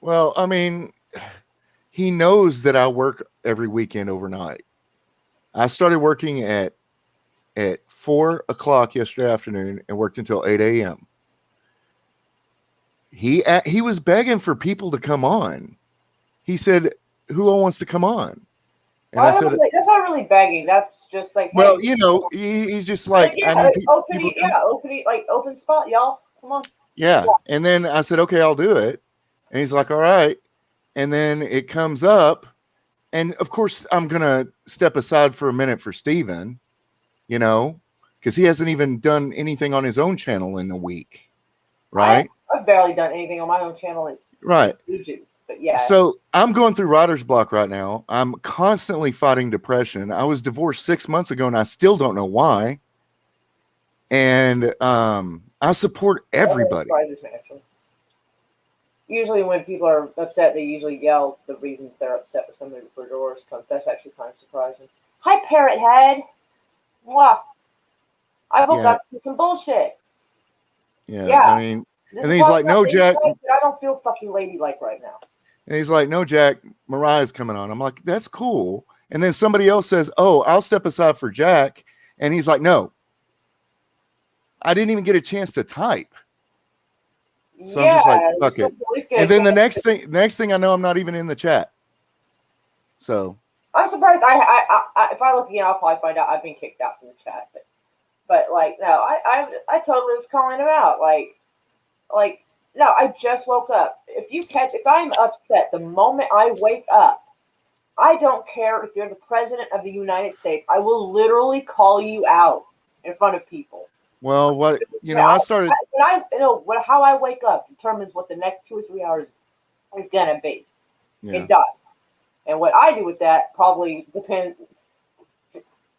Well, I mean, he knows that I work every weekend overnight. I started working at 4 o'clock yesterday afternoon and worked until 8 a.m. He was begging for people to come on. He said, "Who all wants to come on?" And I said, That's not really begging. That's just like, hey, "Well, he's just like, like, I yeah, need people to come." open spot, y'all. Come on. Yeah, Yeah. and then I said, "Okay, I'll do it." And he's like, "All right." And then it comes up, and of course, I'm gonna step aside for a minute for Steven, you know, because he hasn't even done anything on his own channel in a week, right? I've barely done anything on my own channel in Right. YouTube, but yeah. So I'm going through writer's block right now. I'm constantly fighting depression. I was divorced 6 months ago, and I still don't know why. And I support That everybody. surprises me, actually. Usually, when people are upset, they usually yell the reasons they're upset with somebody before divorce comes. That's actually kind of surprising. Hi, Parrot Head. Wow. I woke Yeah, up to some bullshit. yeah. I Yeah. mean, This and is he's why I'm like, not "No, Jack." ladylike, but I don't feel fucking ladylike right now. And he's like, "No, Jack, Mariah's coming on." I'm like, "That's cool." And then somebody else says, "Oh, I'll step aside for Jack." And he's like, "No, I didn't even get a chance to type." So I'm Yeah, just like, you're "Fuck still it." police And getting then the shot. next thing I know, I'm not even in the chat. So I'm surprised. If I look again, I'll probably find out I've been kicked out from the chat. But like, no, I totally was calling him out. Like, no, I just woke up. If I'm upset the moment I wake up, I don't care if you're the president of the United States. I will literally call you out in front of people. well, what Yeah, I started. how I wake up determines what the next 2 or 3 hours is gonna be. Yeah. It does, and what I do with that probably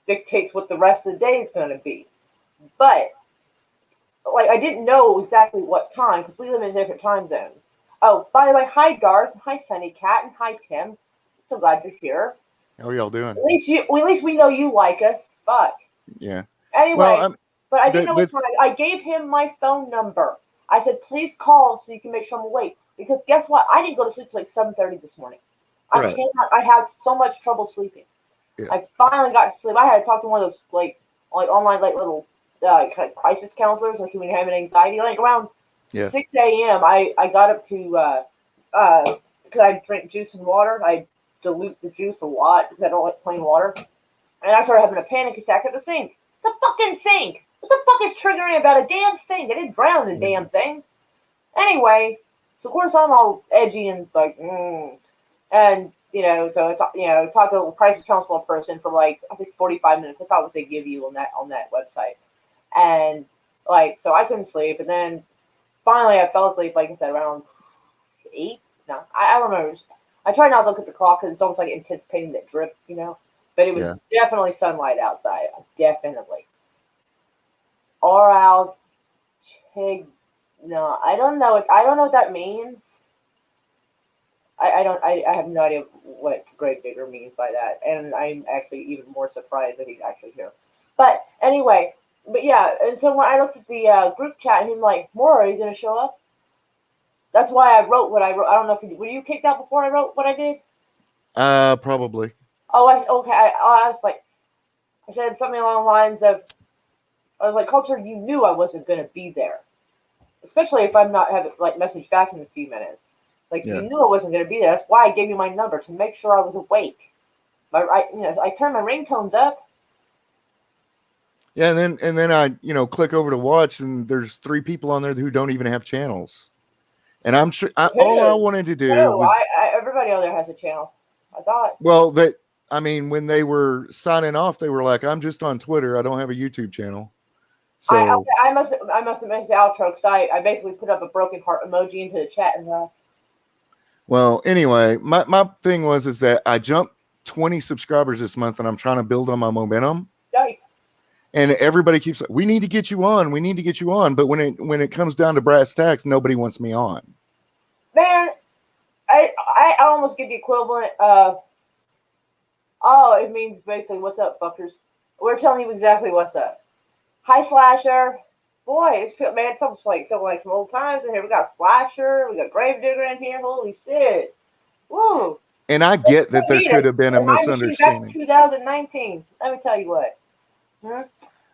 dictates what the rest of the day is gonna be. But like, I didn't know exactly what time because we live in different time zones. Oh, by the way, hi Garth, hi Sunny Cat, and hi Tim. So glad you're here. How are y'all doing? At least we know you like us. Fuck. Yeah. Well, Anyway, but I didn't know what the time. I gave him my phone number. I said, please call so you can make sure I'm awake. Because guess what? I didn't go to sleep till like 7:30 this morning. I right. cannot. I have so much trouble sleeping. Yeah. I finally got to sleep. I had to talk to one of those like online like little kind of crisis counselors, like when you're having anxiety. Like around Yeah. 6 a.m., I got up to because I drink juice and water. I dilute the juice a lot because I don't like plain water, and I started having a panic attack at the sink. The fucking sink. What the fuck is triggering about a damn sink? I didn't drown the Yeah. damn thing. Anyway, so of course I'm all edgy and like, and so talked to a crisis counselor person for like I think 45 minutes. I thought what they give you on that website, and like so I couldn't sleep, and then finally I fell asleep like I said around 8. No, I don't remember. I try not to look at the clock because it's almost like anticipating that drip, But it was Yeah. definitely sunlight outside, definitely. Oral chig. No, I don't know. I don't know what that means. I don't. I have no idea what Greg Digger means by that, and I'm actually even more surprised that he's actually here. But anyway, but yeah, and so when I looked at the group chat, and he's like, "More, are you gonna show up?" That's why I wrote what I wrote. I don't know if were you kicked out before I wrote what I did. Probably. Oh, okay. I was like, I said something along the lines of, I was like, "Culture, you knew I wasn't gonna be there, especially if I'm not having like message back in a few minutes. Like you Yeah. knew I wasn't gonna be there. That's why I gave you my number to make sure I was awake. I turned my ringtones up. Yeah. And then I click over to watch, and there's 3 people on there who don't even have channels. And I'm sure all I Who? wanted to do Who? was, Everybody out there has a channel. I thought. well, that I mean, when they were signing off, they were like, "I'm just on Twitter. I don't have a YouTube channel." So, I must have missed the outro because I basically put up a broken heart emoji into the chat and well, anyway, my thing was is that I jumped 20 subscribers this month, and I'm trying to build on my momentum. nice. And everybody keeps like, "We need to get you on. We need to get you on." But when it comes down to brass tacks, nobody wants me on. Man, I almost get the equivalent of, oh, it means basically, what's up, fuckers? We're telling you exactly what's up. Hi, Slasher. boy, it's almost like feeling like some old times in here. We got Slasher, we got Gravedigger in here. Holy shit! Woo! And I get that there could have been a My machine back to misunderstanding. 2019. Let me tell you what. Hmm?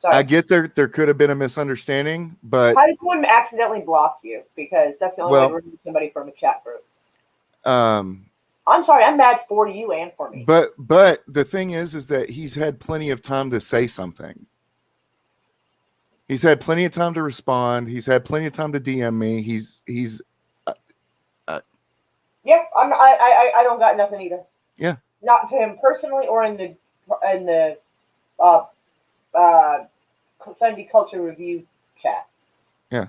I Sorry. get there could have been a misunderstanding, but I just wouldn't accidentally block you because that's the only way to well, remove somebody from a chat group. um, I'm sorry, I'm mad for you and for me. but the thing is that he's had plenty of time to say something. He's had plenty of time to respond. He's had plenty of time to DM me. He's Yeah, I don't got nothing either. Yeah. Not to him personally or in the uh Sunday Culture Review chat. Yeah.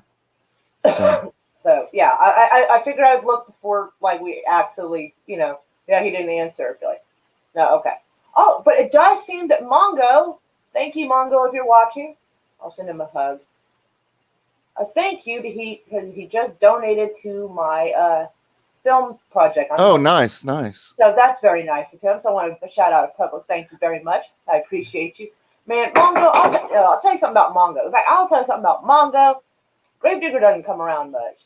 So, So yeah, I figured I'd look before like we actually, yeah, he didn't answer. Like, no, okay. Oh, but it does seem that Mongo, thank you, Mongo, if you're watching. I'll send him a hug. A thank you to because he just donated to my film project. nice. So that's very nice of him. So I want to shout out a public thank you very much. I appreciate you. Man, Mongo, I'll tell you something about Mongo. In fact, I'll tell you something about Mongo. Gravedigger doesn't come around much.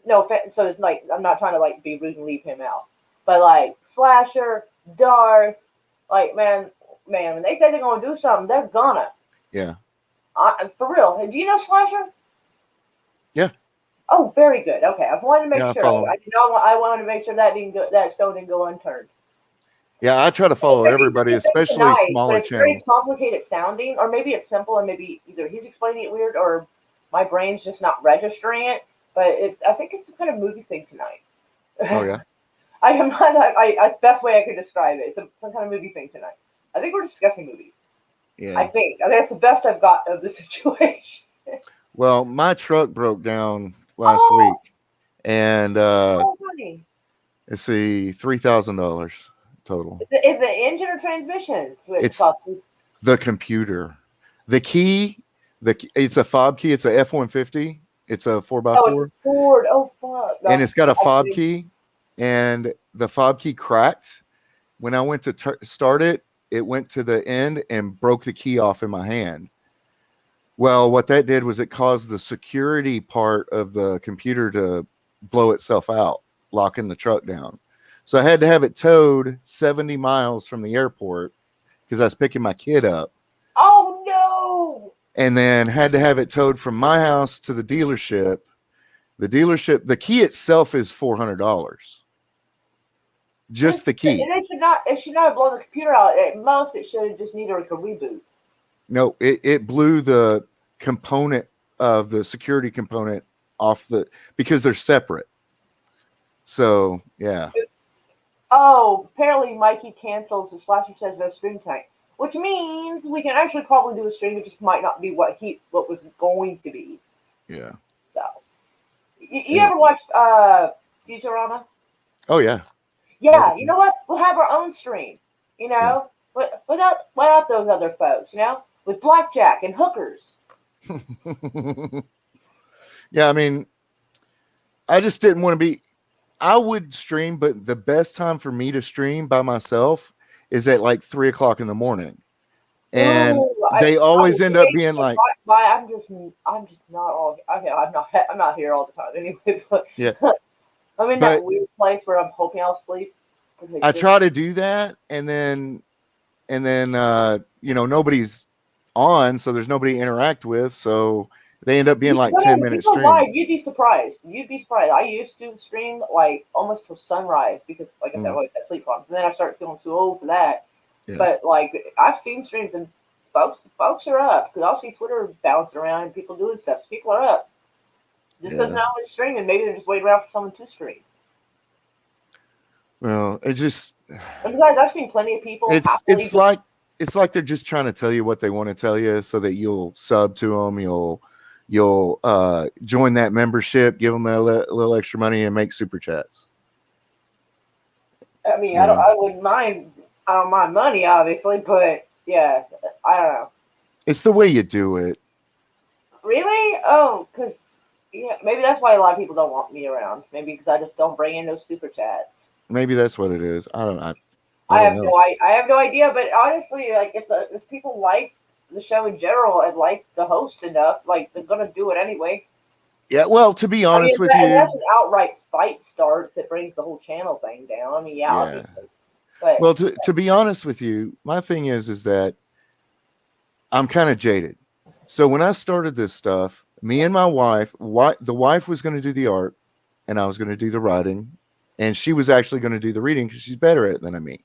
No offense. So it's like, I'm not trying to like be rude and leave him out. But like Slasher, Darth, like man, when they say they're going to do something, they're gonna. Yeah. For real. Do you know Slasher? Yeah. Oh, very good. Okay, I wanted to make sure. I wanted to make sure that stone didn't go unturned. Yeah, I try to follow everybody, especially nice, smaller it's channels. Very complicated sounding, or maybe it's simple, and maybe either he's explaining it weird, or my brain's just not registering it. But I think it's some kind of movie thing tonight. Oh yeah. I am not. Best way I could describe it. It's some kind of movie thing tonight. I think we're discussing movies. Yeah. I think that's the best I've got of the situation. Well, my truck broke down last week, and funny. let's see, $3,000 total. Is it engine or transmission? It's the computer, the key. It's a fob key. It's a F-150. It's a 4x4. Oh, it's Ford. Oh fuck. And it's got a fob key, and the fob key cracked. When I went to start it, it went to the end and broke the key off in my hand. Well, what that did was it caused the security part of the computer to blow itself out, locking the truck down. So I had to have it towed 70 miles from the airport because I was picking my kid up. Oh no! And then had to have it towed from my house to the dealership. The key itself is $400. Just the key. It should not have blown the computer out. At most, it should have just needed like a reboot. No, it blew the component of the security component off because they're separate. So yeah. Oh, apparently Mikey cancels the Slasher says no stream tonight, which means we can actually probably do a stream. It just might not be what was going to be. Yeah. So, you ever watched Futurama? Oh yeah. Yeah. You know what? We'll have our own stream. You know, without those other folks. You know, with blackjack and hookers. Yeah, I mean, I just didn't want to be. I would stream, but the best time for me to stream by myself is at like 3 o'clock in the morning, and they always end up being like. I'm just not all. Okay, I'm not here all the time anyway. But yeah, I'm in that weird place where I'm hoping I'll sleep. I try to do that, and then nobody's on, so there's nobody to interact with, so they end up being like 10-minute streams. You'd be surprised. I used to stream like almost till sunrise because, like I said, I had sleep problems. And then I started feeling too old for that. Yeah. But like I've seen streams and folks are up because I'll see Twitter bouncing around and people doing stuff. So people are up. Just because no one's streaming, maybe they're just waiting around for someone to stream. Well, it just. And besides, I've seen plenty of people. It's like they're just trying to tell you what they want to tell you, so that you'll sub to them. You'll join that membership, give them a little extra money, and make super chats. I mean, I don't mind money, obviously, but yeah, I don't know. It's the way you do it. Really? Oh, because maybe that's why a lot of people don't want me around. Maybe because I just don't bring in those super chats. Maybe that's what it is. I don't know. I have no idea. But honestly, like if people like the show in general and like the host enough, like they're gonna do it anyway. Yeah, well, to be I mean, honest with you, unless an outright fight starts that brings the whole channel thing down. I mean, yeah, yeah. obviously, but Well, to be honest with you, my thing is that I'm kind of jaded. So when I started this stuff, me and my wife, the wife was going to do the art, and I was going to do the writing, and she was actually going to do the reading because she's better at it than me.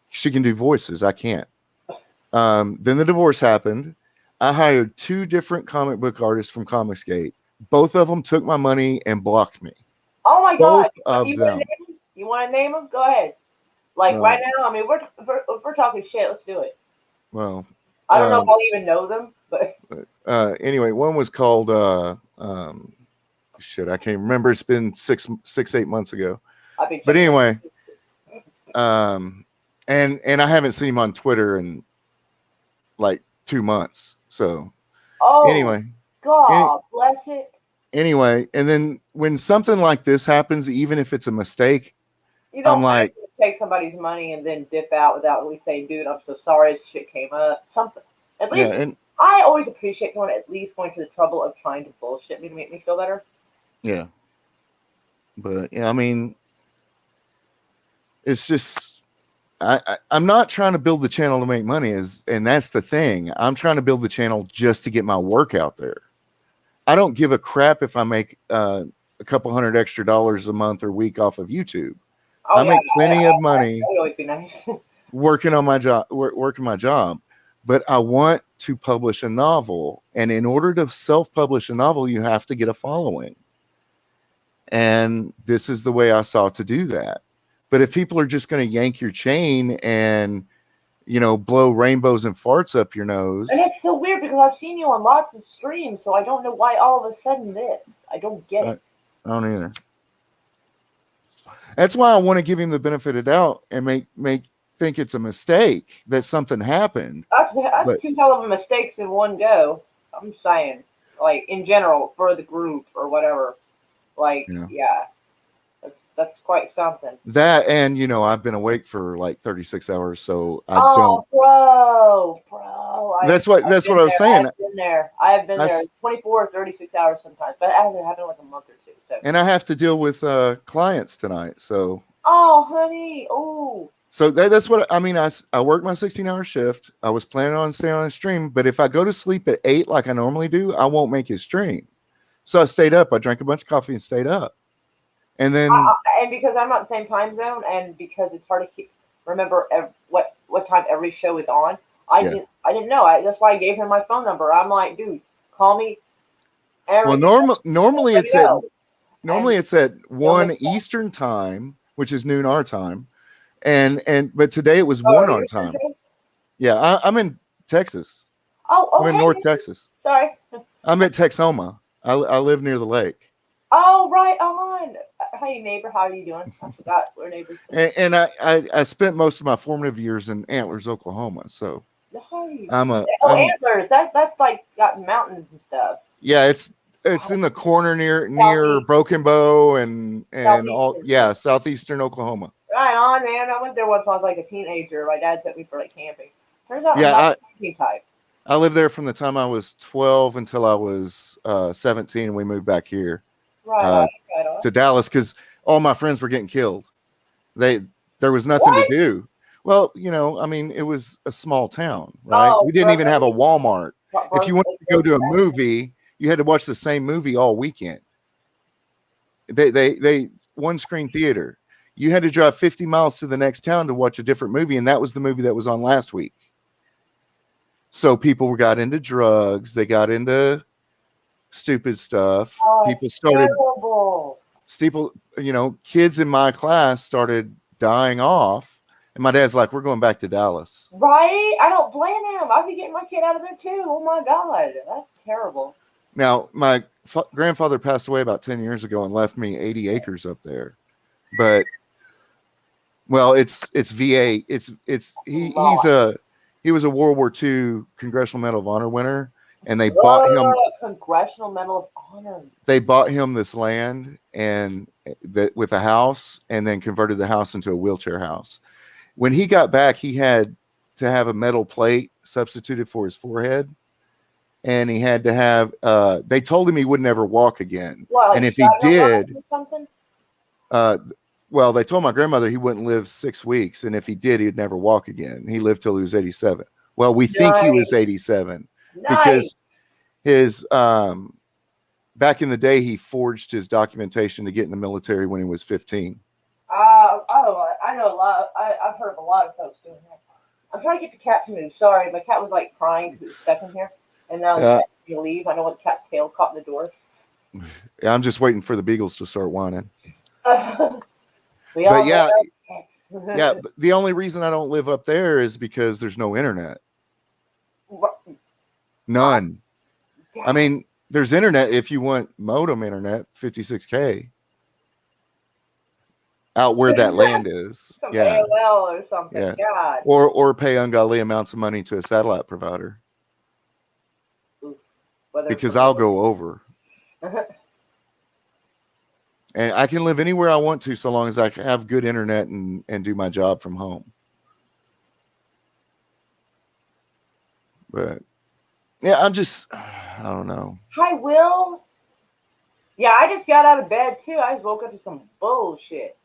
She can do voices. I can't. Then the divorce happened. I hired 2 different comic book artists from Comicsgate. Both of them took my money and blocked me. oh my Both god, of you want to them. name them? You want to name them? Go ahead. Like Well, right now, I mean, if we're talking shit. Let's do it. well. I don't know if I'll even know them, but Anyway, one was called shit. I can't remember. It's been 8 months ago. I've been. But anyway, and I haven't seen him on Twitter in like 2 months. So Oh, anyway, God bless it. Anyway, and then when something like this happens, even if it's a mistake, You don't I'm like, take somebody's money and then dip out without at least saying, "Dude, I'm so sorry. This shit came up." Something. At yeah, least and I always appreciate someone at least going to the trouble of trying to bullshit me to make me feel better. yeah, but yeah, I mean, it's just I'm not trying to build the channel to make money, and that's the thing. I'm trying to build the channel just to get my work out there. I don't give a crap if I make a couple $100 extra a month or week off of YouTube. Oh, I make plenty of money that would always be nice. working on my job, working my job. But I want to publish a novel, and in order to self-publish a novel, you have to get a following. And this is the way I saw to do that. But if people are just going to yank your chain and blow rainbows and farts up your nose, And it's so weird because I've seen you on lots of streams, so I don't know why all of a sudden this. I don't get it. I don't either. That's why I want to give him the benefit of doubt and make think it's a mistake that something happened. That's 2 hell of a mistakes in one go. I'm saying, like in general for the group or whatever. Like, yeah, that's quite something. That, and I've been awake for like 36 hours, so I don't. Bro. That's what I was saying. I have been there 24 or 36 hours sometimes, but it hasn't happened like a month or 2. So. And I have to deal with clients tonight, so. Oh, honey, oh. So that's what I mean. I worked my 16-hour shift. I was planning on staying on a stream, but if I go to sleep at 8 like I normally do, I won't make his stream. So I stayed up. I drank a bunch of coffee and stayed up. And then and because I'm not the same time zone, and because it's hard to remember what time every show is on, I didn't know. That's why I gave him my phone number. I'm like, dude, call me. Well, normally it's at 1 Eastern time, which is noon our time, but today it was 1 our time. Yeah, I'm in Texas. Oh, I'm in North Texas. Sorry. I'm at Texoma. I live near the lake. Oh, right on. Hey, neighbor, how are you doing? I forgot we're neighbors. And I spent most of my formative years in Antlers, Oklahoma. So Antlers. That's like got mountains and stuff. Yeah, it's in the corner near Broken Bow and all. Yeah, southeastern Oklahoma. Right on, man. I went there once when I was like a teenager. My dad took me for like camping. Turns out I'm not camping type. I lived there from the time I was 12 until I was 17, and we moved back here to Dallas because all my friends were getting killed. There was nothing to do. Well, I mean, it was a small town, right? We didn't even have a Walmart. If you wanted to go to a movie, you had to watch the same movie all weekend. They one screen theater. You had to drive 50 miles to the next town to watch a different movie, and that was the movie that was on last week. So people got into drugs. They got into stupid stuff. People started. Kids in my class started dying off, and my dad's like, "We're going back to Dallas." Right? I don't blame him. I'd be getting my kid out of there too. Oh my God, that's terrible. Now, my grandfather passed away about 10 years ago and left me 80 acres up there, but it's VA. He was a World War II Congressional Medal of Honor winner, and they bought him Congressional Medal of Honor. They bought him this land with a house, and then converted the house into a wheelchair house. When he got back, he had to have a metal plate substituted for his forehead, and he had to have. They told him he would never walk again, Well, and like if he did, or something? well, they told my grandmother he wouldn't live 6 weeks, and if he did, he'd never walk again. He lived till he was 87. Well, we think he was 87 because his back in the day he forged his documentation to get in the military when he was 15. I know a lot. I've heard of a lot of folks doing that. I'm trying to get the cat to move. Sorry, my cat was like crying because it was stuck in here, and now he's gonna leave. I know what the cat's tail caught in the door. Yeah, I'm just waiting for the beagles to start whining. But yeah, yeah. But the only reason I don't live up there is because there's no internet. None. I mean, there's internet if you want modem internet, 56K. Out where that land is. Some Yeah. AOL or something. Yeah. God. Or pay ungodly amounts of money to a satellite provider. Because I'll go over. And I can live anywhere I want to so long as I have good internet and do my job from home. But yeah, I don't know. Hi, Will. Yeah, I just got out of bed too. I just woke up to some bullshit.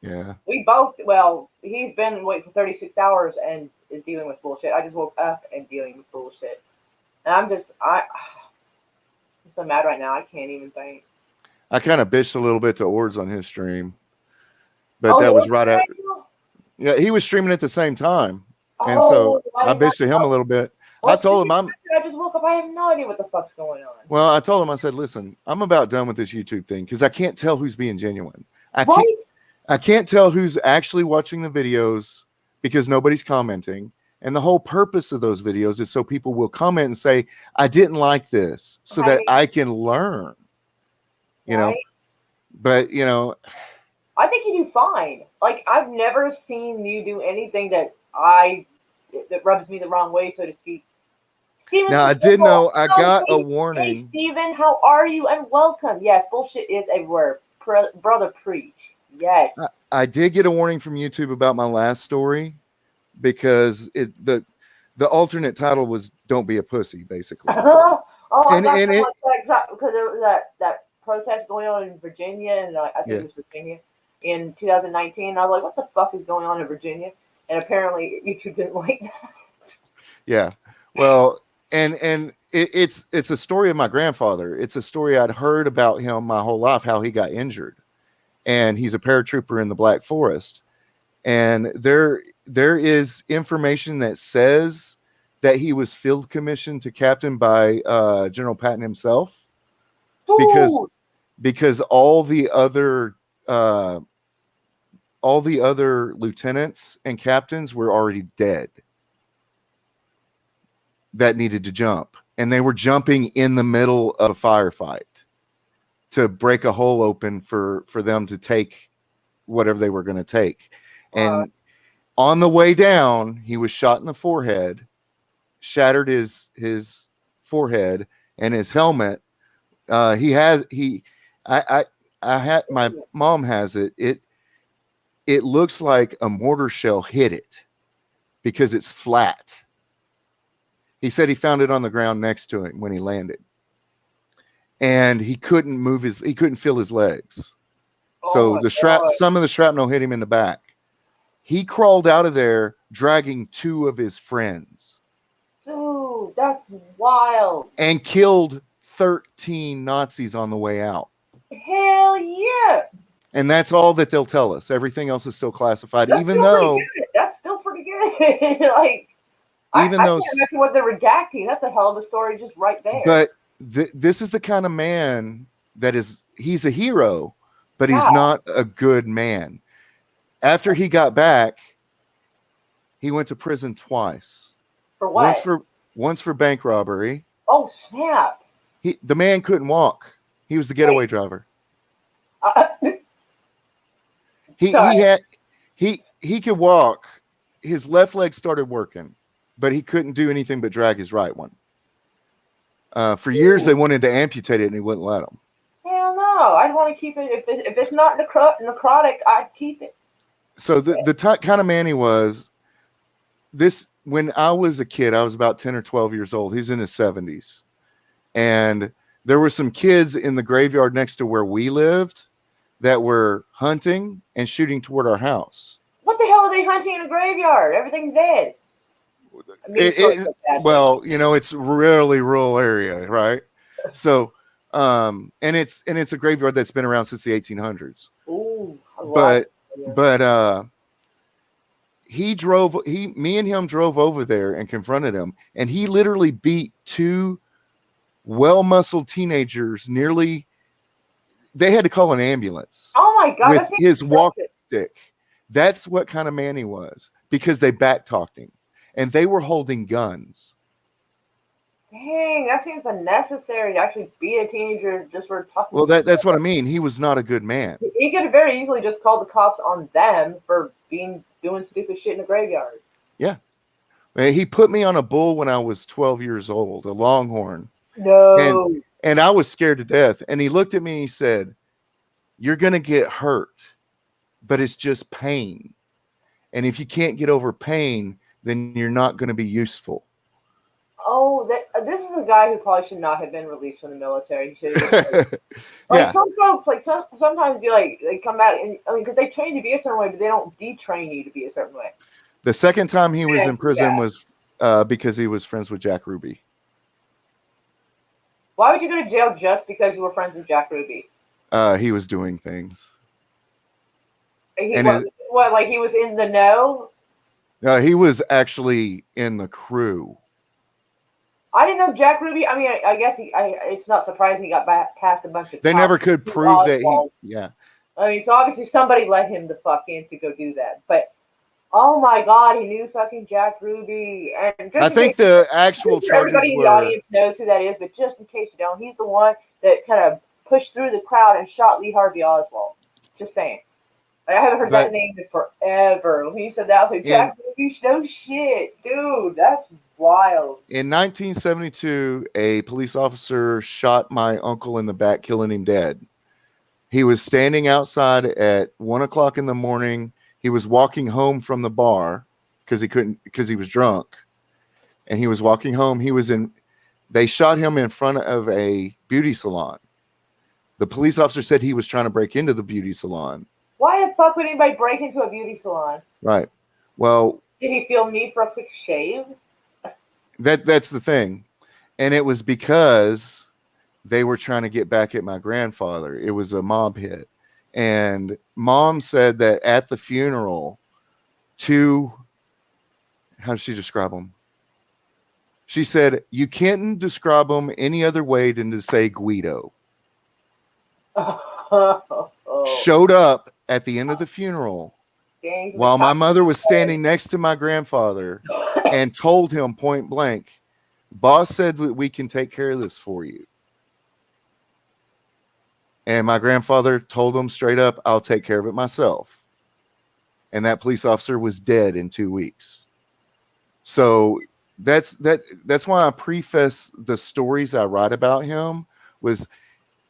Yeah. We both, well, he's been awake for 36 hours and is dealing with bullshit. I just woke up and dealing with bullshit. And I'm so mad right now. I can't even think. I kind of bitched a little bit to Ords on his stream. But that was right after. Yeah, he was streaming at the same time. And so I bitched to him a little bit. I told him I just woke up. I have no idea what the fuck's going on. Well, I told him, I said, listen, I'm about done with this YouTube thing because I can't tell who's being genuine. I can't tell who's actually watching the videos because nobody's commenting. And the whole purpose of those videos is so people will comment and say, I didn't like this, so that I can learn. You know, but I think you do fine. Like, I've never seen you do anything that rubs me the wrong way, so to speak. Steven, now, I did know I got a warning. Hey, Steven, how are you? And welcome. Yes, bullshit is a word. Brother, preach. Yes. I did get a warning from YouTube about my last story because the alternate title was "Don't Be a Pussy," basically. Because there was that protest going on in Virginia, and I think it was Virginia in 2019. I was like, "What the fuck is going on in Virginia?" And apparently, YouTube didn't like that. Yeah. Well, and it's a story of my grandfather. It's a story I'd heard about him my whole life, how he got injured. And he's a paratrooper in the Black Forest. And there is information that says that he was field commissioned to captain by General Patton himself. Because all the other lieutenants and captains were already dead that needed to jump. And they were jumping in the middle of a firefight to break a hole open for them to take whatever they were going to take. And on the way down, he was shot in the forehead, shattered his forehead and his helmet. My mom has it. It looks like a mortar shell hit it because it's flat. He said he found it on the ground next to him when he landed. And he couldn't feel his legs. So some of the shrapnel hit him in the back. He crawled out of there dragging 2 of his friends. Dude, that's wild. And killed 13 Nazis on the way out. Hell yeah. And that's all that they'll tell us. Everything else is still classified, that's still pretty good. Like, I can't imagine what they're redacting. That's a hell of a story just right there. But this is the kind of man he's a hero, but he's not a good man. After he got back, he went to prison twice. For what? Once for bank robbery. Oh, snap. The man couldn't walk. He was the getaway driver. He could walk. His left leg started working, but he couldn't do anything but drag his right one. For years, they wanted to amputate it, and he wouldn't let them. Hell no! I'd want to keep it. If it's not necrotic, I'd keep it. So the kind of man he was, when I was a kid, I was about 10 or 12 years old. He's in his 70s. And there were some kids in the graveyard next to where we lived that were hunting and shooting toward our house. What the hell are they hunting in a graveyard? Everything's dead. I mean, well, it's really rural area, right? So, and it's a graveyard that's been around since the 1800s. Ooh, but me and him drove over there and confronted him, and he literally beat two well-muscled teenagers nearly. They had to call an ambulance. Oh my God! With his walking stick. That's what kind of man he was, because they back-talked him, and they were holding guns. Dang, that seems unnecessary to actually beat a teenager just for talking. Well, that's what I mean. He was not a good man. He could have very easily just called the cops on them for doing stupid shit in the graveyard. Yeah. He put me on a bull when I was 12 years old, a longhorn. No. And I was scared to death. And he looked at me and he said, "You're going to get hurt, but it's just pain. And if you can't get over pain, then you're not going to be useful." Oh, this is a guy who probably should not have been released from the military. He should have some folks, sometimes you they come back and because they train you to be a certain way, but they don't detrain you to be a certain way. The second time he was in prison was because he was friends with Jack Ruby. Why would you go to jail just because you were friends with Jack Ruby? He was doing things. He was in the know? He was actually in the crew. I didn't know Jack Ruby. I mean, I guess it's not surprising he got past a bunch of. They never could prove that he. Yeah. I mean, so obviously somebody let him the fuck in to go do that. But oh my God, he knew fucking Jack Ruby. And I think the actual charges everybody in the audience knows who that is, but just in case you don't, he's the one that kind of pushed through the crowd and shot Lee Harvey Oswald. Just saying. I haven't heard that name in forever. When you said that, I was like, Jack Ruby, no shit, dude, that's wild. In 1972, a police officer shot my uncle in the back, killing him dead. He was standing outside at 1:00 in the morning. He was walking home from the bar because he was drunk, and he was walking home. They shot him in front of a beauty salon. The police officer said he was trying to break into the beauty salon. Why the fuck would anybody break into a beauty salon? Right. Well, did he feel need for a quick shave? That's the thing. And it was because they were trying to get back at my grandfather. It was a mob hit. And Mom said that at the funeral, how does she describe them? She said, "You can't describe them any other way than to say Guido." Showed up at the end of the funeral while my mother was standing next to my grandfather and told him point blank, "Boss said we can take care of this for you." And my grandfather told him straight up, "I'll take care of it myself." And that police officer was dead in 2 weeks. So that's why I preface the stories I write about him was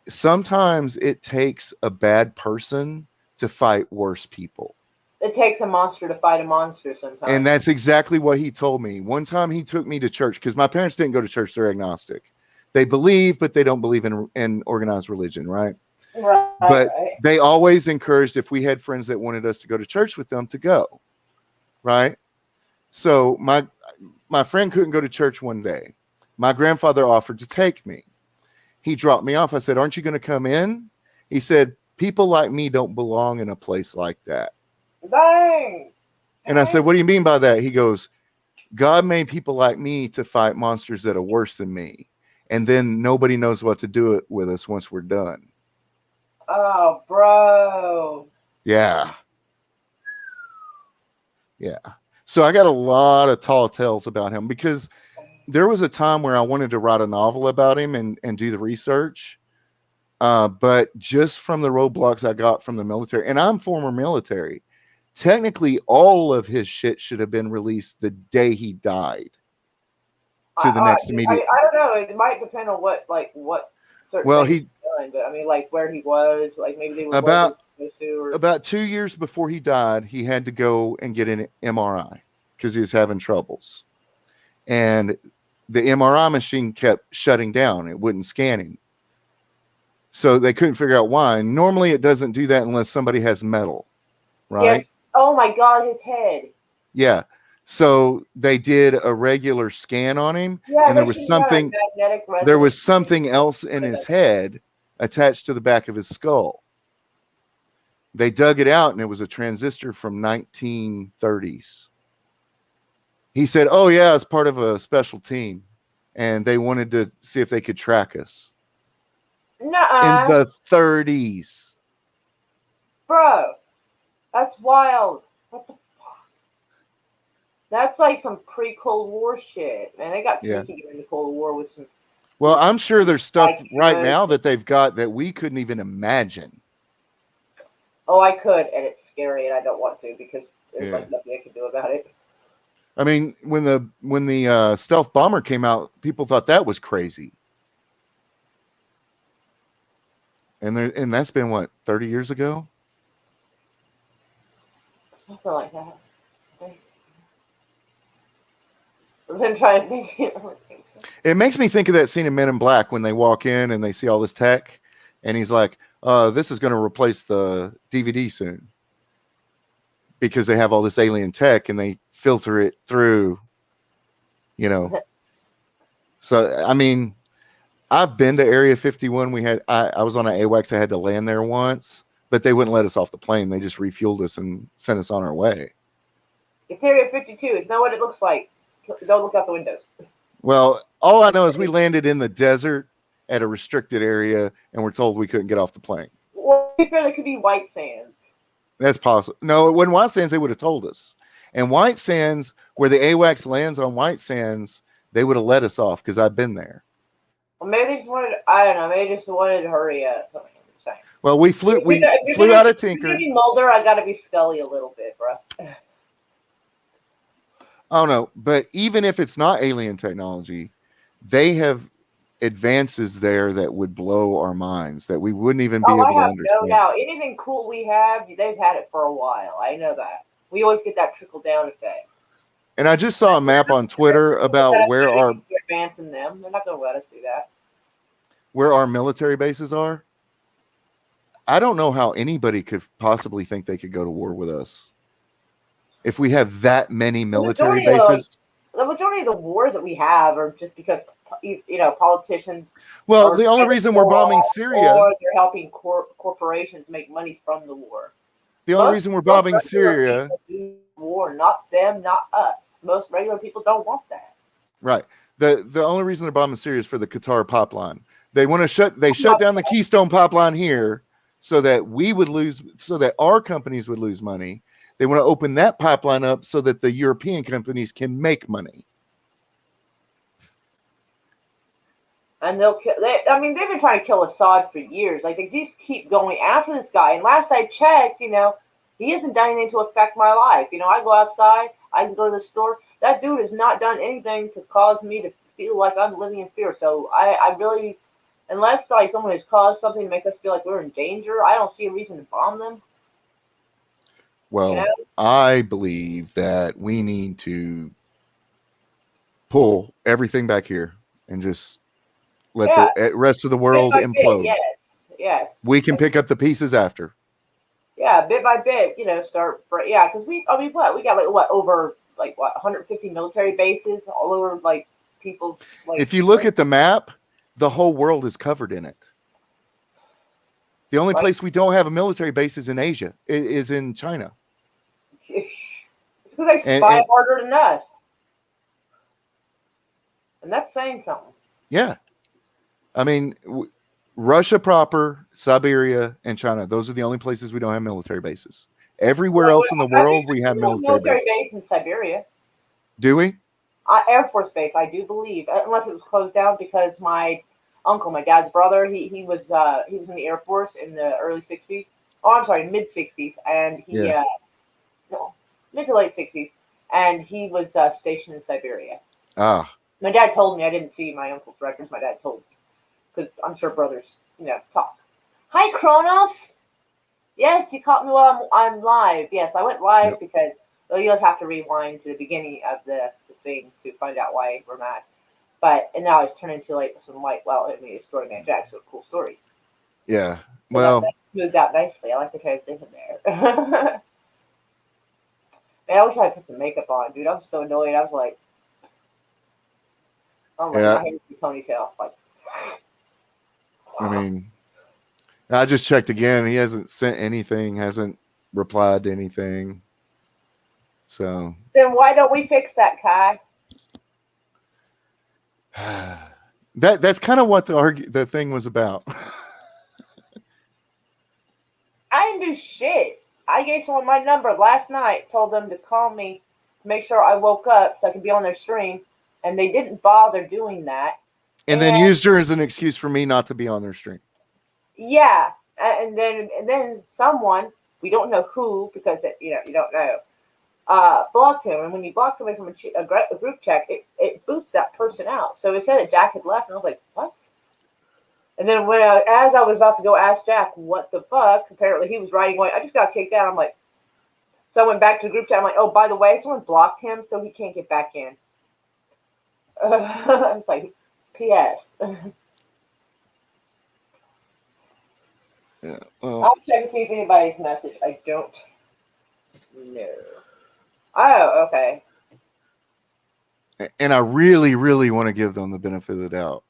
sometimes it takes a bad person to fight worse people. It takes a monster to fight a monster sometimes. And that's exactly what he told me. One time he took me to church because my parents didn't go to church. They're agnostic. They believe, but they don't believe in organized religion, right? Right. But they always encouraged if we had friends that wanted us to go to church with them to go, right? So my friend couldn't go to church one day. My grandfather offered to take me. He dropped me off. I said, "Aren't you going to come in?" He said, "People like me don't belong in a place like that." Dang. And I said, "What do you mean by that?" He goes, "God made people like me to fight monsters that are worse than me. And then nobody knows what to do with us once we're done." Oh, bro. Yeah. Yeah. So I got a lot of tall tales about him because there was a time where I wanted to write a novel about him and do the research. But just from the roadblocks I got from the military, and I'm former military, technically all of his shit should have been released the day he died to the next immediate. I don't know. It might depend on what certain things done, but I mean, like where he was, like maybe they were about 2 years before he died, he had to go and get an MRI. because he was having troubles. And the MRI machine kept shutting down. It wouldn't scan him. So they couldn't figure out why. Normally it doesn't do that unless somebody has metal, right? Yes. Oh my God, his head. Yeah. So they did a regular scan on him, Yeah, and there was something else in his head attached to the back of his skull. They dug it out, and it was a transistor from 1930s. He said, "Oh yeah, it's part of a special team, and they wanted to see if they could track us." Nuh-uh. In the 30s. Bro, that's wild. What the fuck? That's like some pre-Cold War shit, man. They got sneaky during the Cold War with some. Well, I'm sure there's stuff right now that they've got that we couldn't even imagine. Oh, I could, and it's scary, and I don't want to because there's like nothing I can do about it. I mean, when the stealth bomber came out, people thought that was crazy. And that's been what, 30 years ago? Something like that. I'm trying to think. It makes me think of that scene in Men in Black when they walk in and they see all this tech, and he's like, this is going to replace the DVD soon. Because they have all this alien tech and they filter it through, you know. So, I mean, I've been to Area 51. I was on an AWACS. I had to land there once, but they wouldn't let us off the plane. They just refueled us and sent us on our way. It's Area 52. It's not what it looks like. Don't look out the windows. Well, all I know is we landed in the desert at a restricted area, and we're told we couldn't get off the plane. Well, to be fair, there could be White Sands. That's possible. No, it wasn't White Sands. They would have told us. And White Sands, where the AWACS lands on White Sands, they would have let us off because I've been there. Well, maybe they just wanted. I don't know. Maybe they just wanted to hurry up. Well, we flew out of Tinker. If you're Mulder, I gotta be Scully a little bit, bro. Oh no, but even if it's not alien technology, they have advances there that would blow our minds that we wouldn't even be able to understand. No doubt. Anything cool we have, they've had it for a while. I know that. We always get that trickle down effect. And I just saw a map on Twitter about where our advancing them. They're not going to let us do that. Where our military bases are. I don't know how anybody could possibly think they could go to war with us if we have that many military bases. The majority of the wars that we have are just because politicians. Well, the only reason we're bombing Syria, or they're helping corporations make money from the war. The only reason we're bombing Syria, war, not them, not us. Most regular people don't want that. Right. The only reason they're bombing Syria is for the Qatar pipeline. They want to shut down the Keystone pipeline here so that we would lose, so that our companies would lose money. They want to open that pipeline up so that the European companies can make money. And they've been trying to kill Assad for years. Like, they just keep going after this guy. And last I checked, he hasn't done anything to affect my life. I go outside, I can go to the store. That dude has not done anything to cause me to feel like I'm living in fear. So I really, unless like someone has caused something to make us feel like we're in danger, I don't see a reason to bomb them. Well, I believe that we need to pull everything back here and just let the rest of the world implode. Yes. We can pick up the pieces after. Yeah, bit by bit, start. Yeah, because we got over 150 military bases all over people. If you look at the map, the whole world is covered in it. The only place we don't have a military base is in Asia. It is in China. It's because they spy harder than us, and that's saying something. Yeah, I mean, Russia proper, Siberia, and China. Those are the only places we don't have military bases. Everywhere else in the world, we have military bases. Base in Siberia. Do we? Air Force Base, I do believe, unless it was closed down because my uncle, my dad's brother, he was in the Air Force in the early '60s. Oh, I'm sorry, mid '60s, and mid to late '60s, and he was stationed in Siberia. Ah. My dad told me. I didn't see my uncle's records. My dad told me because I'm sure brothers, talk. Hi, Kronos. Yes, you caught me while I'm live. Yes, I went live because Well, you'll have to rewind to the beginning of the thing to find out why we're mad. But and now it's turned into like some like, well, I mean, it's Story Man Jack, so cool stories. Yeah. So that, Well, that moved out nicely. I like the transition there. Man, I wish I put some makeup on, dude. I was so annoyed. I was like, oh my, yeah. my hair is ponytail. Like, I mean, I just checked again. He hasn't sent anything, hasn't replied to anything. So then why don't we fix that, Kai? that's kind of what the thing was about. I didn't do shit. I gave someone my number last night, told them to call me to make sure I woke up so I could be on their stream, and they didn't bother doing that. And then And used her as an excuse for me not to be on their stream. yeah, and then someone, we don't know who because you don't know, blocked him. And when you block somebody from a group chat, it boots that person out. So it said that Jack had left, and I was like, what? And then as I was about to go ask Jack what the fuck, apparently he was writing away. I just got kicked out. I'm like, so I went back to the group chat. I'm like, oh, by the way, someone blocked him, so he can't get back in. I was like, P.S. Yeah. Well, I'll check to see if anybody's message. I don't know. Oh, okay. and I really, really want to give them the benefit of the doubt.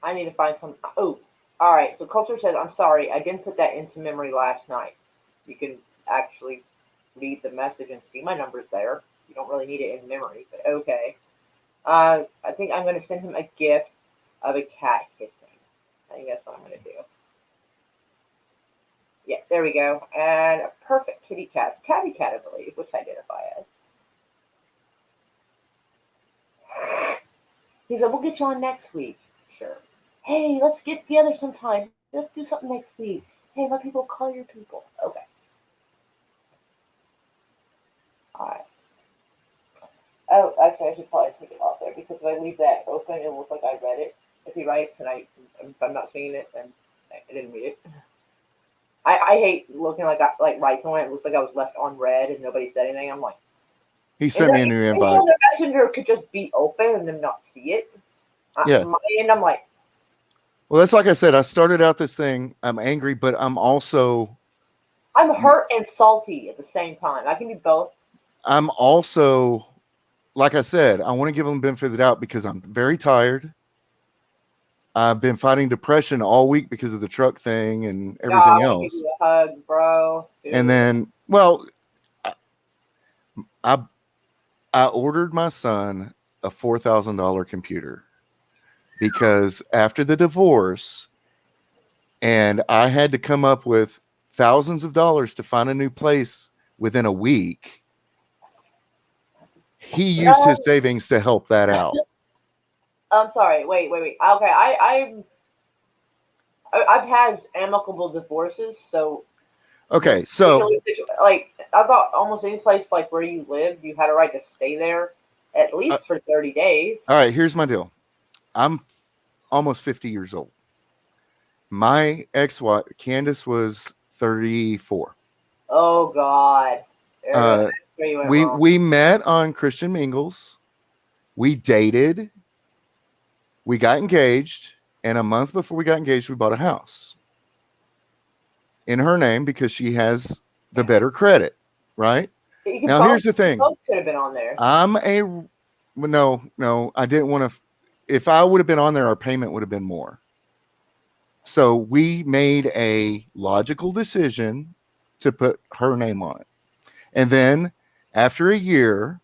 I need to find some. Oh, all right. So Culture says, I'm sorry, I didn't put that into memory last night. You can actually read the message and see my numbers there. You don't really need it in memory, but okay. I think I'm going to send him a gift of a cat hissing. I think that's what I'm going to do. Yeah, there we go. And a perfect kitty cat. Tabby cat, I believe, which I identify as. He said, we'll get you on next week. Sure. Hey, let's get together sometime. Let's do something next week. Hey, let people call your people. Okay. All right. Oh, actually, I should probably take it off there because if I leave that open, it looks like I read it. If he writes and if I'm not seeing it, then I didn't read it. I hate looking like I write somewhere and it looks like I was left unread and nobody said anything. I'm like, He sent me a new invite. the messenger could just be open and then not see it. Yeah. On my end, I'm like, Well, that's like I said. I started out this thing. I'm angry, but I'm also hurt and salty at the same time. I can be both. I'm also, like I said, I want to give them the benefit of the doubt because I'm very tired. I've been fighting depression all week because of the truck thing and everything God, else. give you a hug, bro. Dude. And then, well, I ordered my son a $4,000 computer because after the divorce, and I had to come up with thousands of dollars to find a new place within a week. He used his savings to help that out. I'm sorry. Wait. Okay, I've had amicable divorces, so Okay, so like I thought almost any place like where you live, you had a right to stay there at least for 30 days. All right, here's my deal. I'm almost 50 years old. My ex-wife, Candace, was 34. Oh God. We met on Christian Mingles. We dated. We got engaged, and a month before we got engaged, we bought a house in her name because she has the better credit, right? Now, here's the thing. Both could have been on there. No, I didn't want to. If I would have been on there, our payment would have been more. So we made a logical decision to put her name on it. And then after a year,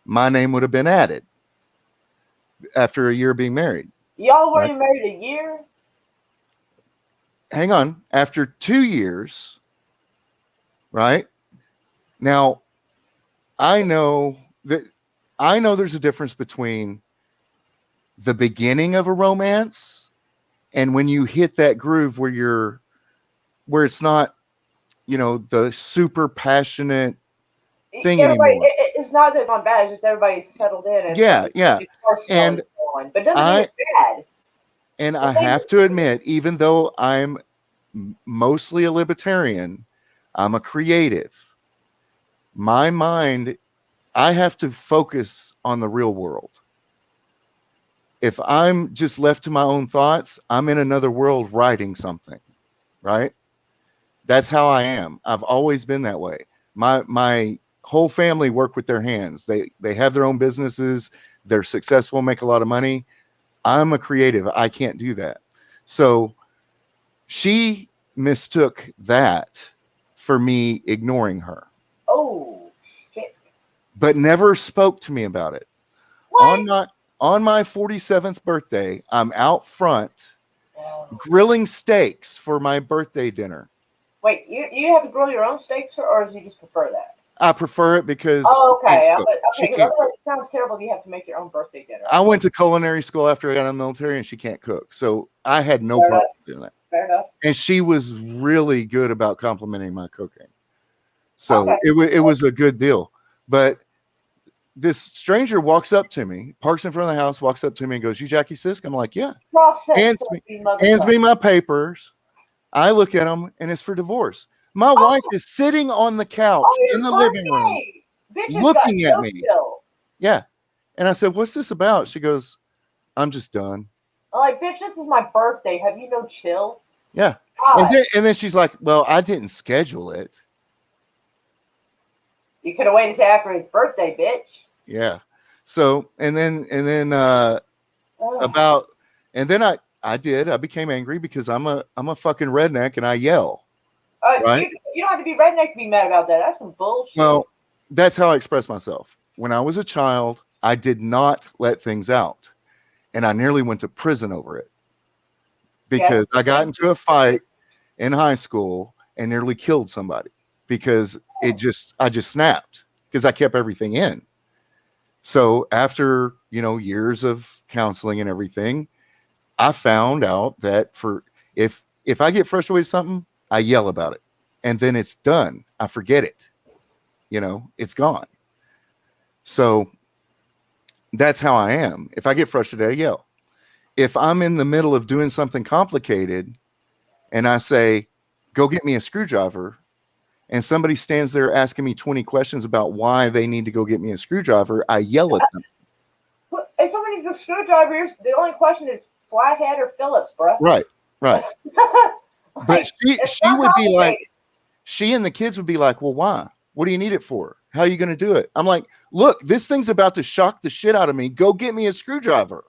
my name would have been added after a year of being married. Y'all were married a year? Hang on. After 2 years, right? Now, I know there's a difference between the beginning of a romance and when you hit that groove where it's not, the super passionate thing anymore. It's not that it's not bad. It's just everybody's settled in. And yeah. And but it doesn't get bad. And I have to admit, even though I'm mostly a libertarian, I'm a creative. My mind, I have to focus on the real world. If I'm just left to my own thoughts, I'm in another world writing something, right? That's how I am. I've always been that way. My whole family work with their hands. They have their own businesses. They're successful, make a lot of money. I'm a creative. I can't do that. So she mistook that for me ignoring her, Oh, shit. but never spoke to me about it. What? On my 47th birthday, I'm out front Oh. grilling steaks for my birthday dinner. Wait, you have to grill your own steaks, or do you just prefer that? I prefer it because Oh, she can't okay. cook. She Okay, because can't otherwise it sounds terrible if you have to make your own birthday dinner. I went to culinary school after I got out of the military, and she can't cook. So I had no Fair problem enough. doing that. Fair enough. And she was really good about complimenting my cooking. So Okay. it was a good deal. But this stranger walks up to me, parks in front of the house, walks up to me and goes, "You Jackie Sisk?" I'm like, "Yeah." Process Hands me my papers. I look at them, and it's for divorce. My wife is sitting on the couch in the living room looking at me. Yeah. And I said, "What's this about?" She goes, "I'm just done." I'm like, bitch, this is my birthday. Have you no chill? Yeah. God. And then she's like, "Well, I didn't schedule it." You could have waited till after his birthday, bitch. Yeah. So and then Ugh. about and then I became angry because I'm a fucking redneck and I yell. Right? You don't have to be redneck to be mad about that. That's some bullshit. Well, that's how I express myself. When I was a child, I did not let things out. And I nearly went to prison over it. Because I got into a fight in high school and nearly killed somebody because I just snapped because I kept everything in. So after, years of counseling and everything, I found out that if I get frustrated with something, I yell about it. And then it's done. I forget it. It's gone. So that's how I am. If I get frustrated, I yell. If I'm in the middle of doing something complicated and I say, "Go get me a screwdriver," and somebody stands there asking me 20 questions about why they need to go get me a screwdriver, I yell at them. If somebody needs a screwdriver, the only question is flathead or Phillips, bro. Right. But she would be like, she and the kids would be like, "Well, why? What do you need it for? How are you going to do it?" I'm like, "Look, this thing's about to shock the shit out of me. Go get me a screwdriver."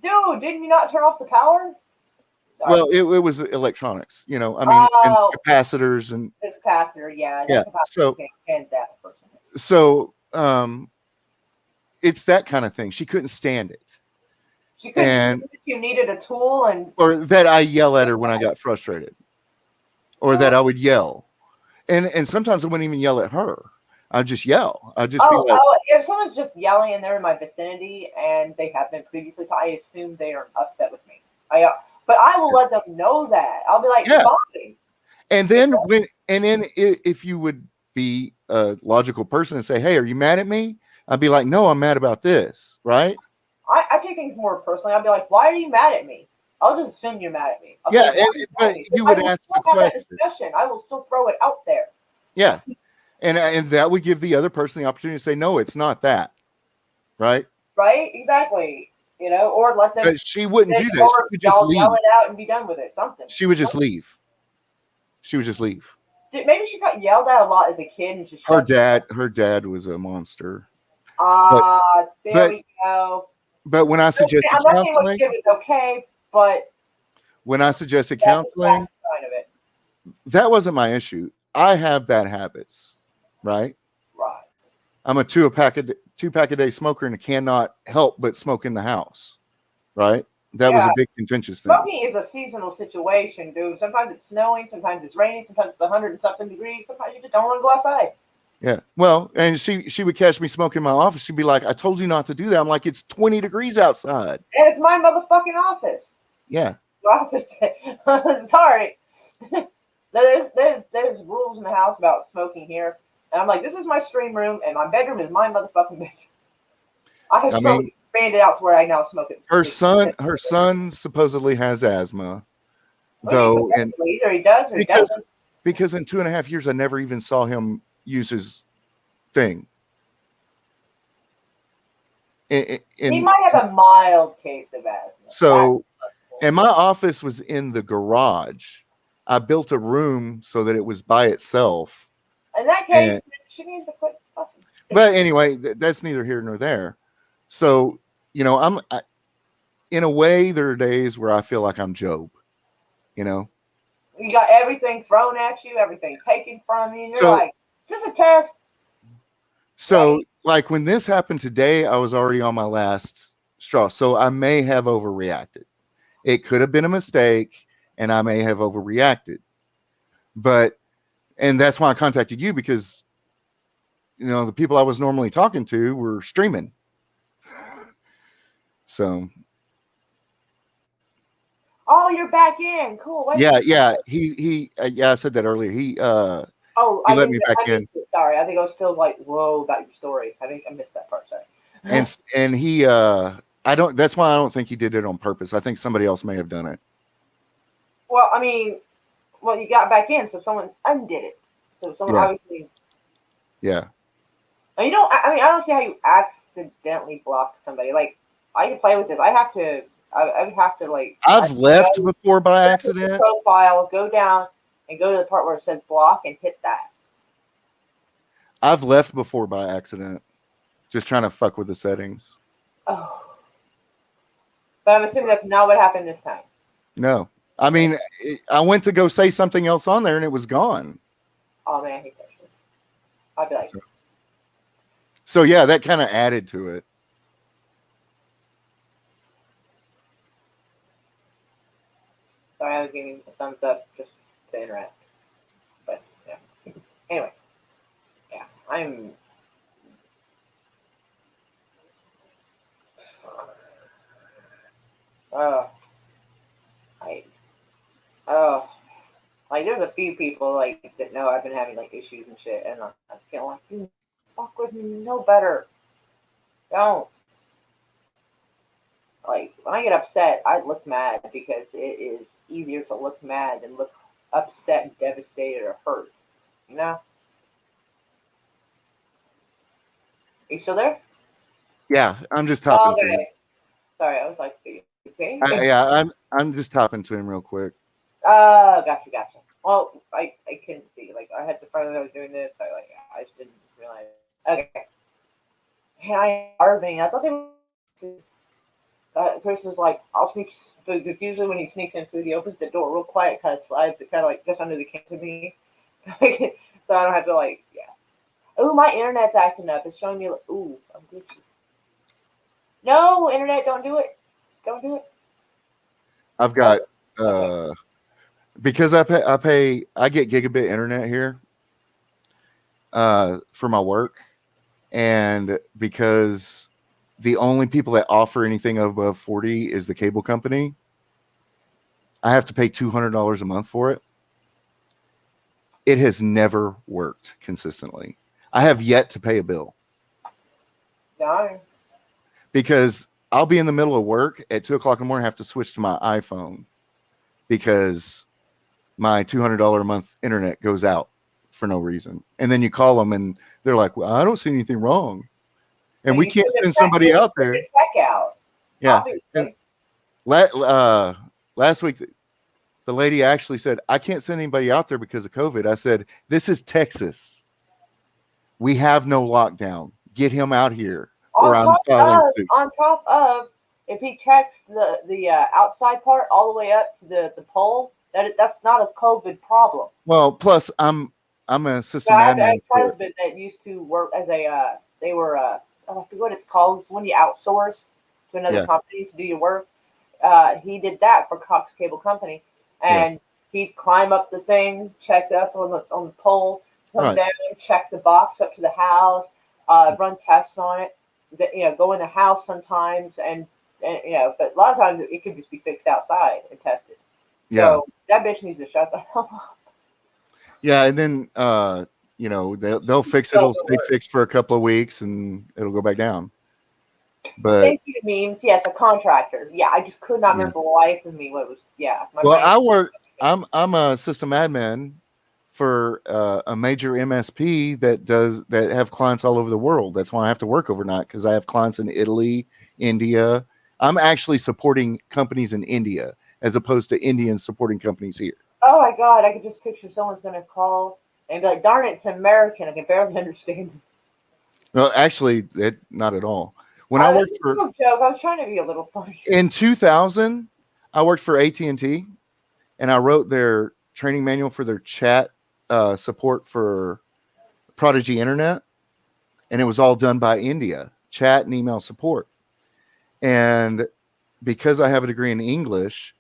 Dude, didn't you not turn off the power? Sorry. Well, it was electronics, and capacitors and it's capacitor, yeah. So it's that kind of thing. She couldn't stand it. She couldn't stand that you needed a tool or that I yell at her when I got frustrated. Or that I would yell. And sometimes I wouldn't even yell at her. I'd just yell. I'd just be like, if someone's just yelling and they're in my vicinity and they have been previously, I assume they are upset with me. But I will let them know that. I'll be like, fine. And then if you would be a logical person and say, "Hey, are you mad at me?" I'd be like, "No, I'm mad about this," right? I take things more personally. I'll be like, "Why are you mad at me?" I'll just assume you're mad at me. But you would ask the question. I will still throw it out there. Yeah. And that would give the other person the opportunity to say, "No, it's not that." Right? Right? Exactly. Or let them. But she wouldn't do that. She would just leave. Yell it out and be done with it. Something. She would just leave. Maybe she got yelled at a lot as a kid and just. Her dad was a monster. There we go. But when I suggested counseling, it's okay. But when I suggested counseling, that wasn't my issue. I have bad habits, right? Right. I'm a two pack a day smoker and I cannot help but smoke in the house, right? That was a big contentious thing. Smoking is a seasonal situation, dude. Sometimes it's snowing, sometimes it's raining, sometimes it's 100 and something degrees. Sometimes you just don't want to go outside. Yeah. Well, and she would catch me smoking in my office. She'd be like, "I told you not to do that." I'm like, "It's 20 degrees outside." And it's my motherfucking office. Yeah. Sorry. There's rules in the house about smoking here. And I'm like, this is my stream room and my bedroom is my motherfucking bedroom. I have expanded out to where I now smoke it. Her son supposedly has asthma. Though, and either he does or he doesn't. because in 2.5 years, I never even saw him use his thing. He might have a mild case of asthma. So, and my office was in the garage. I built a room so that it was by itself. In that case, she needs to quit fucking. But anyway, that's neither here nor there. So, you know, in a way, there are days where I feel like I'm Job, you know? You got everything thrown at you, everything taken from you, and you're like, is this a test? So, right. Like when this happened today, I was already on my last straw. So I may have overreacted. It could have been a mistake, and I may have overreacted. And that's why I contacted you, because, you know, the people I was normally talking to were streaming. So. Oh, you're back in. Cool. Yeah. I said that earlier. He let me back in. Sorry, I think I was still like, whoa, about your story. I think I missed that part. Sorry. And he, that's why I don't think he did it on purpose. I think somebody else may have done it. Well, I mean, you got back in, so someone undid it. So someone obviously. Yeah. And you don't. I mean, I don't see how you accidentally block somebody. Like, I can play with this. I would have to like. I've left before by accident. Profile, go down and go to the part where it says block and hit that. I've left before by accident, just trying to fuck with the settings. Oh. But I'm assuming that's not what happened this time. No. I mean, I went to go say something else on there and it was gone. Oh, man, I hate that shit. I'd be like. So yeah, that kind of added to it. Sorry, I was giving a thumbs up just to interact. But, yeah. Anyway. Yeah, I'm... like, there's a few people, like, that know I've been having, like, issues and shit, and I feel like, you fuck with me, no better. Don't. Like, when I get upset, I look mad, because it is easier to look mad than look upset and devastated or hurt. You know? Are you still there? Yeah, I'm just talking to him. Sorry, I was like, okay. I'm just talking to him real quick. Gotcha. Well, I couldn't see. Like, I had the friend that I was doing this. I just didn't realize. Okay. And I starving. I thought they were. Chris was like, I'll sneak food. Because usually when he sneaks in food, he opens the door real quiet, kind of slides it kind of like just under the can to me. So I don't have to, like, yeah. Ooh, my internet's acting up. It's showing me, like, ooh, I'm glitchy. No, internet, don't do it. Don't do it. I've got, because I get gigabit internet here for my work. And because the only people that offer anything above 40 is the cable company, I have to pay $200 a month for it. It has never worked consistently. I have yet to pay a bill. Darn. Because I'll be in the middle of work at 2:00 in the morning, have to switch to my iPhone because my $200 a month internet goes out for no reason. And then you call them and they're like, well, I don't see anything wrong. And we can't send somebody out there. Check out. Yeah. And last week, the lady actually said, I can't send anybody out there because of COVID. I said, this is Texas. We have no lockdown. Get him out here. On top of, if he checks the outside part all the way up to the pole, that's not a COVID problem. Well, plus I'm a system admin. I have a husband that used to work as I forget what it's called. It's when you outsource to another company to do your work. He did that for Cox Cable Company, and he'd climb up the thing, check up on the pole, come down, check the box up to the house, run tests on it. Go in the house sometimes, and but a lot of times it could just be fixed outside and tested. Yeah. So that bitch needs to shut the hell up. Yeah, and then they'll fix it. It'll stay fixed for a couple of weeks, and it'll go back down. But thank you, memes. Yes, a contractor. Yeah, I just could not remember the life of me what it was. Yeah. I'm a system admin for a major MSP that have clients all over the world. That's why I have to work overnight, because I have clients in Italy, India. I'm actually supporting companies in India as opposed to Indians supporting companies here. Oh my god, I could just picture someone's gonna call and be like, "Darn it, it's American. I can barely understand." No, actually, not at all. When I That's worked a for joke. I was trying to be a little funny. in 2000, I worked for AT&T, and I wrote their training manual for their chat support for Prodigy Internet, and it was all done by India, chat and email support. And because I have a degree in English,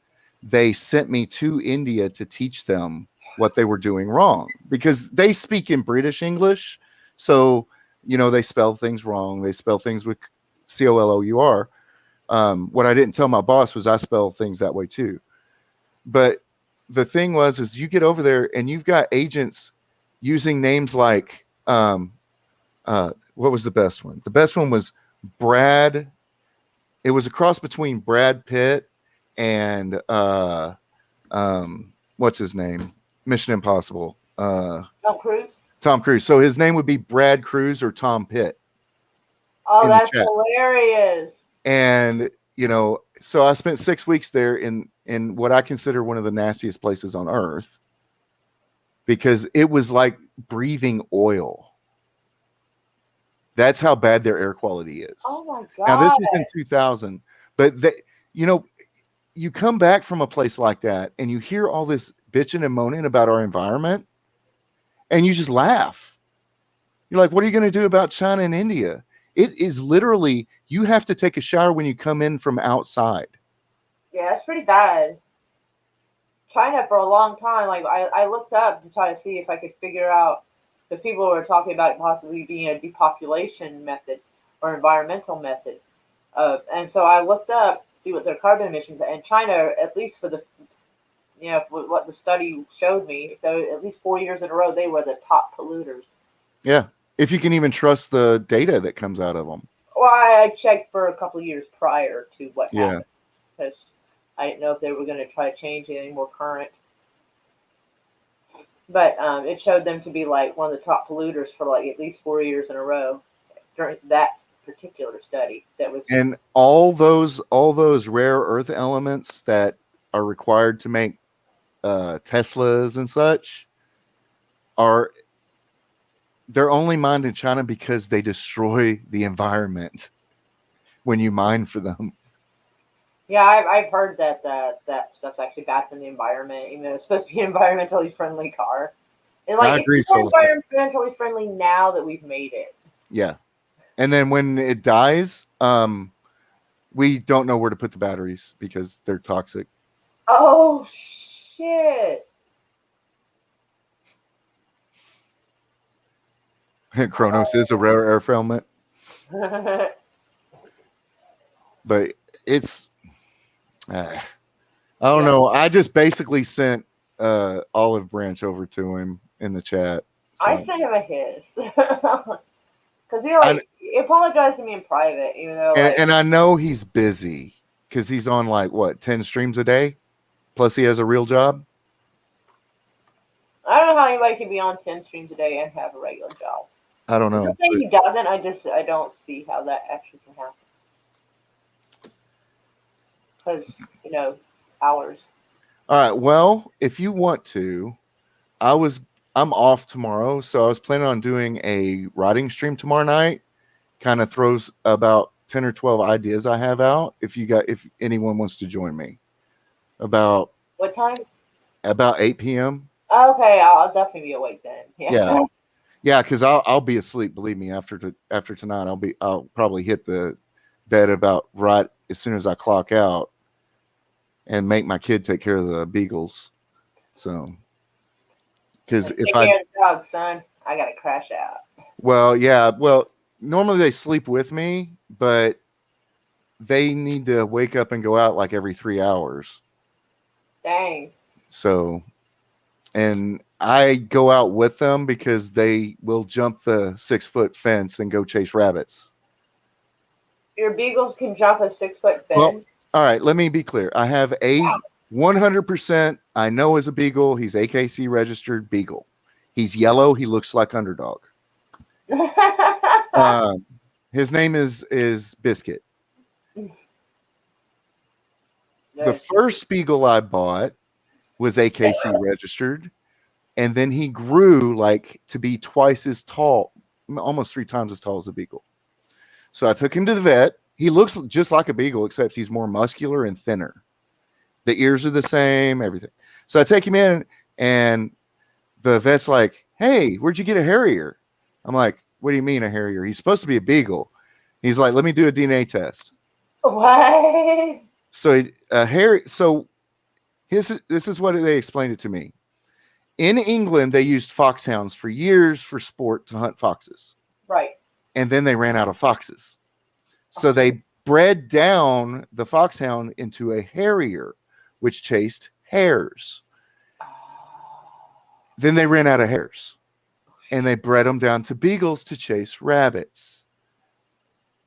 they sent me to India to teach them what they were doing wrong, because they speak in British English. So, they spell things wrong. They spell things with Colour. What I didn't tell my boss was I spell things that way too. But the thing is you get over there and you've got agents using names like, what was the best one? The best one was Brad. It was a cross between Brad Pitt and what's his name? Mission Impossible. Tom Cruise. Tom Cruise. So his name would be Brad Cruz or Tom Pitt. Oh, that's hilarious. And so I spent 6 weeks there in what I consider one of the nastiest places on earth, because it was like breathing oil. That's how bad their air quality is. Oh my god! Now this was in 2000, but you come back from a place like that and you hear all this bitching and moaning about our environment, and you just laugh. You're like, what are you going to do about China and India? It is literally, you have to take a shower when you come in from outside. Yeah, it's pretty bad. China, for a long time, like I looked up to try to see if I could figure out, the people were talking about it possibly being a depopulation method or environmental method. And so I looked up to see what their carbon emissions, and China, at least for the, what the study showed me, so at least 4 years in a row, they were the top polluters. Yeah. If you can even trust the data that comes out of them. Well, I checked for a couple of years prior to what happened, because I didn't know if they were going to try to change anything more current. But it showed them to be like one of the top polluters for like at least 4 years in a row during that particular study. That was, and all those rare earth elements that are required to make Teslas and such they're only mined in China because they destroy the environment when you mine for them. Yeah, I've heard that stuff's actually bad for the environment. Even though it's supposed to be an environmentally friendly car. And like, I agree. It's more environmentally friendly now that we've made it. Yeah. And then when it dies, we don't know where to put the batteries because they're toxic. Oh, shit. Kronos is a rare earth element. But it's, I don't know. I just basically sent Olive Branch over to him in the chat. So. I sent him a hiss. Because he apologized to me in private, even though. And I know he's busy because he's on 10 streams a day, plus he has a real job. I don't know how anybody can be on 10 streams a day and have a regular job. I don't know. I'm saying he doesn't. I don't see how that actually can happen. Because hours. All right. Well, if you want to, I'm off tomorrow, so I was planning on doing a writing stream tomorrow night. Kind of throws about 10 or 12 ideas I have out. If anyone wants to join me, about what time? About 8 p.m. Okay, I'll definitely be awake then. Yeah, because I'll be asleep. Believe me, after tonight, I'll probably hit the bed about right as soon as I clock out, and make my kid take care of the beagles. So, because if I take care of the dog, son, I gotta crash out. Well, yeah. Well, normally they sleep with me, but they need to wake up and go out like every 3 hours. Dang. So, and I go out with them because they will jump the 6-foot fence and go chase rabbits. Your beagles can jump a 6-foot fence? Well, all right, let me be clear. I have a 100% I know is a beagle. He's AKC registered beagle. He's yellow. He looks like Underdog. His name is Biscuit. The first beagle I bought was AKC registered, and then he grew like to be twice as tall, almost 3 times as tall as a beagle. So I took him to the vet. He looks just like a beagle, except he's more muscular and thinner. The ears are the same, everything. So I take him in, and the vet's like, "Hey, where'd you get a Harrier?" I'm like, "What do you mean a Harrier? He's supposed to be a beagle." He's like, "Let me do a DNA test." What? So this is what they explained it to me. In England, they used foxhounds for years for sport to hunt foxes. Right. And then they ran out of foxes. So they bred down the foxhound into a Harrier, which chased hares. Then they ran out of hares. And they bred them down to beagles to chase rabbits.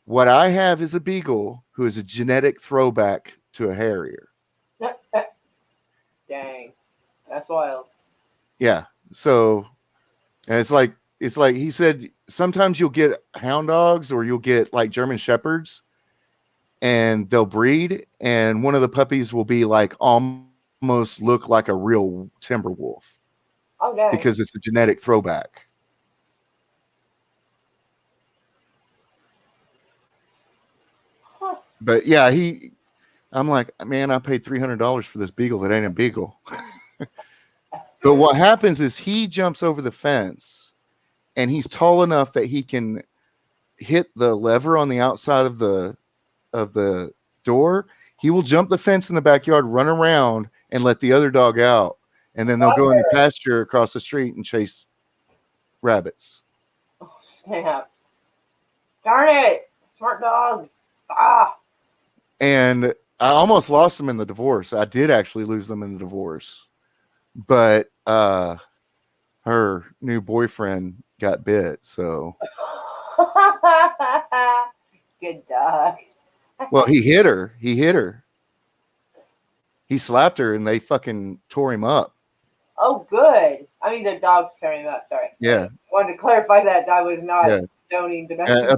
What I have is a beagle who is a genetic throwback to a Harrier. Dang. That's wild. Yeah. So it's like he said, sometimes you'll get hound dogs or you'll get like German shepherds and they'll breed, and one of the puppies will be like almost look like a real timber wolf. Oh, dang. Because it's a genetic throwback. Huh. But yeah, I'm like, man, I paid $300 for this beagle that ain't a beagle. But what happens is he jumps over the fence, and he's tall enough that he can hit the lever on the outside of the door. He will jump the fence in the backyard, run around, and let the other dog out, and then they'll go in the pasture across the street and chase rabbits. Oh, snap. Darn it. Smart dog. Ah. And I almost lost them in the divorce. I did actually lose them in the divorce. But her new boyfriend got bit, so. Good dog. Well, he hit her. He slapped her, and they fucking tore him up. Oh, good. I mean, the dog's tearing him up. Sorry. Yeah. I wanted to clarify that I was not condoning domestic.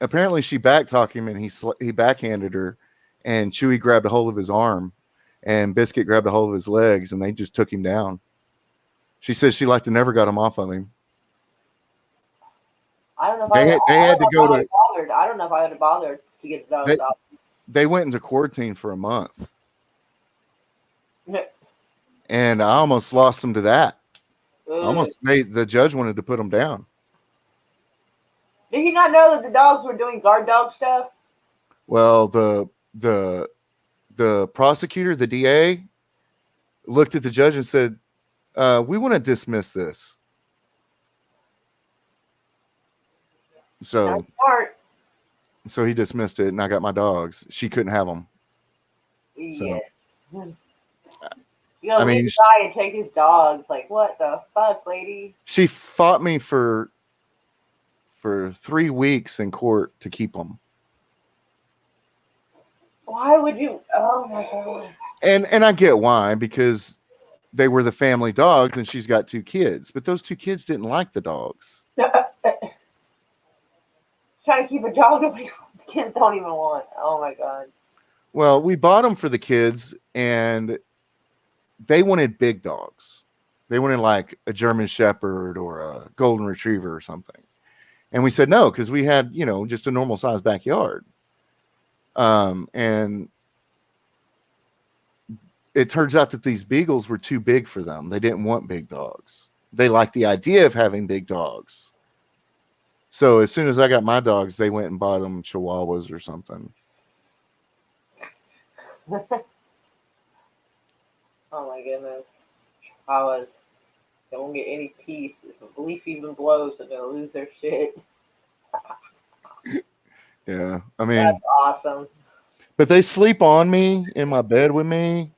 Apparently, she backtalked him, and he backhanded her, and Chewy grabbed a hold of his arm, and Biscuit grabbed a hold of his legs, and they just took him down. She says she like to never got him off of him. I don't know if I don't know if I would have bothered to get the dog off. They went into quarantine for a month. And I almost lost them to that. The judge wanted to put them down. Did he not know that the dogs were doing guard dog stuff? Well, the prosecutor, the DA, looked at the judge and said, "We want to dismiss this." So he dismissed it, and I got my dogs. She couldn't have them. Yeah. So, you gotta leave the guy and take his dogs. Like, what the fuck, lady? She fought me for 3 weeks in court to keep them. Why would you? Oh my god. And I get why, because they were the family dogs, and she's got 2 kids, but those 2 kids didn't like the dogs. Trying to keep a dog that the kids don't even want. Oh my god. Well, we bought them for the kids, and they wanted big dogs. They wanted like a German Shepherd or a Golden Retriever or something. And we said no, because we had, just a normal sized backyard. And it turns out that these beagles were too big for them. They didn't want big dogs. They liked the idea of having big dogs. So as soon as I got my dogs, they went and bought them Chihuahuas or something. Oh my goodness. Chihuahuas. They won't get any peace. If a leaf even blows, they're going to lose their shit. Yeah. I mean. That's awesome. But they sleep on me in my bed with me.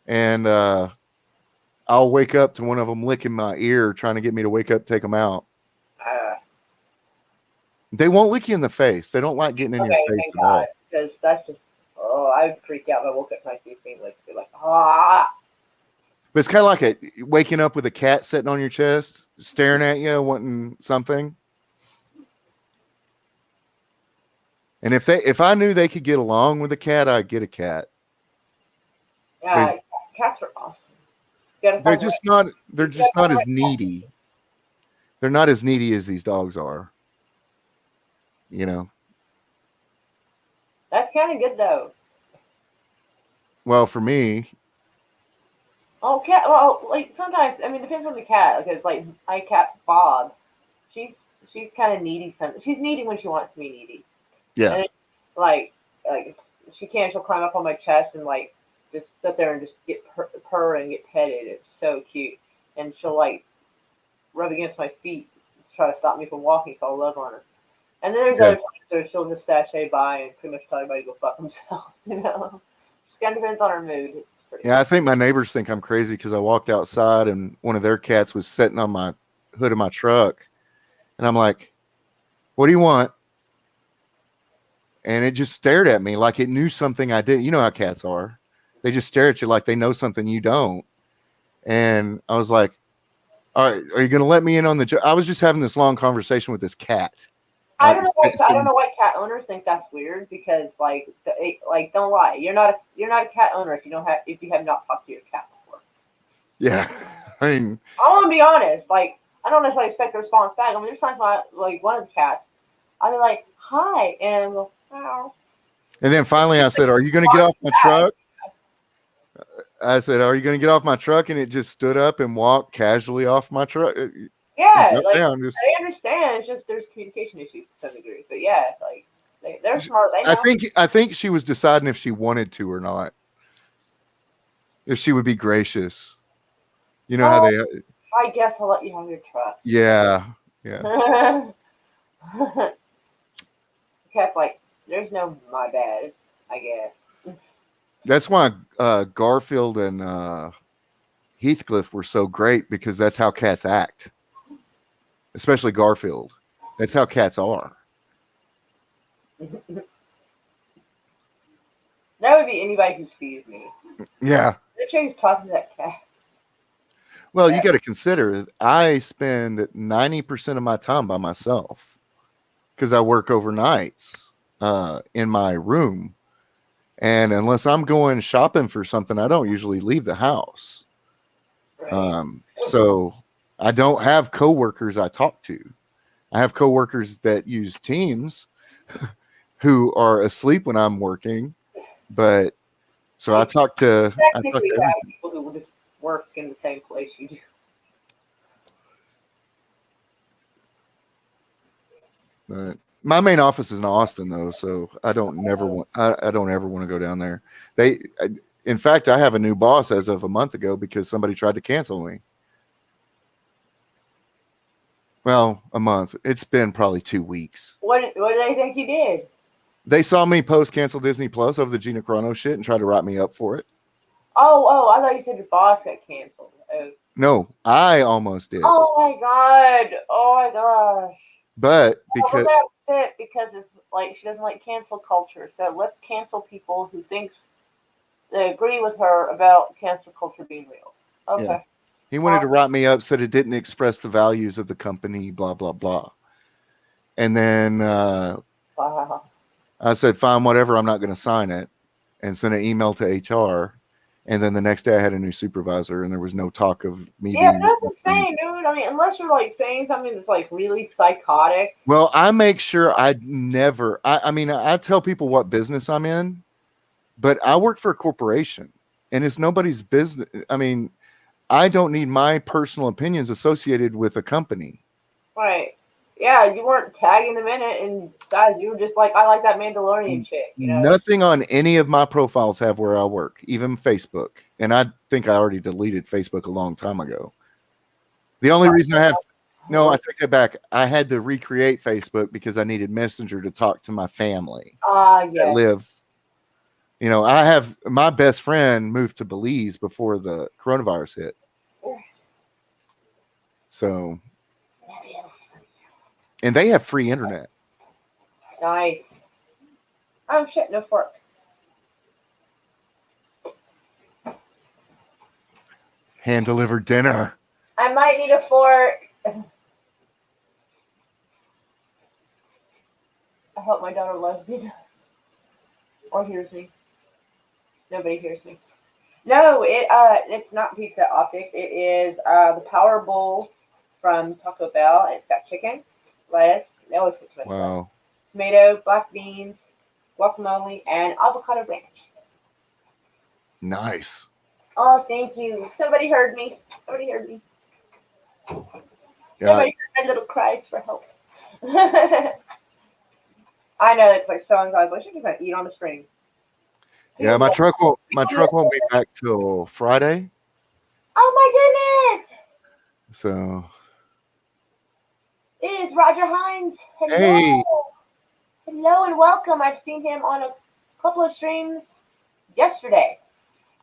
And I'll wake up to one of them licking my ear, trying to get me to wake up, take them out. They won't lick you in the face. They don't like getting in your face at all. Because that's just, I'd freak out if I woke up and I see things like, ah. But it's kind of like waking up with a cat sitting on your chest, staring at you, wanting something. And if I knew they could get along with a cat, I'd get a cat. Yeah, cats are awesome. They're just not as needy. They're not as needy as these dogs are. You know. That's kind of good though. Well, for me. Oh, cat. Well, like sometimes, I mean, it depends on the cat. Because like my cat Bob, she's kind of needy. She's needy when she wants to be needy. Yeah. And like she can. She'll climb up on my chest and like just sit there and just get purr and get petted. It's so cute. And she'll like rub against my feet to try to stop me from walking. So I'll love on her. And then there's other times where she'll just sashay by and pretty much tell everybody to go fuck themselves. You know, just kind of depends on her mood. Yeah, I think my neighbors think I'm crazy because I walked outside and one of their cats was sitting on my hood of my truck. And I'm like, what do you want? And it just stared at me like it knew something I did. You know how cats are. They just stare at you like they know something you don't. And I was like, all right, are you going to let me in on the I was just having this long conversation with this cat. I don't know why cat owners think that's weird because like don't lie. You're not a cat owner if you have not talked to your cat before. Yeah. I mean, I want to be honest. Like I don't necessarily expect a response back. I mean, there's times when like one of the cats, I'll be like, hi, and go, wow. And then finally I said, are you going to get off my truck? I said, are you going to get off my truck? And it just stood up and walked casually off my truck. Yeah, like, I understand. It's just there's communication issues to some degree. But yeah, like they're smart. They know. I think she was deciding if she wanted to or not. If she would be gracious. You know how they... I guess I'll let you have your truck. Yeah, yeah. Cat's like, there's no my bad, I guess. That's why Garfield and Heathcliff were so great because that's how cats act. Especially Garfield. That's how cats are. That would be anybody who sees me. Yeah. Literally talking to that cat. Well, you got to consider, I spend 90% of my time by myself because I work overnights in my room. And unless I'm going shopping for something, I don't usually leave the house. Right. So I don't have coworkers I talk to. I have coworkers that use Teams who are asleep when I'm working. But so I talk to... Technically, you have people who will just work in the same place you do. My main office is in Austin, though, so I don't ever want to go down there. In fact, I have a new boss as of a month ago because somebody tried to cancel me. Well, a month. It's been probably 2 weeks. What do they think you did? They saw me post cancel Disney Plus over the Gina Carano shit and tried to write me up for it. Oh, I thought you said your boss got canceled. Oh. No, I almost did. Oh my gosh. But because it's like she doesn't like cancel culture, so let's cancel people who thinks they agree with her about cancel culture being real. Okay. Yeah. He wanted to write me up, said it didn't express the values of the company, blah blah blah. And then I said, fine, whatever, I'm not going to sign it, and sent an email to HR. And then the next day I had a new supervisor and there was no talk of me being... Yeah, that's insane, dude. I mean, unless you're like saying something that's like really psychotic. Well, I make sure I tell people what business I'm in, but I work for a corporation and it's nobody's business. I mean, I don't need my personal opinions associated with a company. Right. Yeah, you weren't tagging them in it, and guys, you were just like, I like that Mandalorian chick. You know? Nothing on any of my profiles have where I work, even Facebook. And I think I already deleted Facebook a long time ago. The only reason I take that back. I had to recreate Facebook because I needed Messenger to talk to my family that live. You know, I have my best friend moved to Belize before the coronavirus hit. So... And they have free internet. Nice. Oh shit, no fork. Hand delivered dinner. I might need a fork. I hope my daughter loves me or hears me. Nobody hears me. No, it's not Pizza Optics. It is the Power Bowl from Taco Bell. It's got chicken, lettuce, no, it's too much lettuce, Wow. tomato, black beans, guacamole, and avocado ranch. Nice. Oh, thank you. Somebody heard me. Somebody heard me. Yeah. Somebody heard my little cries for help. I know it's like so anxiety. I should just eat on the string. Yeah, my truck won't be back till Friday. Oh my goodness! So It is Roger Hines. Hello. Hey. Hello and welcome. I've seen him on a couple of streams yesterday.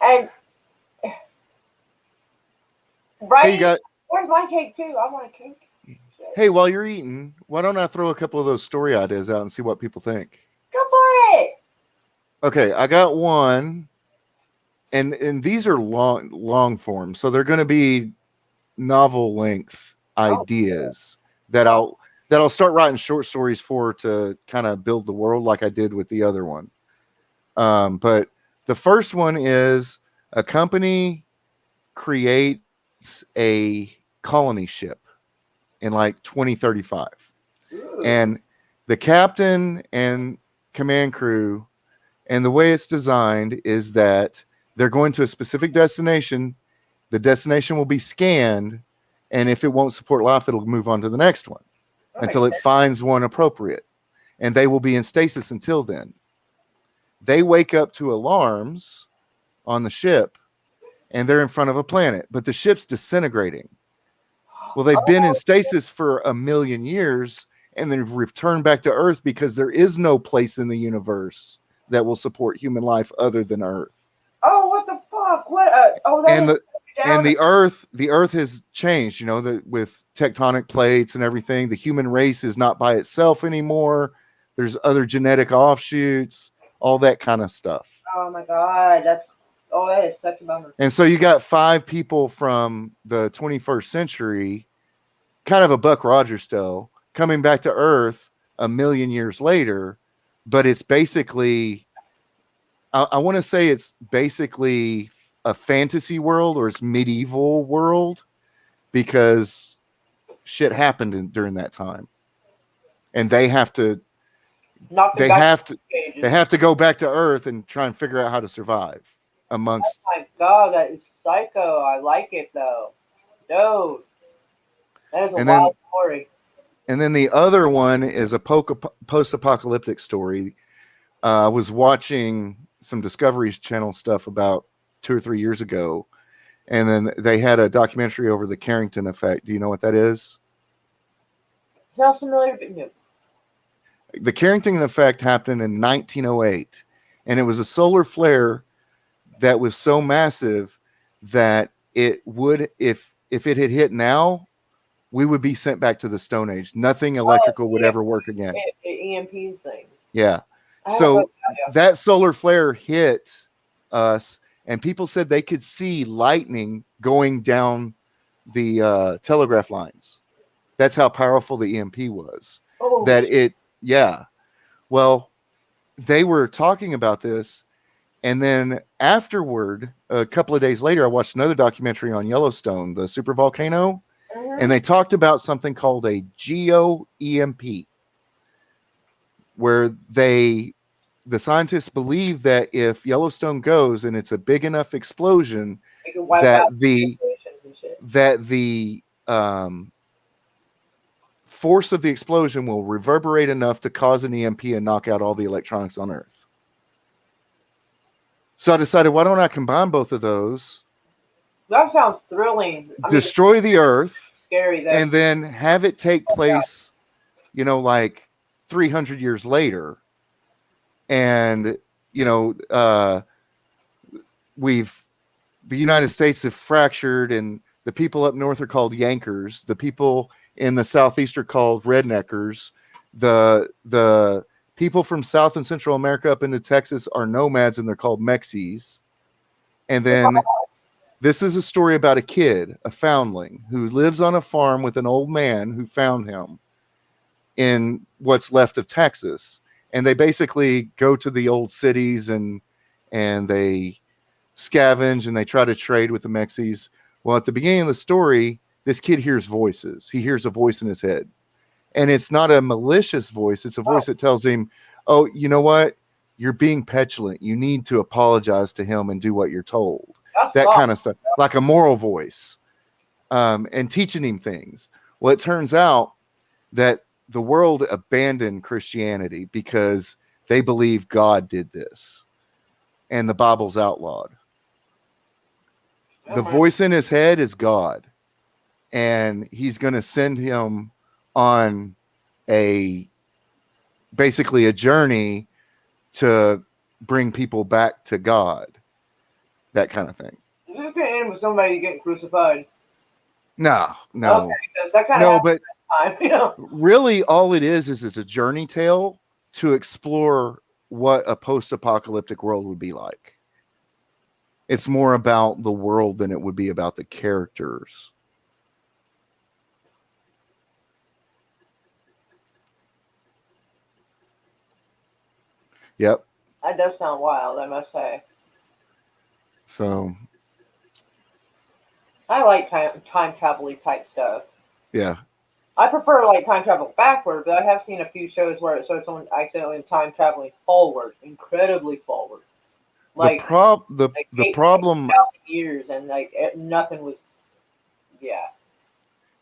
And Hey, you got. where's my cake too? I want a cake. Hey, while you're eating, why don't I throw a couple of those story ideas out and see what people think? Go for it. Okay, I got one, and these are long form, so they're going to be novel length ideas that I'll start writing short stories for to kind of build the world like I did with the other one. But the first one is a company creates a colony ship in like 2035. Ooh. And the captain and command crew, and the way it's designed is that they're going to a specific destination. The destination will be scanned, and if it won't support life, it'll move on to the next one until it finds one appropriate. And they will be in stasis until then. They wake up to alarms on the ship, and they're in front of a planet, but the ship's disintegrating. Well, they've been in stasis for 1 million years, and then returned back to Earth because there is no place in the universe that will support human life other than Earth. Oh, what the fuck? What? And the Earth has changed. You know, with tectonic plates and everything, the human race is not by itself anymore. There's other genetic offshoots, all that kind of stuff. Oh my god, that is such a bummer. And so you got 5 people from the 21st century, kind of a Buck Rogers style, coming back to Earth 1 million years later, but it's basically, I want to say it's basically a fantasy world, or it's medieval world, because shit happened during that time, and they have to go back to Earth and try and figure out how to survive amongst. Oh my god, that is psycho. I like it though. Dude, that is a wild story. And then the other one is a post-apocalyptic story. I was watching some Discovery Channel stuff about 2 or 3 years ago, and then they had a documentary over the Carrington effect. Do you know what that is? Sounds familiar, but no. The Carrington effect happened in 1908, and it was a solar flare that was so massive that it would, if it had hit now, we would be sent back to the Stone Age. Nothing electrical would ever work again. EMP thing. Yeah. So that solar flare hit us, and people said they could see lightning going down the telegraph lines. That's how powerful the EMP was. Well, they were talking about this, and then afterward, a couple of days later, I watched another documentary on Yellowstone, the supervolcano, and they talked about something called a geo-EMP, where the scientists believe that if Yellowstone goes and it's a big enough explosion, that the force of the explosion will reverberate enough to cause an EMP and knock out all the electronics on Earth. So I decided, why don't I combine both of those? That sounds thrilling. Destroy the Earth, scary though, and then have it take place, like 300 years later. And, the United States have fractured, and the people up north are called Yankers. The people in the southeast are called redneckers. The people from South and Central America up into Texas are nomads, and they're called Mexies. And then This is a story about a kid, a foundling, who lives on a farm with an old man who found him in what's left of Texas. And they basically go to the old cities and they scavenge and they try to trade with the Mexies. Well, at the beginning of the story, this kid hears voices. He hears a voice in his head. And it's not a malicious voice. It's a voice that tells him, oh, you know what? You're being petulant. You need to apologize to him and do what you're told. That kind of stuff, like a moral voice, and teaching him things. Well, it turns out that the world abandoned Christianity because they believe God did this, and the Bible's outlawed. The voice in his head is God, and he's going to send him on basically a journey to bring people back to God, that kind of thing. Is this going to end with somebody getting crucified? No. Okay, that kind no, of but time, you know? really all it is it's a journey tale to explore what a post-apocalyptic world would be like. It's more about the world than it would be about the characters. Yep. That does sound wild, I must say. So I like time travel-y type stuff. Yeah. I prefer like time travel backward, but I have seen a few shows where it shows someone accidentally time traveling forward, incredibly forward. Like the problem years and like nothing was. Yeah.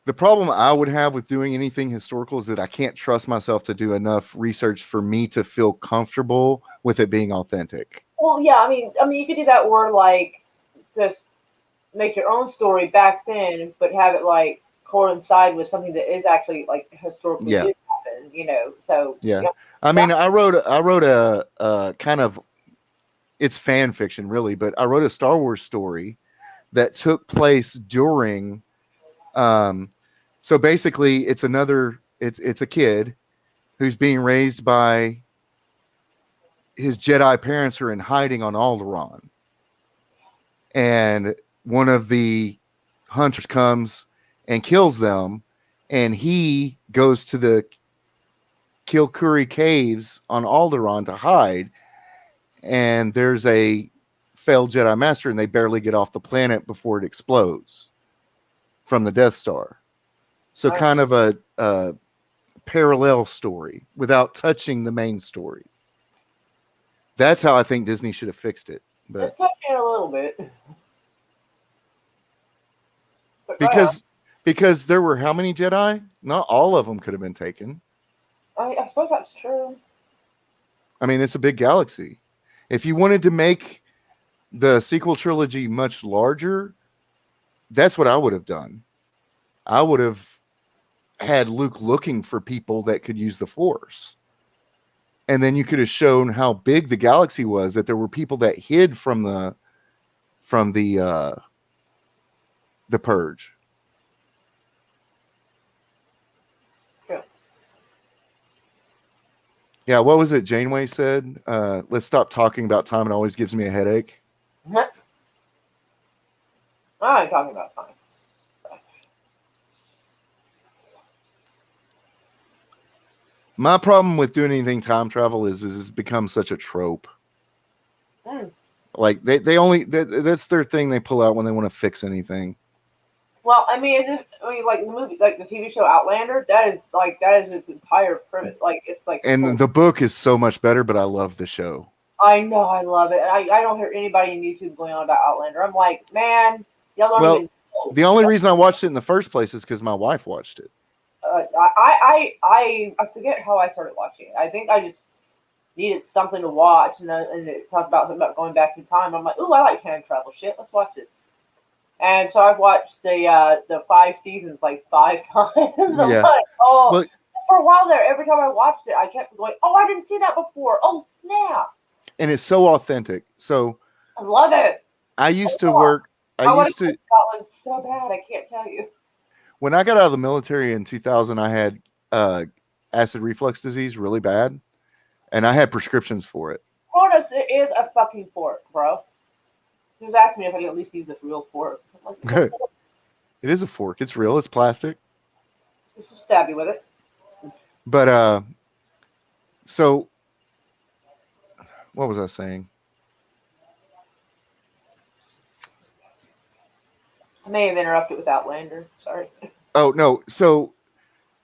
The problem I would have with doing anything historical is that I can't trust myself to do enough research for me to feel comfortable with it being authentic. Well, yeah, I mean, you could do that where like just make your own story back then, but have it like coincide with something that is actually like historically did happen, you know. So yeah. I mean, I wrote a kind of, it's fan fiction really, but I wrote a Star Wars story that took place during so basically it's a kid who's being raised by his Jedi parents who are in hiding on Alderaan. And one of the hunters comes and kills them, and he goes to the Kilkuri caves on Alderaan to hide. And there's a failed Jedi Master, and they barely get off the planet before it explodes from the Death Star. So kind of a parallel story without touching the main story. That's how I think Disney should have fixed it. But it's touching a little bit. Because there were how many Jedi? Not all of them could have been taken. I suppose that's true. I mean, it's a big galaxy. If you wanted to make the sequel trilogy much larger, that's what I would have done. I would have had Luke looking for people that could use the Force. And then you could have shown how big the galaxy was, that there were people that hid from the Purge. Yeah, what was it Janeway said? Let's stop talking about time. It always gives me a headache. I ain't talking about time. My problem with doing anything time travel is it's become such a trope. Like they only that's their thing they pull out when they want to fix anything. Well, I mean, like the movie, like the TV show Outlander, that is its entire premise. Like it's like. And the book is so much better, but I love the show. I know, I love it. I don't hear anybody on YouTube going on about Outlander. I'm like, man, y'all don't even know. The only reason I watched it in the first place is because my wife watched it. I forget how I started watching it. I think I just needed something to watch, and it talked about going back in time. I'm like, ooh, I like time travel shit. Let's watch it. And so I've watched the 5 seasons like 5 times. I'm like, for a while there, every time I watched it, I kept going, oh, I didn't see that before. Oh, snap. And it's so authentic. So I love it. I used to work. I used to. Scotland so bad, I can't tell you. When I got out of the military in 2000, I had acid reflux disease really bad, and I had prescriptions for it. Cronus is a fucking fork, bro. He was asking me if I could at least use this real fork. I'm like, "It's a fork. It is a fork. It's real. It's plastic. Just stab you with it." But so what was I saying? I may have interrupted with Outlander. Sorry. Oh no. So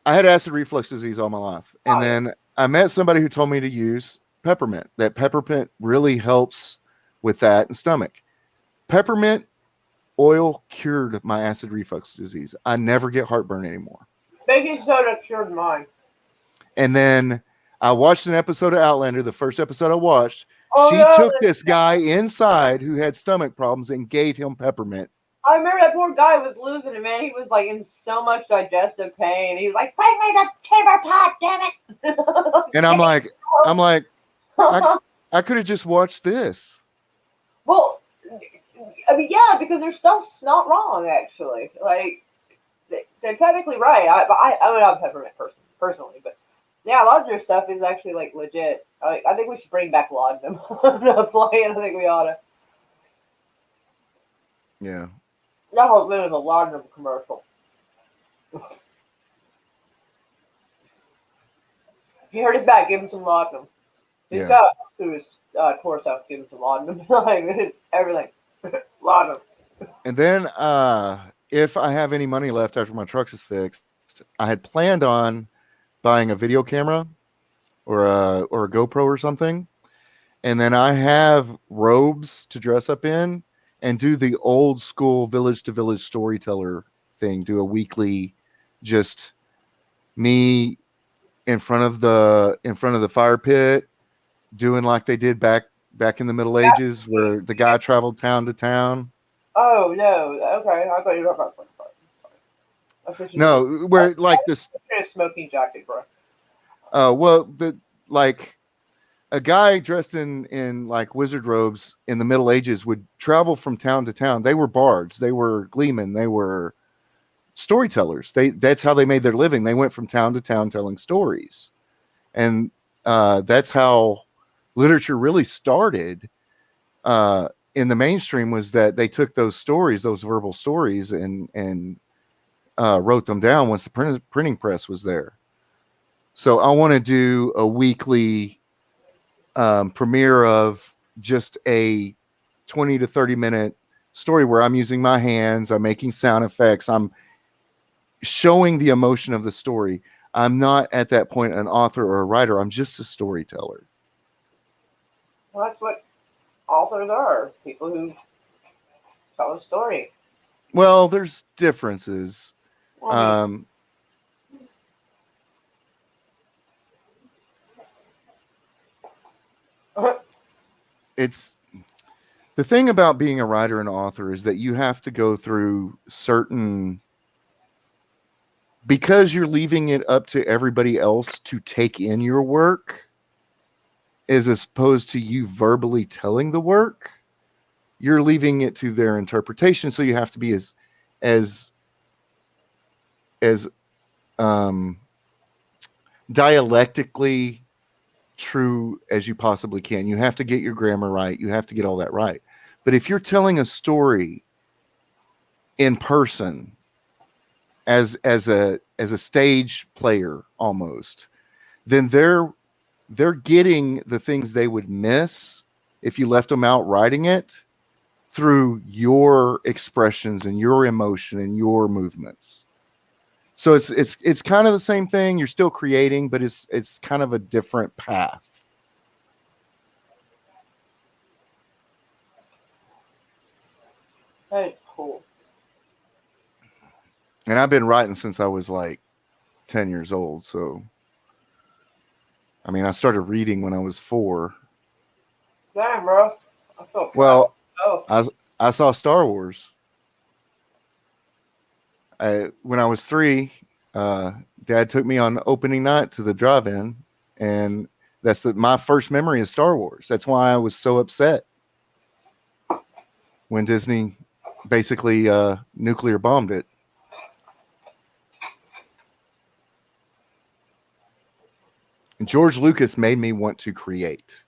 I had acid reflux disease all my life, and Oh, yeah. then I met somebody who told me to use peppermint. That peppermint really helps with that and stomach. Peppermint oil cured my acid reflux disease. I never get heartburn anymore. Baking soda cured mine. And then I watched an episode of Outlander, the first episode I watched. Oh, She no. took this guy inside who had stomach problems and gave him peppermint. I remember that poor guy was losing it, man. He was like in so much digestive pain. He was like, "Bring me the chamber pot, damn it!" And I'm like, I could have just watched this. well, I mean, yeah, because their stuff's not wrong actually. Like they're technically right. I mean, I'm a peppermint person personally, but yeah, a lot of their stuff is actually like legit. I think we should bring back laudanum. I'm not playing. I think we ought to. Yeah. That whole thing is a laudanum commercial. He hurt his back. Give him some laudanum. He's Yeah. got through his torso. Give him some laudanum. Like everything, laudanum. And then if I have any money left after my truck is fixed, I had planned on buying a video camera or a GoPro or something. And then I have robes to dress up in and do the old school village to village storyteller thing. Do a weekly, just me in front of the fire pit, doing like they did back in the Middle Ages, where the guy traveled town to town. Oh no. Okay, I thought you were talking about. No, where like this. Smoking jacket, bro. Well, like a guy dressed in like wizard robes in the Middle Ages would travel from town to town. They were bards, they were gleemen, they were storytellers. That's how they made their living. They went from town to town telling stories, and that's how literature really started in the mainstream. Was that they took those stories, those verbal stories, and wrote them down once the printing press was there. So I want to do a weekly premiere of just a 20 to 30-minute story where I'm using my hands, I'm making sound effects, I'm showing the emotion of the story. I'm not at that point an author or a writer. I'm just a storyteller. Well, that's what authors are. People who tell a story. Well, there's differences. Well, I mean, It's the thing about being a writer and author is that you have to go through certain, because you're leaving it up to everybody else to take in your work as opposed to you verbally telling the work. You're leaving it to their interpretation, so you have to be as dialectically true as you possibly can. You have to get your grammar right. You have to get all that right. But if you're telling a story in person as a stage player almost, then they're getting the things they would miss if you left them out writing it through your expressions and your emotion and your movements. So it's kind of the same thing. You're still creating, but it's kind of a different path. that is cool. And I've been writing since I was like 10 years old. So, I mean, I started reading when I was 4. Damn, bro. I feel proud. Well, Oh, I saw Star Wars. When I was 3, Dad took me on opening night to the drive-in, and that's my first memory of Star Wars. That's why I was so upset when Disney basically nuclear bombed it. And George Lucas made me want to create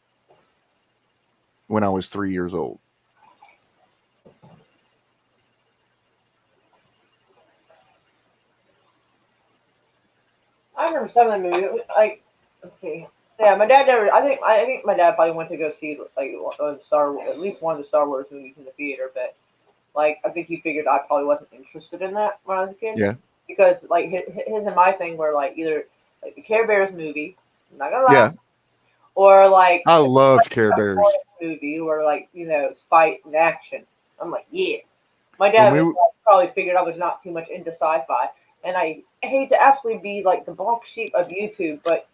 when I was 3 years old. remember some of the movies. Like, let's see. Yeah, my dad never. I think my dad probably went to go see like at least one of the Star Wars movies in the theater. But like, I think he figured I probably wasn't interested in that when I was a kid Yeah. because like his and my thing were like either like the Care Bears movie. I'm not gonna Yeah. lie. Or like I loved a Care Bears. movie or like it's fight and action. I'm like, yeah. My When dad we was were, probably figured I was not too much into sci-fi, and I hate to absolutely be like the black sheep of YouTube, but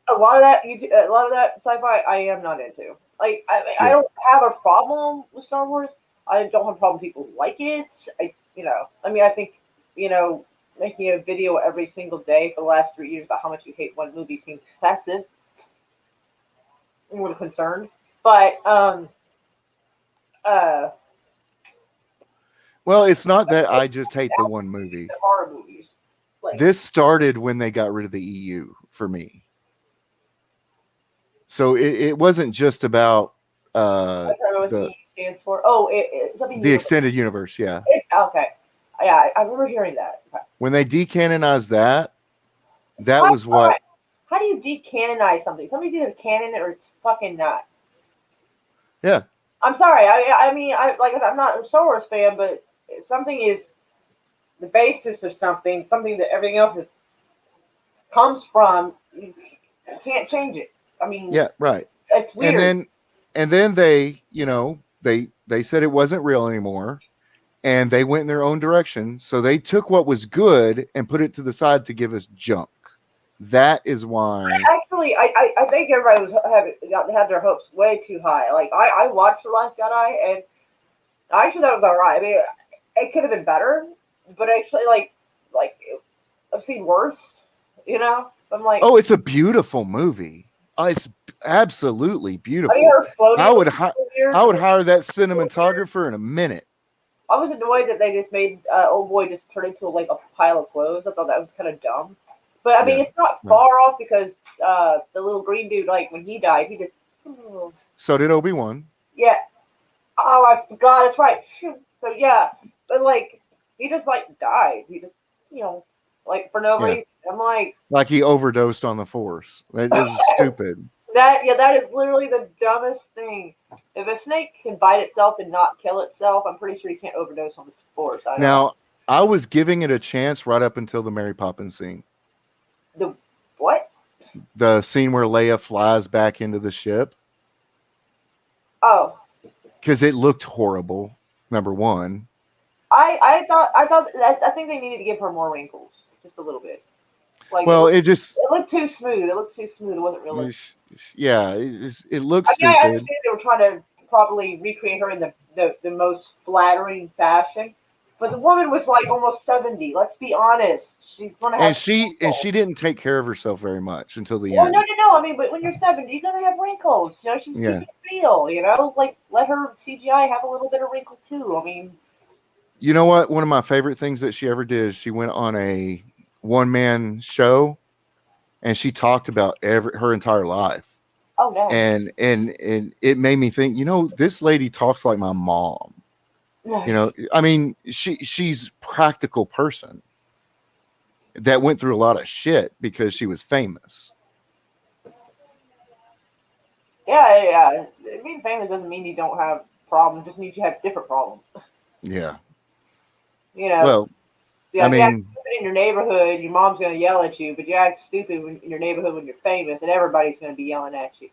a lot of that sci-fi, I am not into. Like, I yeah. don't have a problem with Star Wars. I don't have a problem with people who like it. I mean, I think, you know, making a video every single day for the last 3 years about how much you hate one movie seems excessive. I'm a little concerned, but uh, Well, it's not that I just hate the one movie. horror movies, like This started when they got rid of the EU for me. So it wasn't just about I don't know what the the E stands for. Oh, it's something. the extended universe. Yeah. Okay, yeah, I remember hearing that. Okay. When they decanonized that, that How, was what. how do you decanonize something? Something's either canon or it's fucking not. Yeah. I'm sorry. I mean, I'm not a Star Wars fan, but if something is the basis of something, something that everything else comes from, you can't change it. I mean, Yeah. Right. it's weird. And then they, they said it wasn't real anymore, and they went in their own direction. So they took what was good and put it to the side to give us junk. That is why. Actually, I think everybody had their hopes way too high. Like I watched The Last Jedi, and I actually thought it was alright. I mean, it could have been better, but actually, I've seen worse. I'm like, Oh, it's a beautiful movie. It's absolutely beautiful. I mean, her floating. I would hire that cinematographer in a minute. I was annoyed that they just made old boy just turn into like a pile of clothes. I thought that was kind of dumb. But I mean, Yeah. it's not far off because the little green dude, like when he died, he just So did Obi-Wan. yeah. Oh, I forgot. That's right. Shoot. So yeah, but like he just like died. He just like for no Yeah. reason. I'm like Like he overdosed on the Force. It was stupid. that. Yeah, that is literally the dumbest thing. If a snake can bite itself and not kill itself, I'm pretty sure you can't overdose on the Force. Now, I was giving it a chance right up until the Mary Poppins scene. The what? The scene where Leia flies back into the ship. Oh. Because it looked horrible, number one. I thought I think they needed to give her more wrinkles, just a little bit. Like Well, it looked too smooth. It looked too smooth. It wasn't realistic. Yeah, it looked I mean, I stupid. understand they were trying to probably recreate her in the most flattering fashion, but the woman was like almost 70. Let's be honest. She's gonna have. And she didn't take care of herself very much until the Well, end. no. I mean, but when you're 70, you're gonna have wrinkles. She's keeping it real. Like let her CGI have a little bit of wrinkle too. I mean. You know what? One of my favorite things that she ever did is she went on a one-man show, and she talked about her entire life. Oh no. And it made me think, this lady talks like my mom. I mean, she's a practical person that went through a lot of shit because she was famous. Yeah. Being famous doesn't mean you don't have problems. It just means you have different problems. Yeah. Well, I mean, you act stupid in your neighborhood, your mom's going to yell at you, but you act stupid in your neighborhood when you're famous, and everybody's going to be yelling at you.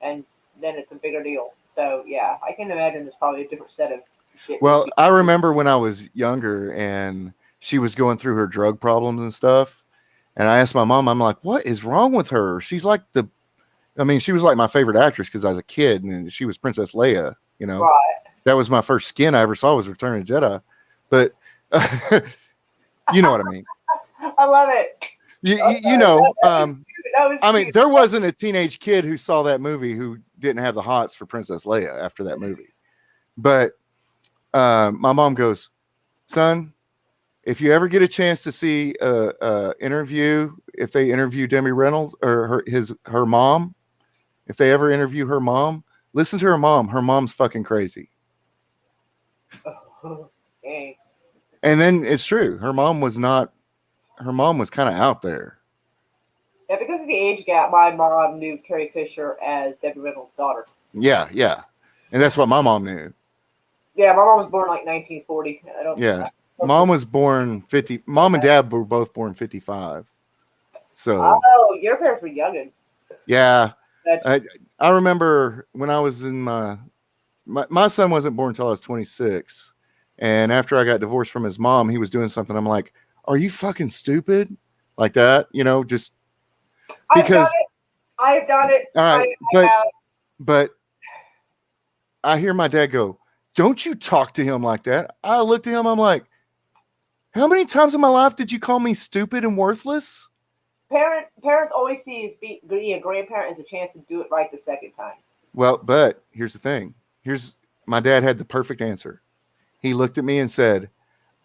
And then it's a bigger deal. So, yeah, I can imagine there's probably a different set of shit. Well, I remember when I was younger and she was going through her drug problems and stuff. And I asked my mom, I'm like, what is wrong with her? She's like she was like my favorite actress because I was a kid, and she was Princess Leia, Right. That was my first skin I ever saw was Return of the Jedi. But you know what I mean. I love it. I mean, there wasn't a teenage kid who saw that movie who didn't have the hots for Princess Leia after that movie. But my mom goes, son, if you ever get a chance to see a interview, if they interview Demi Reynolds or her mom, if they ever interview her mom, listen to her mom. Her mom's fucking crazy. Dang. And then it's true. Her mom was kind of out there. the age gap, my mom knew Carrie Fisher as Debbie Reynolds' daughter. Yeah, yeah. And that's what my mom knew. Yeah, my mom was born like 1940. I don't. Yeah. Mom was born 50. Mom and dad were both born 55. So, Oh, your parents were youngin'. yeah. That's, I remember when I was in my son wasn't born until I was 26. And after I got divorced from his mom, he was doing something. I'm like, are you fucking stupid? Like that, just I've done because, it. I've done it. all right, I have. but I hear my dad go, don't you talk to him like that. I looked at him, I'm like, how many times in my life did you call me stupid and worthless? Parents always see being a grandparent as a chance to do it right the second time. Well, but here's the thing. My dad had the perfect answer. He looked at me and said,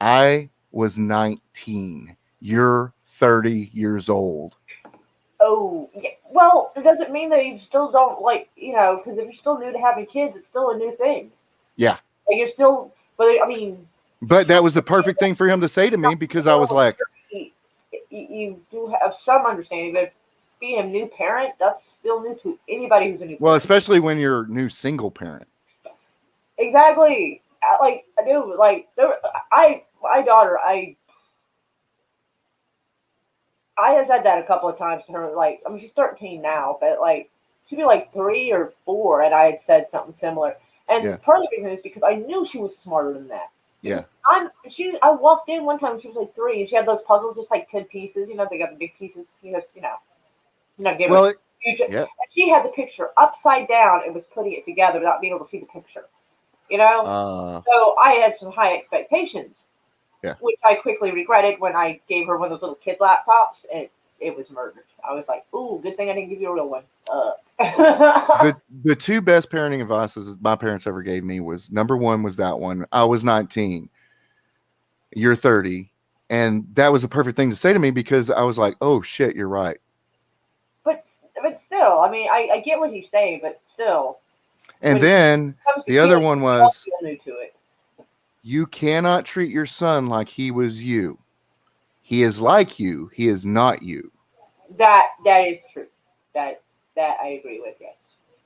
I was 19. You're 30 years old. Oh, yeah. Well, it doesn't mean that you still don't because if you're still new to having kids, it's still a new thing. Yeah. Like you're still, but I mean. But that was the perfect thing for him to say to me because I was like, you do have some understanding, but being a new parent, that's still new to anybody who's a new parent. Well, especially when you're a new single parent. Exactly. I do. My daughter, I have said that a couple of times to her. Like, I mean, she's 13 now, but like, she'd be like 3 or 4, and I had said something similar. And part of the reason is because I knew she was smarter than that. Yeah. I walked in one time when she was like 3, and she had those puzzles, just like 10 pieces. They got the big pieces. Well, and she had the picture upside down and was putting it together without being able to see the picture. So I had some high expectations, which I quickly regretted when I gave her one of those little kid laptops, and it was murdered. I was like, "Ooh, good thing I didn't give you a real one." The two best parenting advices my parents ever gave me was number one was that one. I was 19. You're 30. And that was the perfect thing to say to me because I was like, oh shit, you're right. But still, I mean, I get what he's saying, but still. And then the other one was, new to it. You cannot treat your son like he was you. He is like you. He is not you. That is true. That I agree with, yes.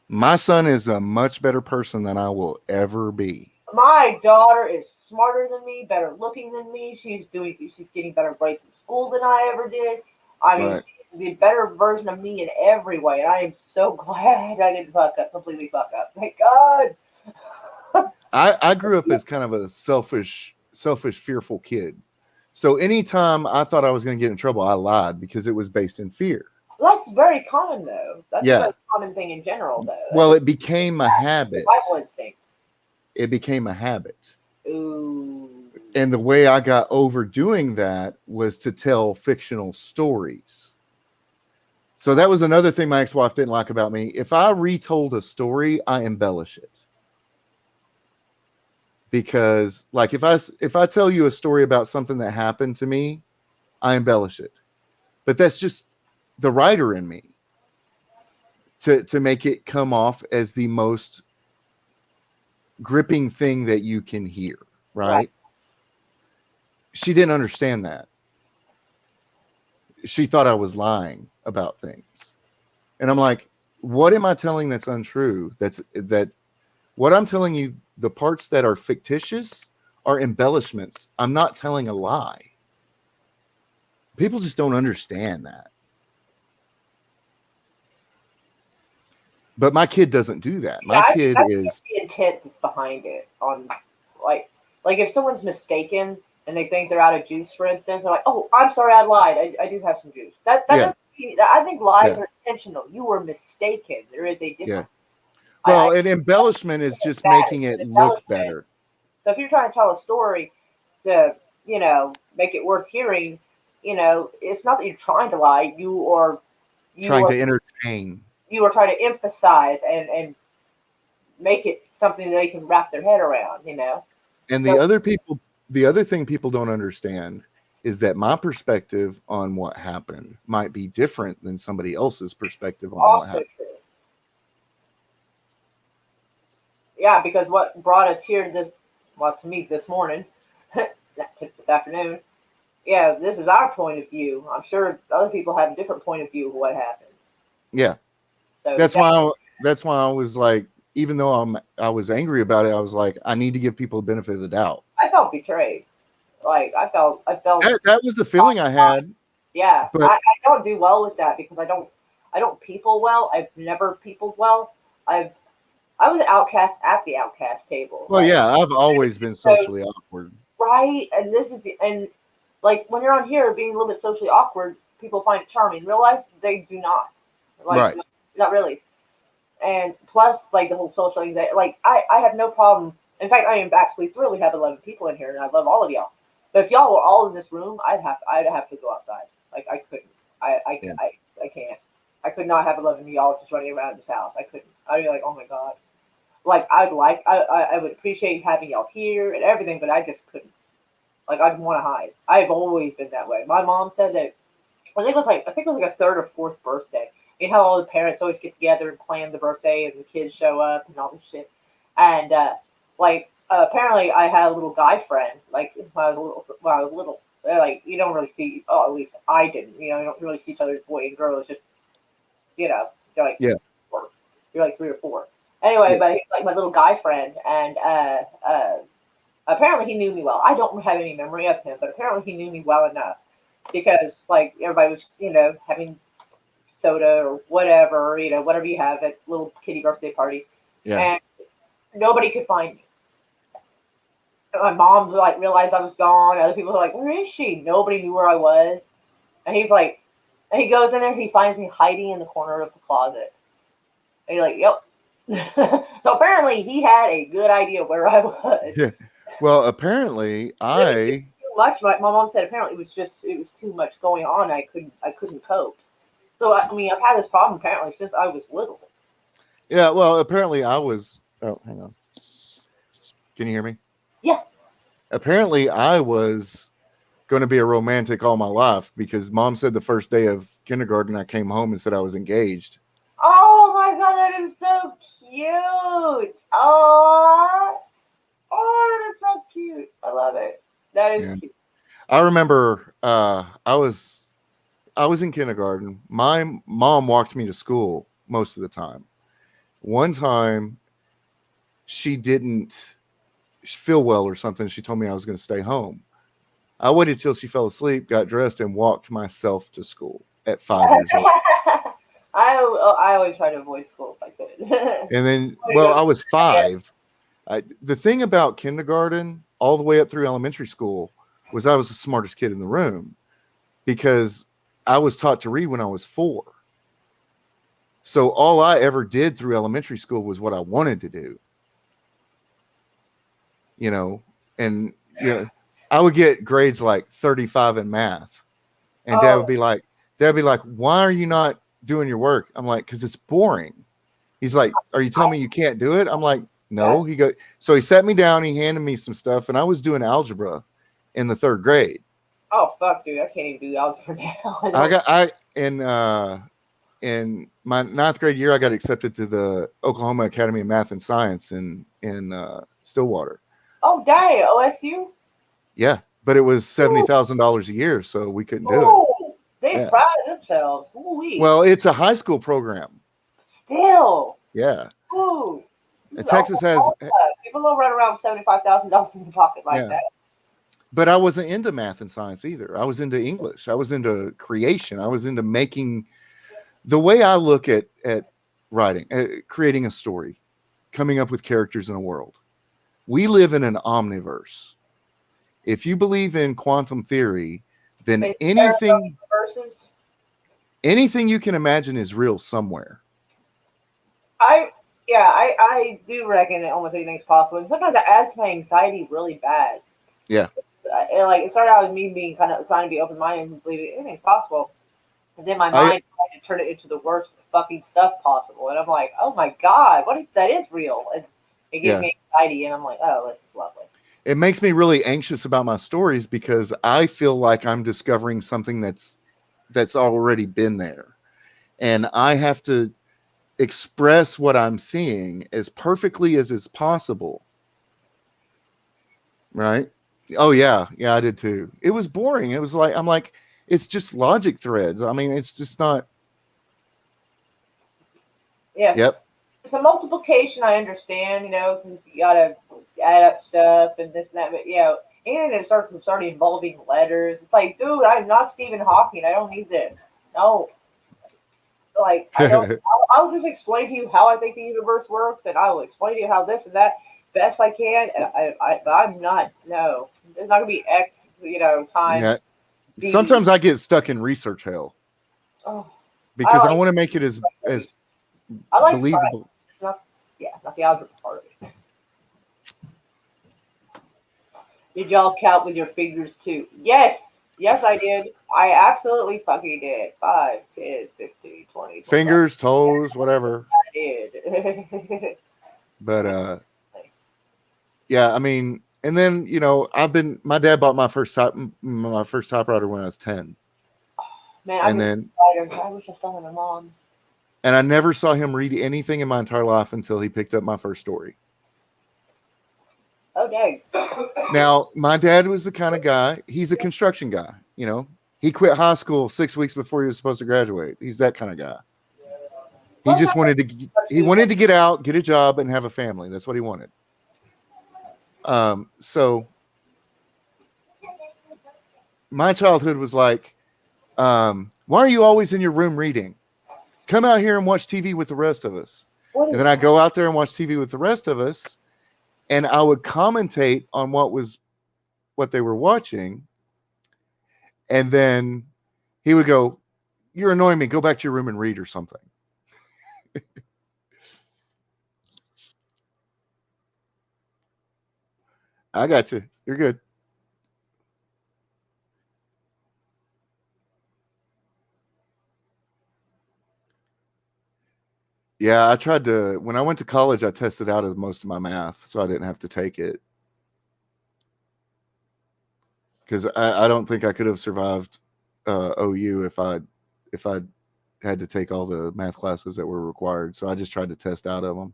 My son is a much better person than I will ever be. My daughter is smarter than me, better looking than me. She's getting better grades in school than I ever did. I mean, she's the better version of me in every way. And I am so glad I didn't completely fuck up. Thank God. I grew up as kind of a selfish, fearful kid. So anytime I thought I was going to get in trouble, I lied because it was based in fear. That's very common, though. That's a very common thing in general, though. Well, it became a habit. Survival instinct. It became a habit. Ooh. And the way I got over doing that was to tell fictional stories. So that was another thing my ex-wife didn't like about me. If I retold a story, I embellish it. Because like if I tell you a story about something that happened to me, I embellish it. But that's just the writer in me to make it come off as the most gripping thing that you can hear, right? She didn't understand that. She thought I was lying about things. And I'm like, what am I telling that's untrue? That what I'm telling you, the parts that are fictitious are embellishments. I'm not telling a lie. People just don't understand that. But my kid doesn't do that. My kid is the intent that's behind it. On like if someone's mistaken and they think they're out of juice, for instance, they're like, "Oh, I'm sorry, I lied. I do have some juice." That doesn't mean, I think lies are intentional. You were mistaken. There is a difference. Well, an embellishment is just making it look better. So if you're trying to tell a story to, make it worth hearing, it's not that you're trying to lie. You are trying to entertain. You are trying to emphasize and make it something that they can wrap their head around, And the other thing people don't understand is that my perspective on what happened might be different than somebody else's perspective on what happened. True. Yeah, because what brought us here to meet this morning, this afternoon, this is our point of view. I'm sure other people have a different point of view of what happened. Yeah. So That's why I was like, even though I was angry about it, I was like, I need to give people the benefit of the doubt. I felt betrayed. Like I felt That was the feeling I had. yeah. But I don't do well with that because I don't people well. I've never peopled well. I was an outcast at the outcast table. well, Like yeah, I've always been so socially awkward. right, and this is and like when you're on here being a little bit socially awkward, people find it charming. In real life, they do not. Like Right. not really. And plus, like the whole social anxiety. Like I have no problem. In fact, I am actually thrilled we have 11 people in here, and I love all of y'all. But if y'all were all in this room, I'd have to go outside. Like I couldn't. Yeah. I can't. I could not have 11 of y'all just running around this house. I couldn't. I'd be like, oh my god. Like I would appreciate having y'all here and everything, but I just couldn't. Like I'd want to hide. I've always been that way. My mom said that I think it was like a third or fourth birthday. You know how all the parents always get together and plan the birthday, and the kids show up and all this shit. And apparently, I had a little guy friend. Like when I was little, like you don't really see. Oh, at least I didn't. You don't really see each other as boy and girl. It's just you're like Yeah. four. You're like 3 or 4. Anyway, Yeah. but he's like my little guy friend, and apparently he knew me well. I don't have any memory of him, but apparently he knew me well enough because like everybody was having soda or whatever whatever you have at little kitty birthday party, Yeah. and nobody could find me. My mom like realized I was gone. Other people were like, "Where is she?" Nobody knew where I was, and he's like, and he goes in there. He finds me hiding in the corner of the closet. And he's like, "Yep." So apparently he had a good idea where I was. Yeah. Well, apparently It was just I too much. My mom said apparently it was too much going on. I couldn't cope. So I mean I've had this problem apparently since I was little. yeah, well, apparently I was oh, hang on. Can you hear me? Yeah. Apparently I was going to be a romantic all my life because mom said the first day of kindergarten I came home and said I was engaged. Oh my god, that is so cute. Oh, that is so cute. I love it. That is Yeah. cute. I remember I was in kindergarten. My mom walked me to school most of the time. One time she didn't feel well or something. She told me I was going to stay home. I waited till she fell asleep, got dressed, and walked myself to school at 5 years old. I always try to avoid school if I could. And then, well, I was 5. The thing about kindergarten all the way up through elementary school was I was the smartest kid in the room because I was taught to read when I was 4. So all I ever did through elementary school was what I wanted to do. And I would get grades like 35 in math. And Dad would be like, "Why are you not doing your work?" I'm like, "Because it's boring." He's like, "Are you telling me you can't do it?" I'm like, "No." So he sat me down, he handed me some stuff, and I was doing algebra in the 3rd grade. Oh fuck, dude! I can't even do algebra now. In my 9th grade year, I got accepted to the Oklahoma Academy of Math and Science in Stillwater. Oh dang, OSU. Yeah, but it was $70,000 a year, so we couldn't do it. Oh, they Yeah. pride themselves. Ooh-wee. Well, it's a high school program. Still. Yeah. Ooh. And Texas has. People don't run around with $75,000 in their pocket like that. But I wasn't into math and science either. I was into English. I was into creation. I was into making. The way I look at writing, creating a story, coming up with characters in a world. We live in an omniverse. If you believe in quantum theory, then anything you can imagine is real somewhere. I do reckon that almost anything's possible. And sometimes it adds to my anxiety really bad. Yeah. It started out with me being kind of trying to be open-minded and believe anything's possible. And then my mind tried to turn it into the worst fucking stuff possible. And I'm like, oh my God, what if that is real? And it gives me anxiety. And I'm like, oh, this is lovely. It makes me really anxious about my stories because I feel like I'm discovering something that's already been there. And I have to express what I'm seeing as perfectly as is possible. Right? Oh yeah, I did too. It was boring. It was like I'm like, it's just logic threads. I mean, it's just not. Yeah. Yep. It's a multiplication, I understand, you know, 'cause you gotta add up stuff and this and that, but, you know, and it started involving letters. It's like, dude, I'm not Stephen Hawking. I don't need this. No. Like, I don't, I'll just explain to you how I think the universe works, and I will explain to you how this and that best I can, and I'm not, no. There's not gonna be X, you know, times Yeah. B. Sometimes I get stuck in research hell Oh, I because I like, want to make it as I like science. believable. It's not, yeah, not the algebra part of it. Did y'all count with your fingers too? Yes. Yes, I did. I absolutely fucking did. 5, 10, 15, 20, 25. Fingers, toes, whatever. I did. But yeah, I mean, and then my dad bought my first typewriter when I was 10, Man, I and miss then writers. I wish I still had my mom. and I never saw him read anything in my entire life until he picked up my first story. Oh, dang. Now, my dad was the kind of guy, he's a construction guy, He quit high school 6 weeks before he was supposed to graduate. He's that kind of guy. He just wanted to get out, get a job, and have a family. That's what he wanted. So my childhood was like, why are you always in your room reading? Come out here and watch TV with the rest of us. And then I go out there and watch TV with the rest of us, and I would commentate on what they were watching. And then he would go, "You're annoying me. Go back to your room and read or something." I got you. You're good. Yeah, when I went to college, I tested out of most of my math, so I didn't have to take it. Because I don't think I could have survived OU if I had to take all the math classes that were required. So I just tried to test out of them.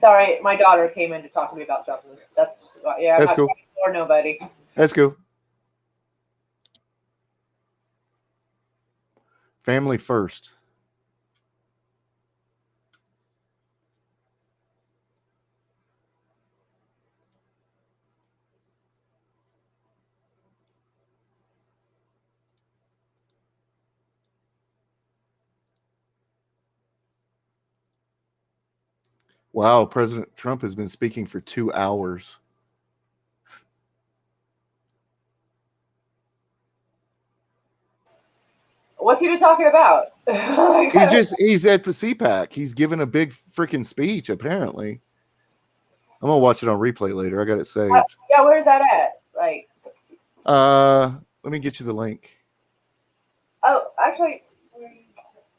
Sorry, my daughter came in to talk to me about something. That's, yeah, I'm That's not cool. or nobody. That's cool. Family first. Wow, President Trump has been speaking for 2 hours. What's he been talking about? He's at the CPAC. He's given a big freaking speech, apparently. I'm gonna watch it on replay later. I got it saved. Yeah, where's that at? Like, let me get you the link. oh, actually,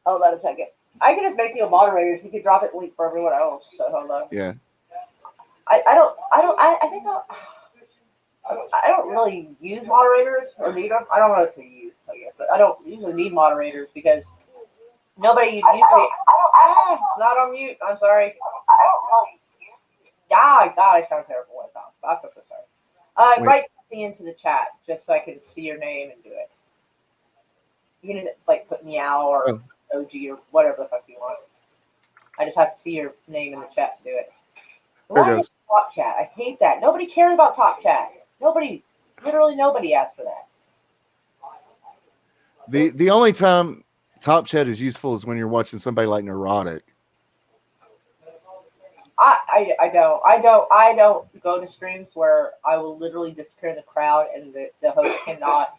hold on a second. I can just make you a moderator so you can drop it link for everyone else. So hold on. Yeah. I think I don't really use moderators or need them. I don't know what to use, I guess, but I don't usually need moderators because nobody usually. It's not on mute. I'm sorry. Yeah, God, I sound terrible. I'm so sorry. Write something into the chat just so I can see your name and do it. You can like put meow or OG or whatever the fuck you want. I just have to see your name in the chat to do it. Why is Top Chat? I hate that. Nobody cares about Top Chat. Literally nobody asked for that. The only time Top Chat is useful is when you're watching somebody like Neurotic. I don't go to streams where I will literally disappear in the crowd and the host cannot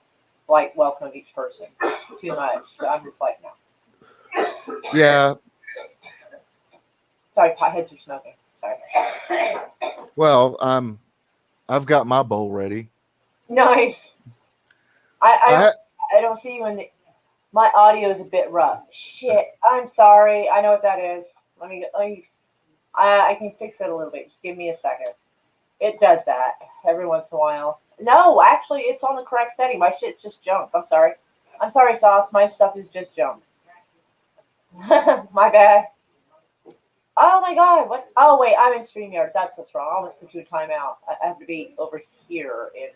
like welcome each person. It's too much. So I'm just like, no. Yeah. Sorry, potheads are smoking. Sorry. Well, I've got my bowl ready. Nice. I don't see you in the. My audio is a bit rough. Shit. I'm sorry. I know what that is. I can fix it a little bit. Just give me a second. It does that every once in a while. No, actually, it's on the correct setting. My shit's just junk. I'm sorry. I'm sorry, Sauce. My stuff is just junk. My bad. Oh my God! What? Oh wait, I'm in StreamYard. That's what's wrong. I almost put you in timeout. I have to be over here in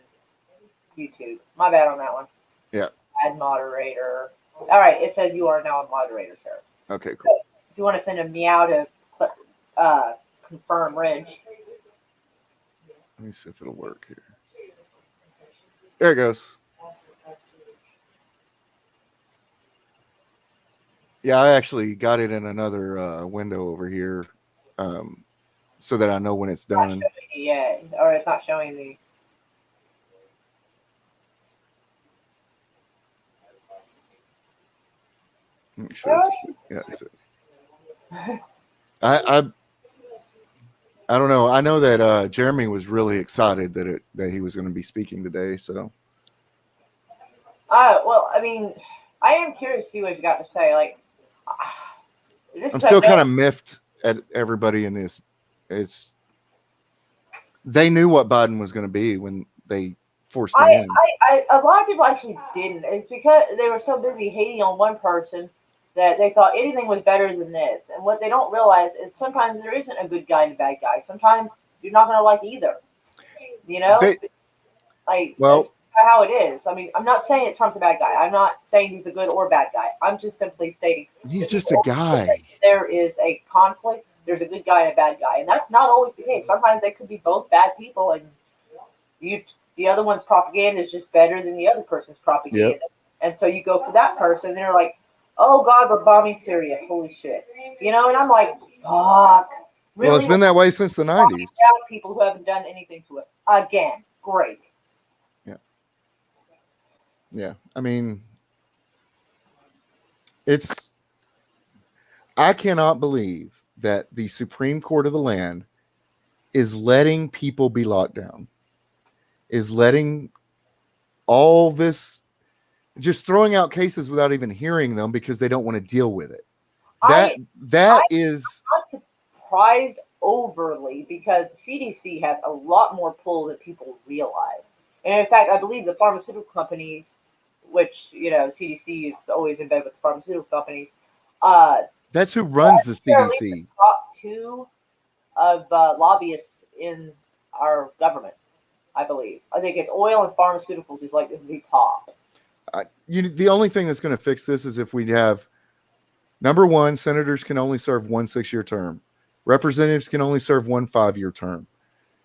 YouTube. My bad on that one. Yeah. Add moderator. All right, it says you are now a moderator, sir. Okay, cool. If you want to send a meow to confirm Ridge. Let me see if it'll work here. There it goes. Yeah, I actually got it in another window over here, so that I know when it's done. Yeah, or it's not showing me. Make sure it's yeah, that's it. I don't know. I know that Jeremy was really excited that he was going to be speaking today. So. Well, I mean, I am curious to see what he's got to say. Like, I'm still kind of miffed at everybody in this. They knew what Biden was going to be when they forced him in. A lot of people actually didn't. It's because they were so busy hating on one person that they thought anything was better than this. And what they don't realize is sometimes there isn't a good guy and a bad guy. Sometimes you're not going to like either. You know? That's how it is. I mean, I'm not saying that Trump's a bad guy. I'm not saying he's a good or bad guy. I'm just simply stating he's just a guy. There is a conflict. There's a good guy and a bad guy. And that's not always the case. Sometimes they could be both bad people, and the other one's propaganda is just better than the other person's propaganda. Yep. And so you go for that person, and they're like, oh, God, we're bombing Syria. Holy shit. You know, and I'm like, fuck. Really? Well, it's been that way since the 90s. People who haven't done anything to us. Again, great. Yeah. Yeah. I mean, I cannot believe that the Supreme Court of the land is letting people be locked down, is letting all this, just throwing out cases without even hearing them because they don't want to deal with it. I'm not surprised overly because the CDC has a lot more pull than people realize. And in fact, I believe the pharmaceutical companies, which, you know, CDC is always in bed with the pharmaceutical companies. That's who runs the CDC. The top two of lobbyists in our government, I believe. I think it's oil and pharmaceuticals is like the top. The only thing that's going to fix this is if we have, number one, senators can only serve 1 6-year term. Representatives can only serve 1 5-year term.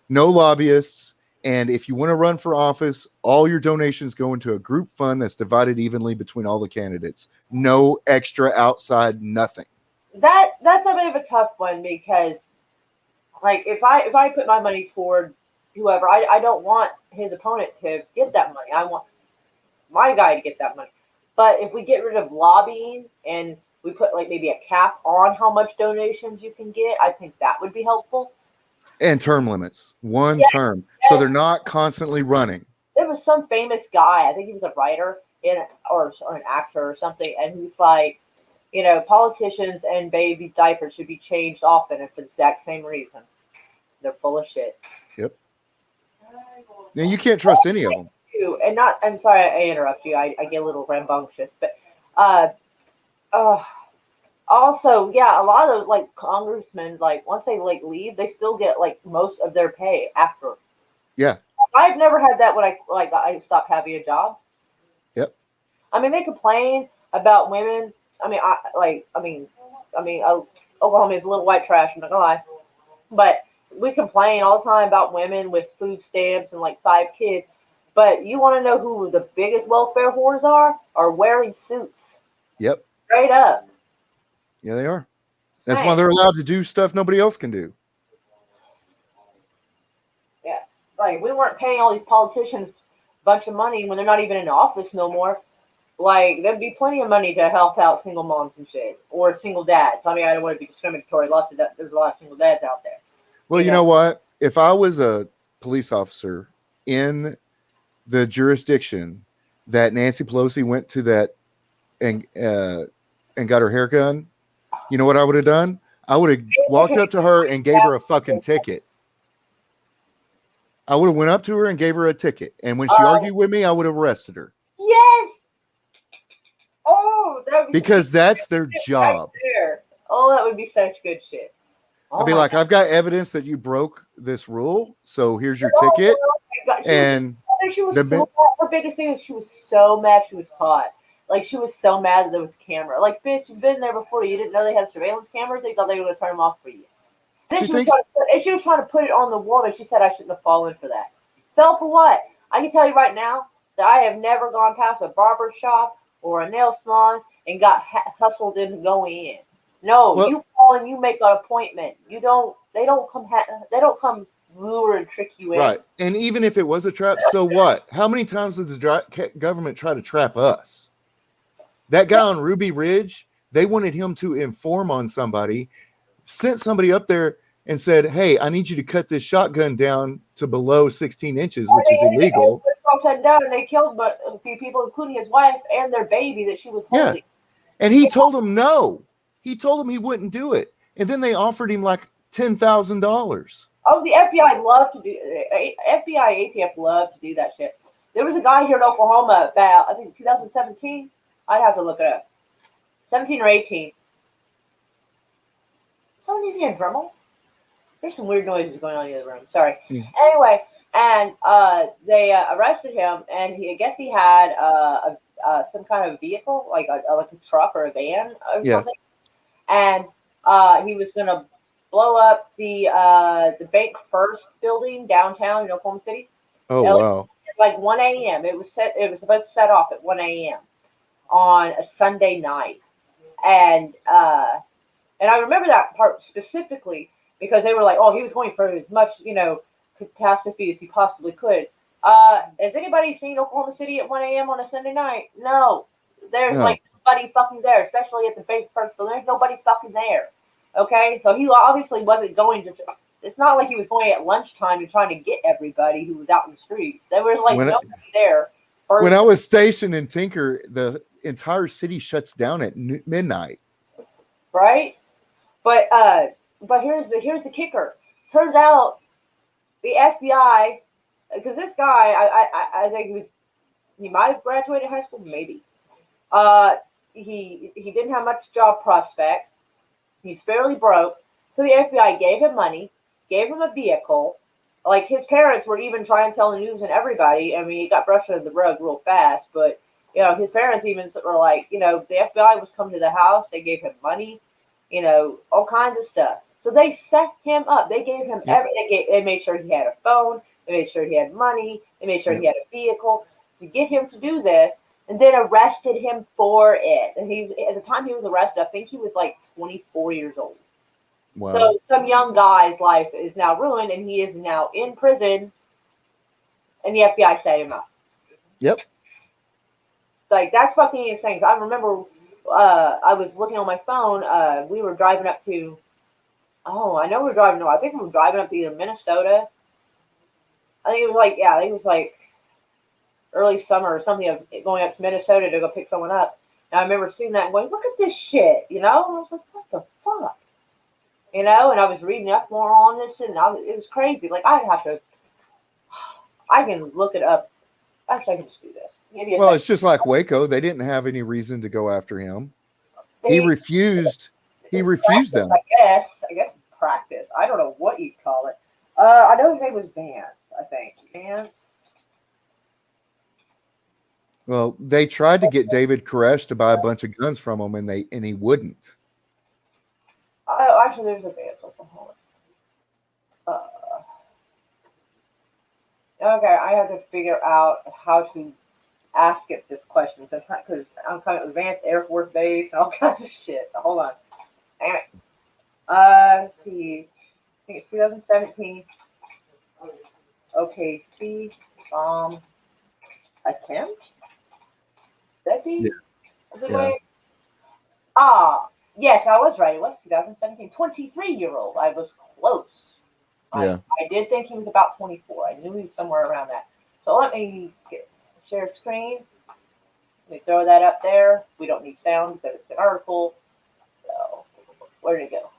No lobbyists. And if you want to run for office, all your donations go into a group fund that's divided evenly between all the candidates. No extra outside, nothing. That's a bit of a tough one because, like, if I put my money toward whoever, I don't want his opponent to get that money. I want my guy to get that money. But if we get rid of lobbying and we put like maybe a cap on how much donations you can get, I think that would be helpful. And term limits, one term, so they're not constantly running. There was some famous guy, I think he was a writer or an actor or something, and he's like, you know, politicians and babies' diapers should be changed often and for the exact same reason. They're full of shit. Yep. Now you can't trust any of them. And I'm sorry I interrupt you. I get a little rambunctious, but also, yeah, a lot of like congressmen, like once they like leave, they still get like most of their pay after. Yeah. I've never had that when I stopped having a job. Yep. I mean, they complain about women. Oklahoma is a little white trash, I'm not gonna lie. But we complain all the time about women with food stamps and like 5 kids. But you want to know who the biggest welfare whores are wearing suits. Yep. Straight up. Yeah, they are. That's why they're allowed to do stuff nobody else can do. Yeah. Like, we weren't paying all these politicians a bunch of money when they're not even in office no more. Like, there'd be plenty of money to help out single moms and shit. Or single dads. I mean, I don't want to be discriminatory. There's a lot of single dads out there. Well, you know what? If I was a police officer in the jurisdiction that Nancy Pelosi went to that and got her hair done, you know what I would have done? I would have walked up to her and gave her a fucking ticket. I would have went up to her and gave her a ticket. And when she argued with me, I would have arrested her. Yes. Oh, that would be because that's their job. Right. Oh, that would be such good shit. Oh, I'd be like, I've got evidence that you broke this rule, so here's your ticket. And And she was The so bit- mad. Her biggest thing is she was so mad she was caught. Like, she was so mad that there was a camera. Like, bitch, you've been there before. You didn't know they had surveillance cameras? They thought they were going to turn them off for you. And then She she was, thinks trying to put it on the woman. She said I shouldn't have fallen for that. Fell for what? I can tell you right now that I have never gone past a barber shop or a nail salon and got hustled into going in. No, well, you call and you make an appointment. You don't. They don't come. They don't come lure and trick you in. right. And even if it was a trap, so what? How many times did the government try to trap us? That guy on Ruby Ridge, they wanted him to inform on somebody, sent somebody up there and said, hey, I need you to cut this shotgun down to below 16 inches, which is illegal. It's all said and done, and they killed a few people, including his wife and their baby that she was Yeah. holding. And he told them no. He told them he wouldn't do it. And then they offered him like $10,000. Oh, the FBI love to do. FBI, ATF love to do that shit. There was a guy here in Oklahoma about, I think, 2017. I'd have to look it up. 17 or 18. Someone using a Dremel? There's some weird noises going on in the other room. Sorry. Anyway, and they arrested him, and I guess he had some kind of vehicle, like a truck or a van or something. And he was going to blow up the Bank First building downtown in Oklahoma City. Oh, wow. Like 1 a.m. It was supposed to set off at 1 a.m. on a Sunday night, and I remember that part specifically because they were like, "Oh, he was going for as much, catastrophe as he possibly could." Has anybody seen Oklahoma City at 1 a.m. on a Sunday night? No, there's like nobody fucking there, especially at the Bank First building. There's nobody fucking there. Okay, so he obviously wasn't going to. It's not like he was going at lunchtime and trying to get everybody who was out in the streets. There was like nobody there. When I was stationed in Tinker, the entire city shuts down at midnight. Right, but here's the kicker. Turns out the FBI, because this guy, I think he might have graduated high school, maybe. He didn't have much job prospects. He's fairly broke. So the FBI gave him money, gave him a vehicle. Like, his parents were even trying to tell the news and everybody. I mean, he got brushed under the rug real fast. But, his parents even were like, the FBI was coming to the house. They gave him money, all kinds of stuff. So they set him up. They gave him everything. They made sure he had a phone. They made sure he had money. They made sure he had a vehicle to get him to do this. And then arrested him for it. And at the time he was arrested, I think he was like 24 years old. Wow. So some young guy's life is now ruined, and he is now in prison, and the FBI set him up. Yep. Like, that's fucking insane. I remember I was looking on my phone. We were driving up to, I think we were driving up to either Minnesota. I think it was like early summer or something of going up to Minnesota to go pick someone up. And I remember seeing that and going, look at this shit, And I was like, what the fuck? And I was reading up more on this, and it was crazy. Like, I can look it up. Actually, I can just do this. Well, it's just like Waco. They didn't have any reason to go after him. He refused them. I guess practice. I don't know what you'd call it. I know his name was Vance, I think. Vance. Well, they tried to get David Koresh to buy a bunch of guns from him, and he wouldn't. Oh, actually, there's a Vance Oklahoma. Okay, I have to figure out how to ask it this question because I'm kind of Advanced Air Force Base and all kinds of shit. So hold on. Damn it. Let's see. I think it's 2017. Okay, see, bomb attempt. That be? Yeah. Yes, I was right. It was 2017. 23-year-old. I was close. Yeah. I did think he was about 24. I knew he was somewhere around that. So let me share screen. Let me throw that up there. We don't need sound because it's an article. So where did it go?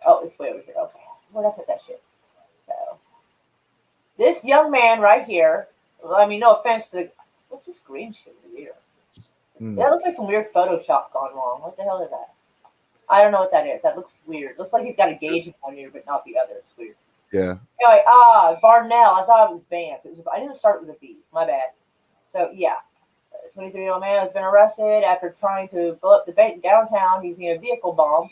Oh, it's way over here. Okay. Where did I put that shit? So this young man right here. I mean, no offense to what's this green shit over here? That looks like some weird Photoshop gone wrong. What the hell is that? I don't know what that is. That looks weird. Looks like he's got a gauge on here, but not the other. It's weird. Yeah. Anyway, Barnell. I thought it was Vance. I didn't start with a B. My bad. So yeah, a 23-year-old man has been arrested after trying to blow up the bank downtown using a vehicle bomb,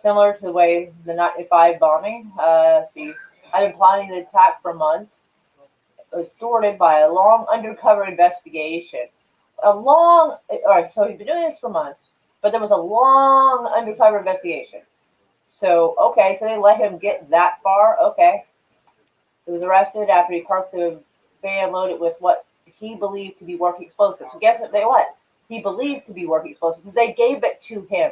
similar to the way the 95 bombing. See, had been planning the attack for months. It was thwarted by a long undercover investigation. All right, so he's been doing this for months, but there was a long undercover investigation. So, okay, so they let him get that far. Okay. He was arrested after he parked the van loaded with what he believed to be working explosives. So guess what? He believed to be working explosives because they gave it to him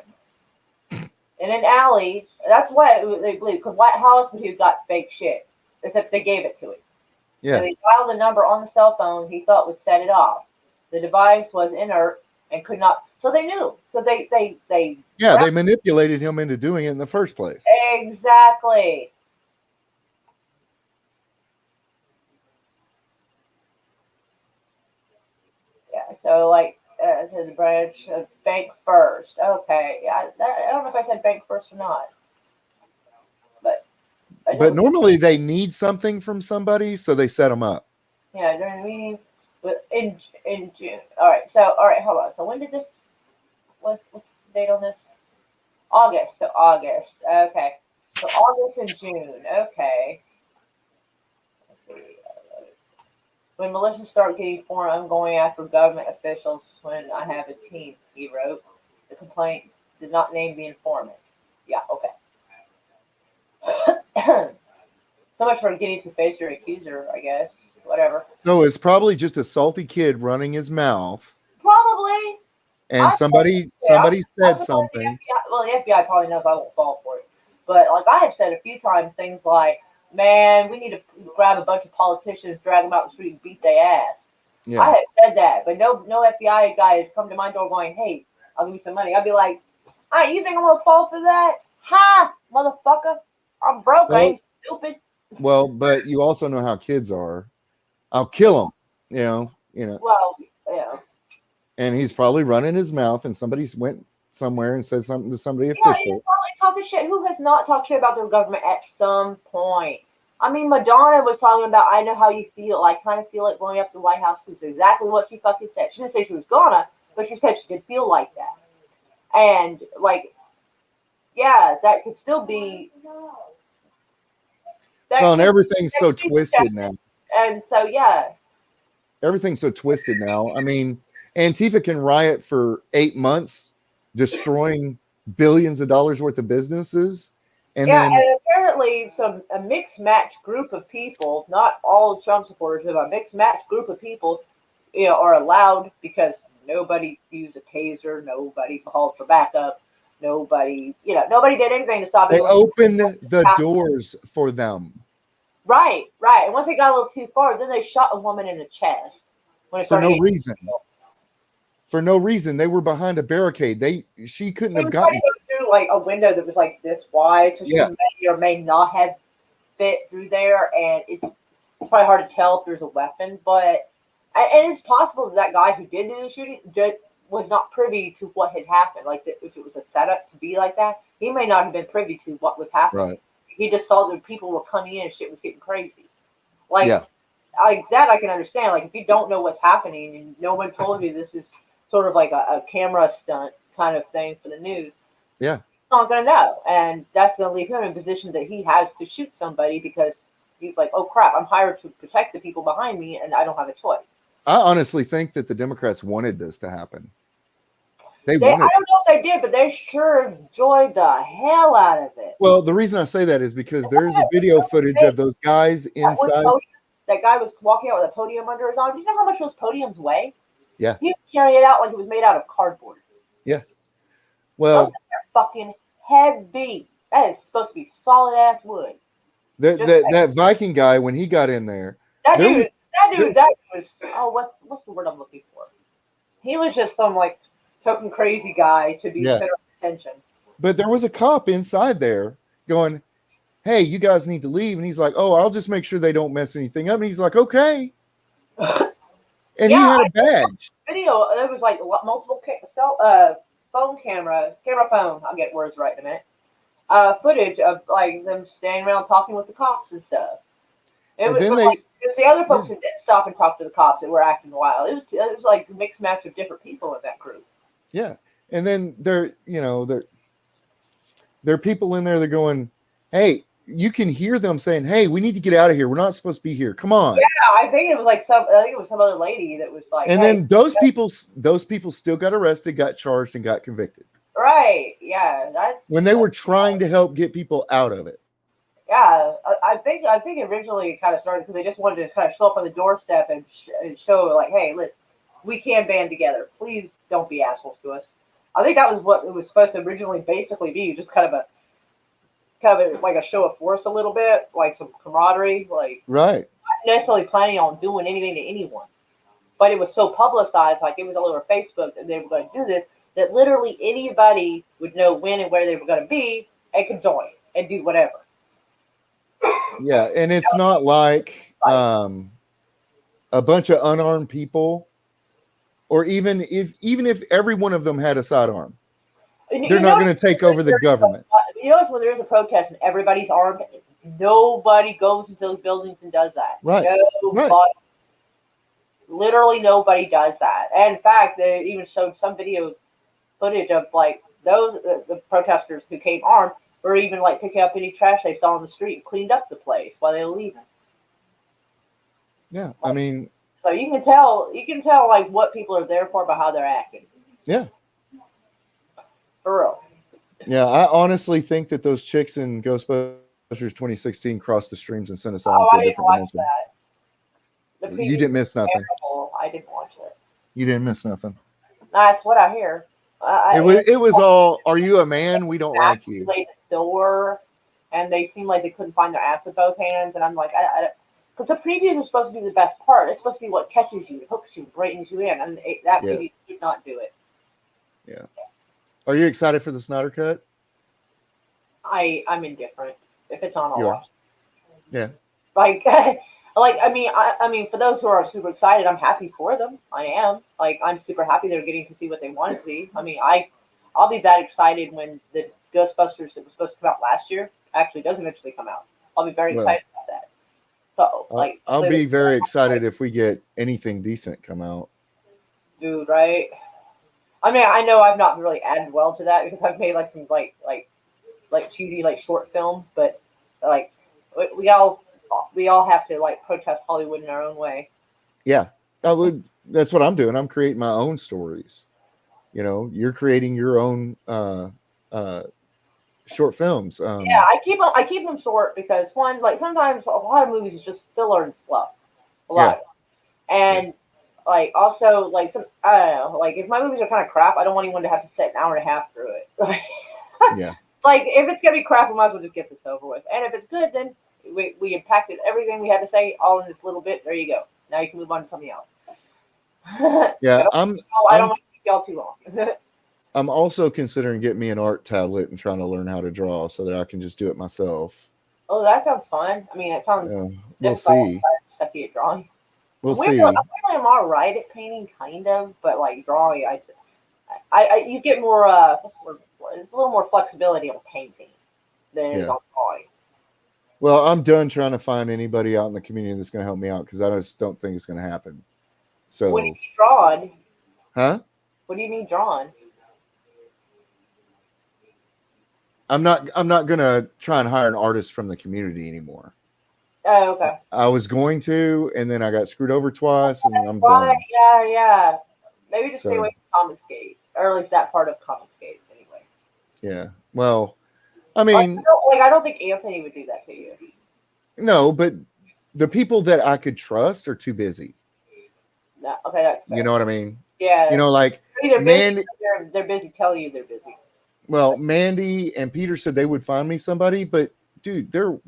in an alley. That's what they believe. Because how else would he have got fake shit? Except they gave it to him. Yeah. So they dialed the number on the cell phone he thought would set it off. The device was inert and could not. So they knew. So they Yeah, they manipulated him into doing it in the first place. Exactly. Yeah. So to the branch of Bank First. Okay. Yeah. I don't know if I said Bank First or not, but normally they need something from somebody, so they set them up. Yeah, during the meeting in June. All right. Hold on. So when did this? What's the date on this? August. So August. Okay. So August and June. Okay. Let's see. When militias start getting formed, I'm going after government officials when I have a team, he wrote. The complaint did not name the informant. Yeah, okay. So much for getting to face your accuser, I guess. Whatever. So it's probably just a salty kid running his mouth. Probably. And somebody said something. The FBI probably knows I won't fall for it. But like I have said a few times, things like, "Man, we need to grab a bunch of politicians, drag them out the street, and beat their ass." Yeah. I have said that, but no FBI guy has come to my door going, "Hey, I'll give you some money." I'd be like, "All right, you think I'm gonna fall for that? Ha, motherfucker! I'm broke. I ain't stupid." Well, but you also know how kids are. I'll kill them. You know. Well, yeah. And he's probably running his mouth, and somebody went somewhere and said something to somebody Yeah, official. he's probably talking shit. Who has not talked shit about their government at some point? I mean, Madonna was talking about, "I know how you feel. I kind of feel it going up to the White House." Is exactly what she fucking said. She didn't say she was gonna, but she said she could feel like that. And yeah, that could still be. Well, and everything's so twisted now. And so, yeah. Everything's so twisted now. I mean, Antifa can riot for 8 months, destroying billions of dollars worth of businesses. And then apparently a mixed match group of people, not all Trump supporters, but a mixed match group of people, are allowed because nobody used a taser, nobody called for backup, nobody did anything to stop it. They opened the doors for them. Right. And once they got a little too far, then they shot a woman in the chest. For no reason. For no reason. They were behind a barricade. She couldn't have gotten through a window that was like this wide, so she may or may not have fit through there, and it's probably hard to tell if there's a weapon, but and it's possible that guy who did do the shooting was not privy to what had happened. Like if it was a setup to be like that, he may not have been privy to what was happening. Right. He just saw that people were coming in and shit was getting crazy. Like that I can understand. Like if you don't know what's happening and no one told you this is sort of like a camera stunt kind of thing for the news. Yeah. He's not gonna know. And that's gonna leave him in a position that he has to shoot somebody because he's like, "Oh crap, I'm hired to protect the people behind me and I don't have a choice." I honestly think that the Democrats wanted this to happen. They I don't know if they did, but they sure enjoyed the hell out of it. Well, the reason I say that is because there's a video footage of those guys inside. That guy was walking out with a podium under his arm. Do you know how much those podiums weigh? Yeah. He was carrying it out like it was made out of cardboard. Yeah. Well, they're fucking heavy. That is supposed to be solid ass wood. That Viking guy, when he got in there, that dude was what's the word I'm looking for? He was just some token crazy guy to be center of attention. But there was a cop inside there going, "Hey, you guys need to leave." And he's like, "Oh, I'll just make sure they don't mess anything up." And he's like, "Okay." And he had a badge. Video. There was multiple phone. I'll get words right in a minute. footage of like them standing around talking with the cops and stuff. It And was, then but like they, it was the other yeah, folks that didn't stop and talk to the cops that were acting wild. It was like a mixed match of different people in that group. yeah. And then there are people in there that are going, hey, you can hear them saying, hey, we need to get out of here. We're not supposed to be here. Come on. Yeah, I think it was like I think it was some other lady that was like, And "Hey, then those people still got arrested, got charged, and got convicted right, yeah, when they were trying to help get people out of it. yeah." I think originally it kind of started because they just wanted to kind of show up on the doorstep and show like, "Hey, listen, we can band together. Please don't be assholes to us." I think that was what it was supposed to originally basically be, just kind of like a show of force a little bit, like some camaraderie, like Right. not necessarily planning on doing anything to anyone. But it was so publicized, like it was all over Facebook that they were going to do this, that literally anybody would know when and where they were going to be and could join and do whatever. Yeah. And it's not like Like, a bunch of unarmed people, or even if every one of them had a sidearm, and they're you not know, going to take over the government. you notice when there is a protest and everybody's armed, nobody goes into those buildings and does that. Right. Right. Nobody, literally nobody does that. And in fact, they even showed some video footage of like those the protesters who came armed were even like picking up any trash they saw on the street and cleaned up the place while they were leaving. Yeah. I mean, So you can tell like what people are there for by how they're acting. yeah. For real. Yeah. I honestly think that those chicks in Ghostbusters 2016 crossed the streams and sent us all Oh, into I a didn't different watch dimension. that. The You preview didn't was miss nothing. terrible. I didn't watch it. You didn't miss nothing. That's what I hear. It was all, are you a man? We don't like Actually you. laid the door, and they seemed like they couldn't find their ass with both hands. And I'm like, because the previews are supposed to be the best part. It's supposed to be what catches you, hooks you, brightens you in, and that Yeah. preview did not do it. Yeah. Are you excited for the Snyder Cut? I'm indifferent. If it's on, I'll You are. watch. Yeah. Like, I mean, for those who are super excited, I'm happy for them. I am. Like, I'm super happy they're getting to see what they want to see. I mean, I'll be that excited when the Ghostbusters that was supposed to come out last year actually does eventually come out. I'll be very Well, excited about that. So, like, I'll be very excited if we get anything decent come out. dude, right? I mean, I know I've not really added well to that because I've made like some like cheesy like short films, but like we all have to like protest Hollywood in our own way. Yeah. That's what I'm doing. I'm creating my own stories. You're creating your own short films. Yeah, I keep them short because one, like sometimes a lot of movies is just filler and fluff, a lot Yeah. of it. And like also like some I don't know, like if my movies are kind of crap, I don't want anyone to have to sit an hour and a half through it. Yeah. Like if it's gonna be crap, we might as well just get this over with. And if it's good, then we impacted everything we had to say all in this little bit. There you go. Now you can move on to something else. Yeah. I don't I'm want to keep y'all too long. I'm also considering getting me an art tablet and trying to learn how to draw so that I can just do it myself. Oh, that sounds fun. I mean, it sounds We'll just like see. stuffy at drawing. We'll Weirdly, see. I'm all right at painting, kind of, but like drawing, you get more. What's the word? It's a little more flexibility on painting than it is Yeah. on drawing. Well, I'm done trying to find anybody out in the community that's going to help me out because I just don't think it's going to happen. What do you So, mean drawn? huh? What do you mean drawn? I'm not going to try and hire an artist from the community anymore. Oh, okay. I was going to, and then I got screwed over twice, and I'm Right, done. yeah. Maybe just stay So, away from Commonscape, or at least that part of Commonscape, anyway. yeah. Well, I mean, I don't think Anthony would do that to you. no, but the people that I could trust are too busy. No, okay, that's fair. You know what I mean? Yeah. Like, They're busy. Mandy, They're busy telling you they're busy. well, Mandy and Peter said they would find me somebody, but dude, they're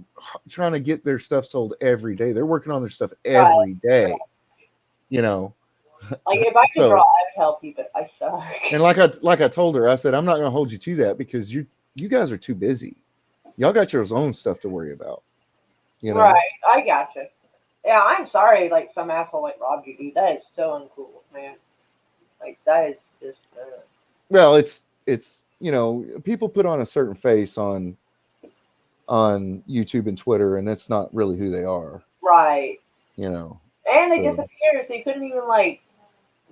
trying to get their stuff sold every day. They're working on their stuff every day. Like if I could So, draw, I'd help you, but I suck. and like I told her, I said I'm not going to hold you to that because you guys are too busy. Y'all got your own stuff to worry about. Right, I gotcha. Yeah, I'm sorry, like some asshole like robbed you, dude. That is so uncool, man. Like that is just. Well, it's people put on a certain face on on YouTube and Twitter, and that's not really who they are, Right. you know. And they So disappeared, so you couldn't even like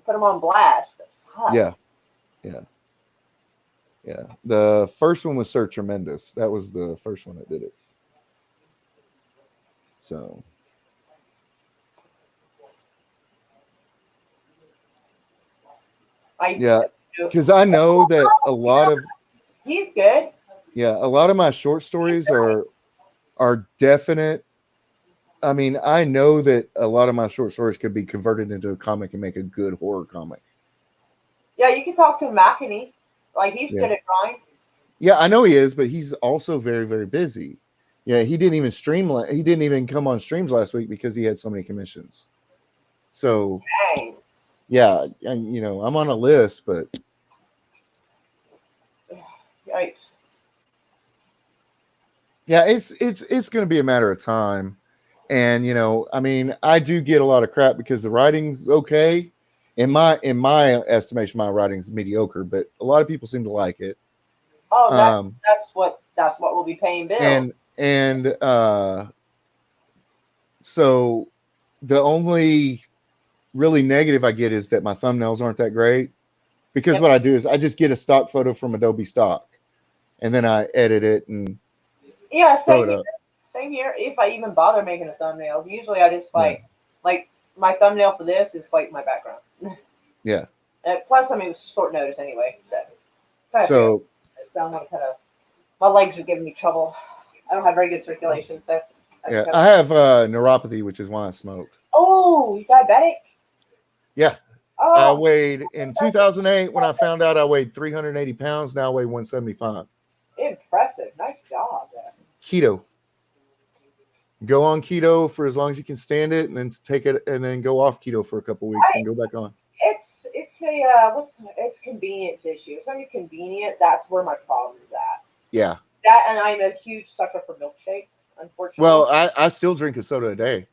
put them on blast. Huh. yeah, yeah, yeah. The first one was Sir Tremendous. That was the first one that did it. So I yeah, because I know that a lot of he's good. a lot of my short stories are definite. I mean, I know that a lot of my short stories could be converted into a comic and make a good horror comic. Yeah, you can talk to McEnany. Like he's Yeah. good at drawing. Yeah, I know he is, but he's also very, very busy. Yeah, he didn't even stream. He didn't even come on streams last week because he had so many commissions. So Dang. yeah, and you know, I'm on a list, but Yikes. yeah, it's going to be a matter of time. And you know, I mean, I do get a lot of crap because the writing's okay. In my estimation, my writing's mediocre, but a lot of people seem to like it. Oh, Um, that's what will be paying bills. and so the only really negative I get is that my thumbnails aren't that great. Because Yep. what I do is I just get a stock photo from Adobe Stock, and then I edit it and Yeah, throw same it here. up. Same here. If I even bother making a thumbnail, usually I just Yeah. like my thumbnail for this is like my background. Yeah. Plus, I mean, it's short notice anyway. So I'm kind of my legs are giving me trouble. I don't have very good circulation, so yeah, I have neuropathy, which is why I smoked. Oh, you diabetic? Yeah. I Oh, weighed in 2008 when I found out I weighed 380 pounds. Now I weigh 175. impressive. Nice job. There. Keto. Go on keto for as long as you can stand it, and then take it, and then go off keto for a couple weeks, and go back on. It's a convenience issue. If something's convenient, that's where my problem is at. Yeah. That and I'm a huge sucker for milkshake, unfortunately. Well, I still drink a soda a day.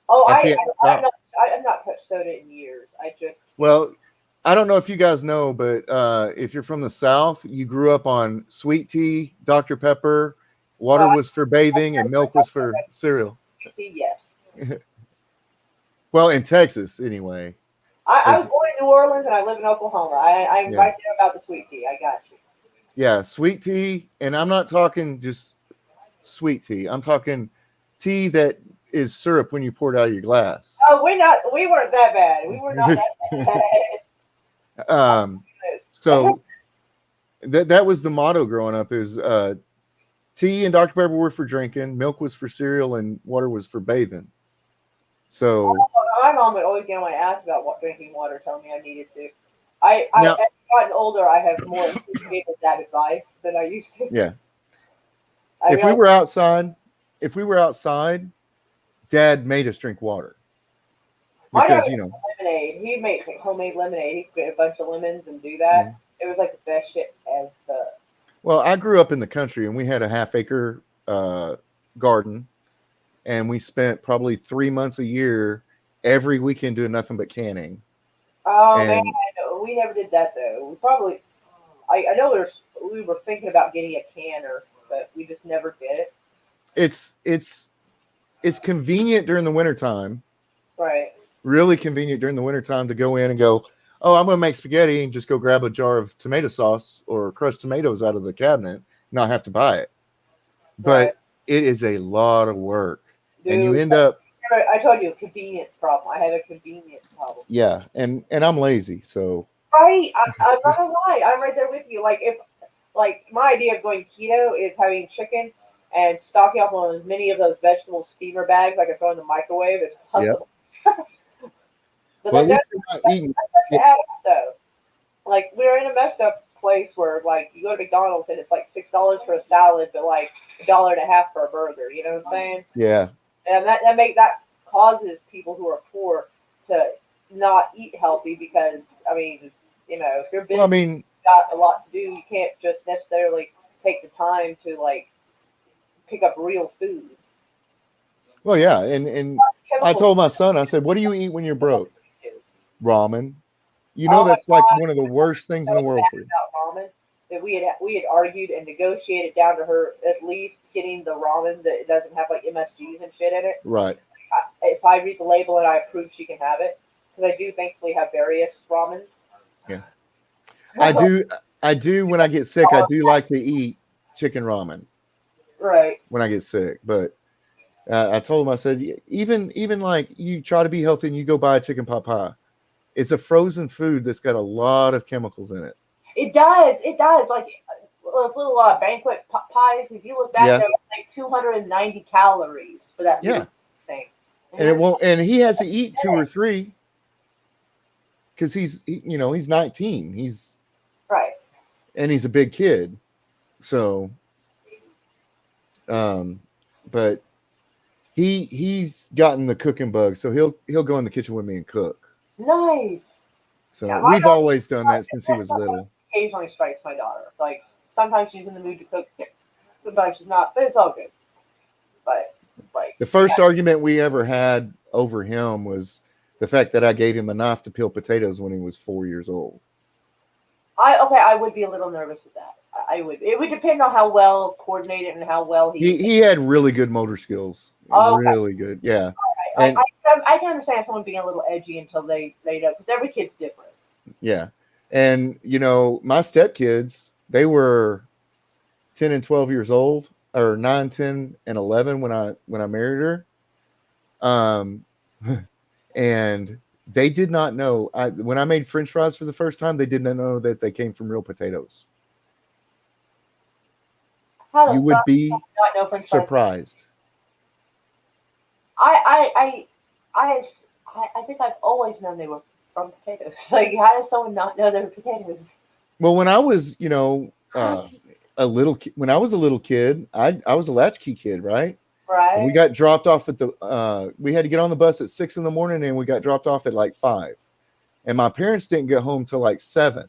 oh, I can't stop. I've not touched soda in years. I just Well, I don't know if you guys know, but if you're from the South, you grew up on sweet tea, Dr. Pepper, water was for bathing, and milk was for cereal. yes. Well, in Texas, anyway. I was born in New Orleans and I live in Oklahoma. I'm Yeah. right there about the sweet tea. I got you. Yeah, sweet tea, and I'm not talking just sweet tea. I'm talking tea that is syrup when you pour it out of your glass. Oh, we weren't that bad. We were not that bad. So that was the motto growing up is tea and Dr. Pepper were for drinking, milk was for cereal, and water was for bathing. So My mom would always get on my ass about drinking water, telling me I needed to. As Now- I've gotten older, I have more appreciated that advice than I used to. yeah, I if we realized- were outside, Dad made us drink water My because dad you know. lemonade. He made homemade lemonade. He'd get a bunch of lemons and do that. Yeah. It was like the best shit ever. Well, I grew up in the country, and we had a half-acre garden, and we spent probably 3 months a year every weekend doing nothing but canning. Oh And- man, we never did that though. We probably, I know we were thinking about getting a canner, but we just never did it. It's convenient during the wintertime, Right. really convenient during the wintertime to go in and go, oh, I'm going to make spaghetti and just go grab a jar of tomato sauce or crushed tomatoes out of the cabinet, not have to buy it. But Right. it is a lot of work. And you Dude, end up, I told you a convenience problem. I have a convenience problem. yeah, and I'm lazy, so Right. I'm not gonna lie. I'm right there with you. Like my idea of going keto is having chicken and stocking up on as many of those vegetable steamer bags I can throw in the microwave as possible. But well, at that least you're not eating. doesn't add up though. Like we're in a messed up place where like you go to McDonald's and it's like $6 for a salad, but like $1.50 for a burger. You know what I'm saying? Yeah, And that causes people who are poor to not eat healthy because I mean, you know, if you're busy, well, I mean, got a lot to do, you can't just necessarily take the time to like pick up real food. well, yeah, and I told my son, I said, what do you eat when you're broke? Ramen. You know, Oh my that's like God. one of the worst things in the world for you. About ramen. that we had argued and negotiated down to her at least getting the ramen that it doesn't have like MSGs and shit in it. Right. If I read the label and I approve, she can have it because I do thankfully have various ramens. Yeah. I do. When I get sick, I do like to eat chicken ramen. Right. When I get sick, but I told him, I said, even like you try to be healthy and you go buy a chicken pot pie, it's a frozen food that's got a lot of chemicals in it. It does. It does. Like those little banquet pies. If you look back, Yeah. there was like 290 calories for that little thing. And it won't. And he has to eat 2 or 3 because he's 19. He's right. And he's a big kid, so but he's gotten the cooking bug, so he'll go in the kitchen with me and cook. Nice. So yeah, we've always done that since he was little. Occasionally strikes my daughter. Like sometimes she's in the mood to cook, sometimes she's not, but it's all good. But like the first argument we ever had over him was the fact that I gave him a knife to peel potatoes when he was 4 years old. I would be a little nervous with that. I would. It would depend on how well coordinated and how well he had really good motor skills. Oh, okay. Really good, yeah. I can understand someone being a little edgy until they know, because every kid's different. Yeah, and my stepkids, they were 10 and 12 years old, or 9, 10, and 11 when I married her. And they did not know. When I made French fries for the first time, they did not know that they came from real potatoes. You would be surprised. I think I've always known they were from potatoes. Like, how does someone not know they were potatoes? Well, when I was, when I was a little kid, I was a latchkey kid, right? Right. And we got dropped off at we had to get on the bus at 6 a.m. and we got dropped off at like 5. And my parents didn't get home till like 7.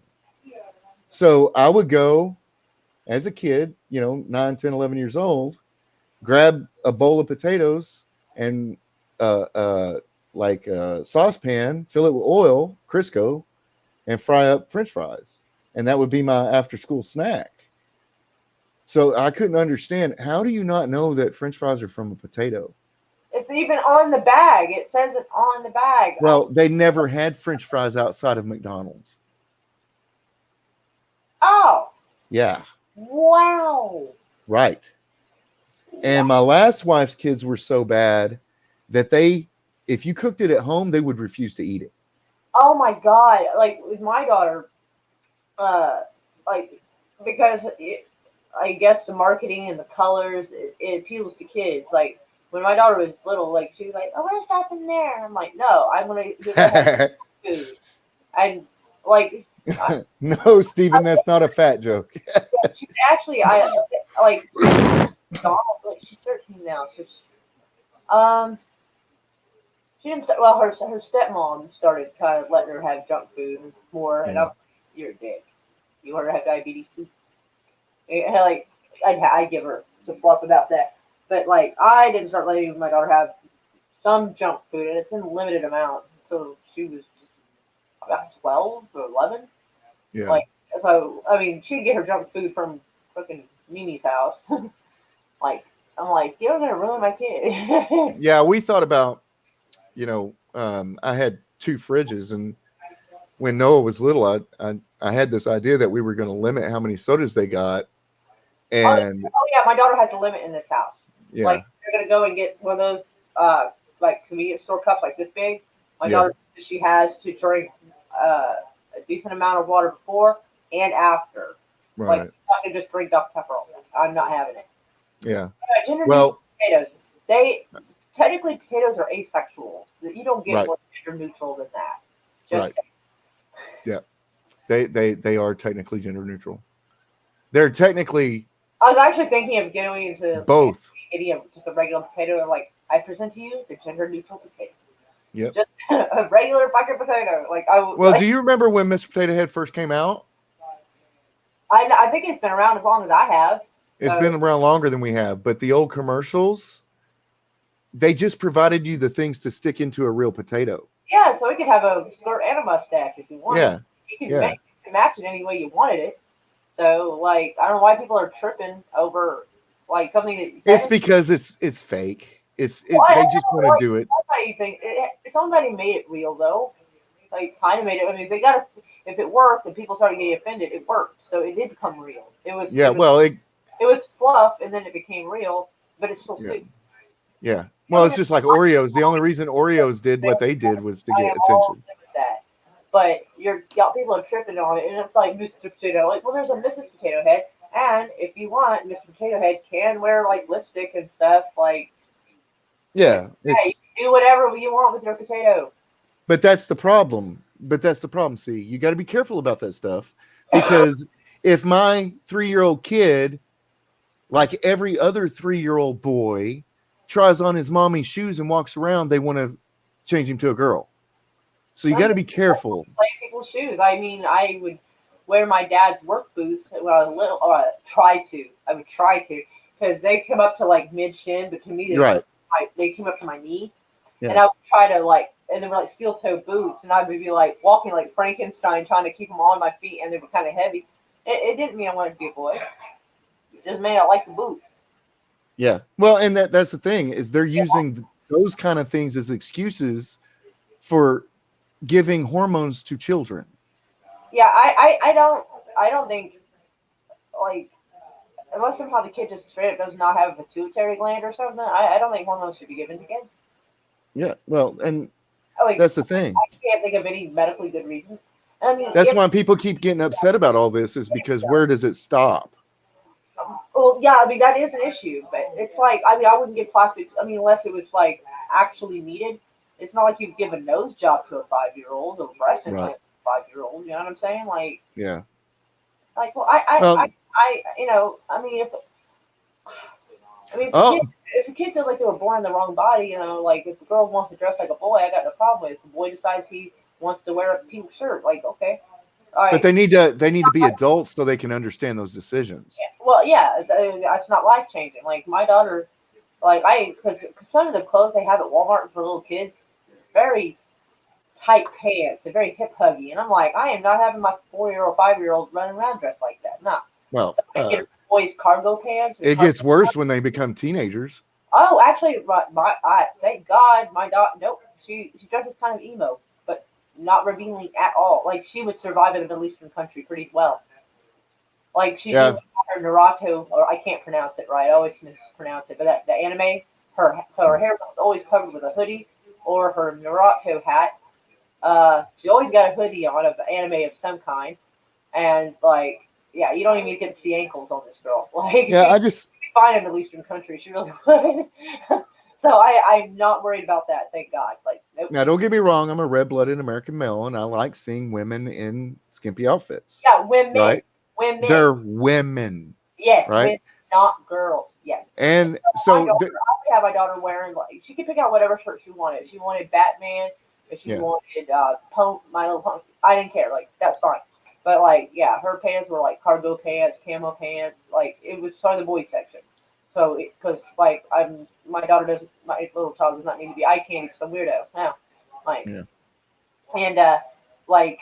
So I would go as a kid, 9, 10, 11 years old, grab a bowl of potatoes and like a saucepan, fill it with oil, Crisco, and fry up French fries. And that would be my after school snack. So I couldn't understand, how do you not know that French fries are from a potato? It's even on the bag. It says it on the bag. Well, they never had French fries outside of McDonald's. Oh. Yeah. Wow. Right. And my last wife's kids were so bad that if you cooked it at home, they would refuse to eat it. Oh my God. Like with my daughter, because I guess the marketing and the colors, it appeals to kids. Like when my daughter was little, like she was like, "Oh, what is that in there?" I'm like, "No, I'm gonna get food." And like, no, Stephen, that's not a fat joke. She's actually, she's 13 now. So she didn't start. Well, her stepmom started kind of letting her have junk food more, and I'm like, "You're a dick. You want her to have diabetes too?" And like, I'd give her some fluff about that. But like, I didn't start letting my daughter have some junk food, and it's in limited amounts until she was about 12 or 11. Yeah. Like, so I mean, she'd get her junk food from fucking Mimi's house. Like, I'm like, you're gonna ruin my kid. Yeah, we thought about, I had 2 fridges, and when Noah was little, I had this idea that we were going to limit how many sodas they got. And oh yeah, my daughter has a limit in this house. Yeah. Like, they're gonna go and get one of those like convenience store cups like this big. My daughter, she has to drink a decent amount of water before and after. Right. Like, not to just drink Dr. Pepper all day. I'm not having it. Yeah. Well, potatoes. Technically potatoes are asexual. You don't get more gender neutral than that. Just yeah. They are technically gender neutral. They're technically. I was actually thinking of getting into both. Getting just a regular potato, and like, I present to you the gender neutral potato. Yep. Just a regular fucking potato. Like do you remember when Mr. Potato Head first came out? I think it's been around as long as I have. It's been around longer than we have, but the old commercials, they just provided you the things to stick into a real potato. Yeah, so we could have a skirt and a mustache if you wanted. Yeah. You can match it any way you wanted it. So like, I don't know why people are tripping over like something that It's technically. because it's fake. Well, I They don't just know, want to like do it. somebody made it real though. Like kind of made it. I mean, they got to. If it worked and people started getting offended, it worked. So it did become real. It was Yeah, it was well, it was fluff, and then it became real. But it's still yeah, stupid. yeah. I Well, mean, it's just like Oreos. The only reason Oreos did what they did was to I get am all attention. good with that. But y'all people are tripping on it, and it's like Mr. Potato. Like, well, there's a Mrs. Potato Head, and if you want, Mr. Potato Head can wear like lipstick and stuff. Like, yeah, Yeah, you it's can do whatever you want with your potato. but that's the problem. But that's the problem. See, you got to be careful about that stuff because if my 3-year-old kid, like every other 3-year-old boy, tries on his mommy's shoes and walks around, they want to change him to a girl. So you got to be careful. Play people's shoes. I mean, I would wear my dad's work boots when I was little, or try to. I would try to, because they come up to like mid shin, but to me You're right. they came up to my knee, and Yeah. I would try to like, and they were like steel toe boots, and I would be like walking like Frankenstein, trying to keep them on my feet, and they were kind of heavy. It didn't mean I wanted to be a boy. It just made I like the boots. Yeah. Well, and that's the thing is they're using those kind of things as excuses for giving hormones to children. Yeah, I don't think like unless somehow the kid just straight up does not have a pituitary gland or something, I don't think hormones should be given to kids. Yeah. Well, and Like, that's the thing. I can't think of any medically good reason. I mean, That's if why people keep getting upset about all this is because where does it stop? well, yeah, I mean that is an issue, but it's like I mean I wouldn't give plastic. I mean unless it was like actually needed. It's not like you'd give a nose job to a 5-year-old or breast Right. implant to a 5-year-old. You know what I'm saying? Yeah. Well, Well, you know, I mean if oh, a kid feels like they were born in the wrong body, you know, like if the girl wants to dress like a boy, I got no problem with it. If the boy decides he wants to wear a pink shirt, like okay, all but right. they need to be adults so they can understand those decisions. Well, yeah, it's not life changing. Like my daughter, like because some of the clothes they have at Walmart for little kids, very tight pants and very hip huggy, and I'm like, I am not having my 4-year-old, 5-year-old running around dressed like that. No, Well, so I get her boys cargo pants. it gets worse when they become teenagers. Oh, actually, thank God my daughter. Nope, she dresses kind of emo, but not revealing at all. Like she would survive in a Middle Eastern country pretty well. Like she's Yeah. using her Naruto, or I can't pronounce it right. I always mispronounce it, but that the anime, her hair was always covered with a hoodie or her Naruto hat. She always got a hoodie on of anime of some kind, and like, yeah, you don't even get to see ankles on this girl. Like Yeah, I just she'd be fine in Middle Eastern country. She really would. So I'm not worried about that. Thank God. Like, nope. now don't get me wrong, I'm a red-blooded American male and I like seeing women in skimpy outfits. Yeah, women, Right? women. They're women, Yes, right? women, not girls. Yes. And My so daughter, I would have my daughter wearing like she could pick out whatever shirt she wanted. She wanted Batman, if she yeah. wanted My Little Pony. I didn't care. Like that's fine. But like, yeah, her pants were like cargo pants, camo pants. Like it was for the boys section. So because like my daughter doesn't, my little child does not need to be eye candy because I'm weirdo. Now, like, Yeah. and like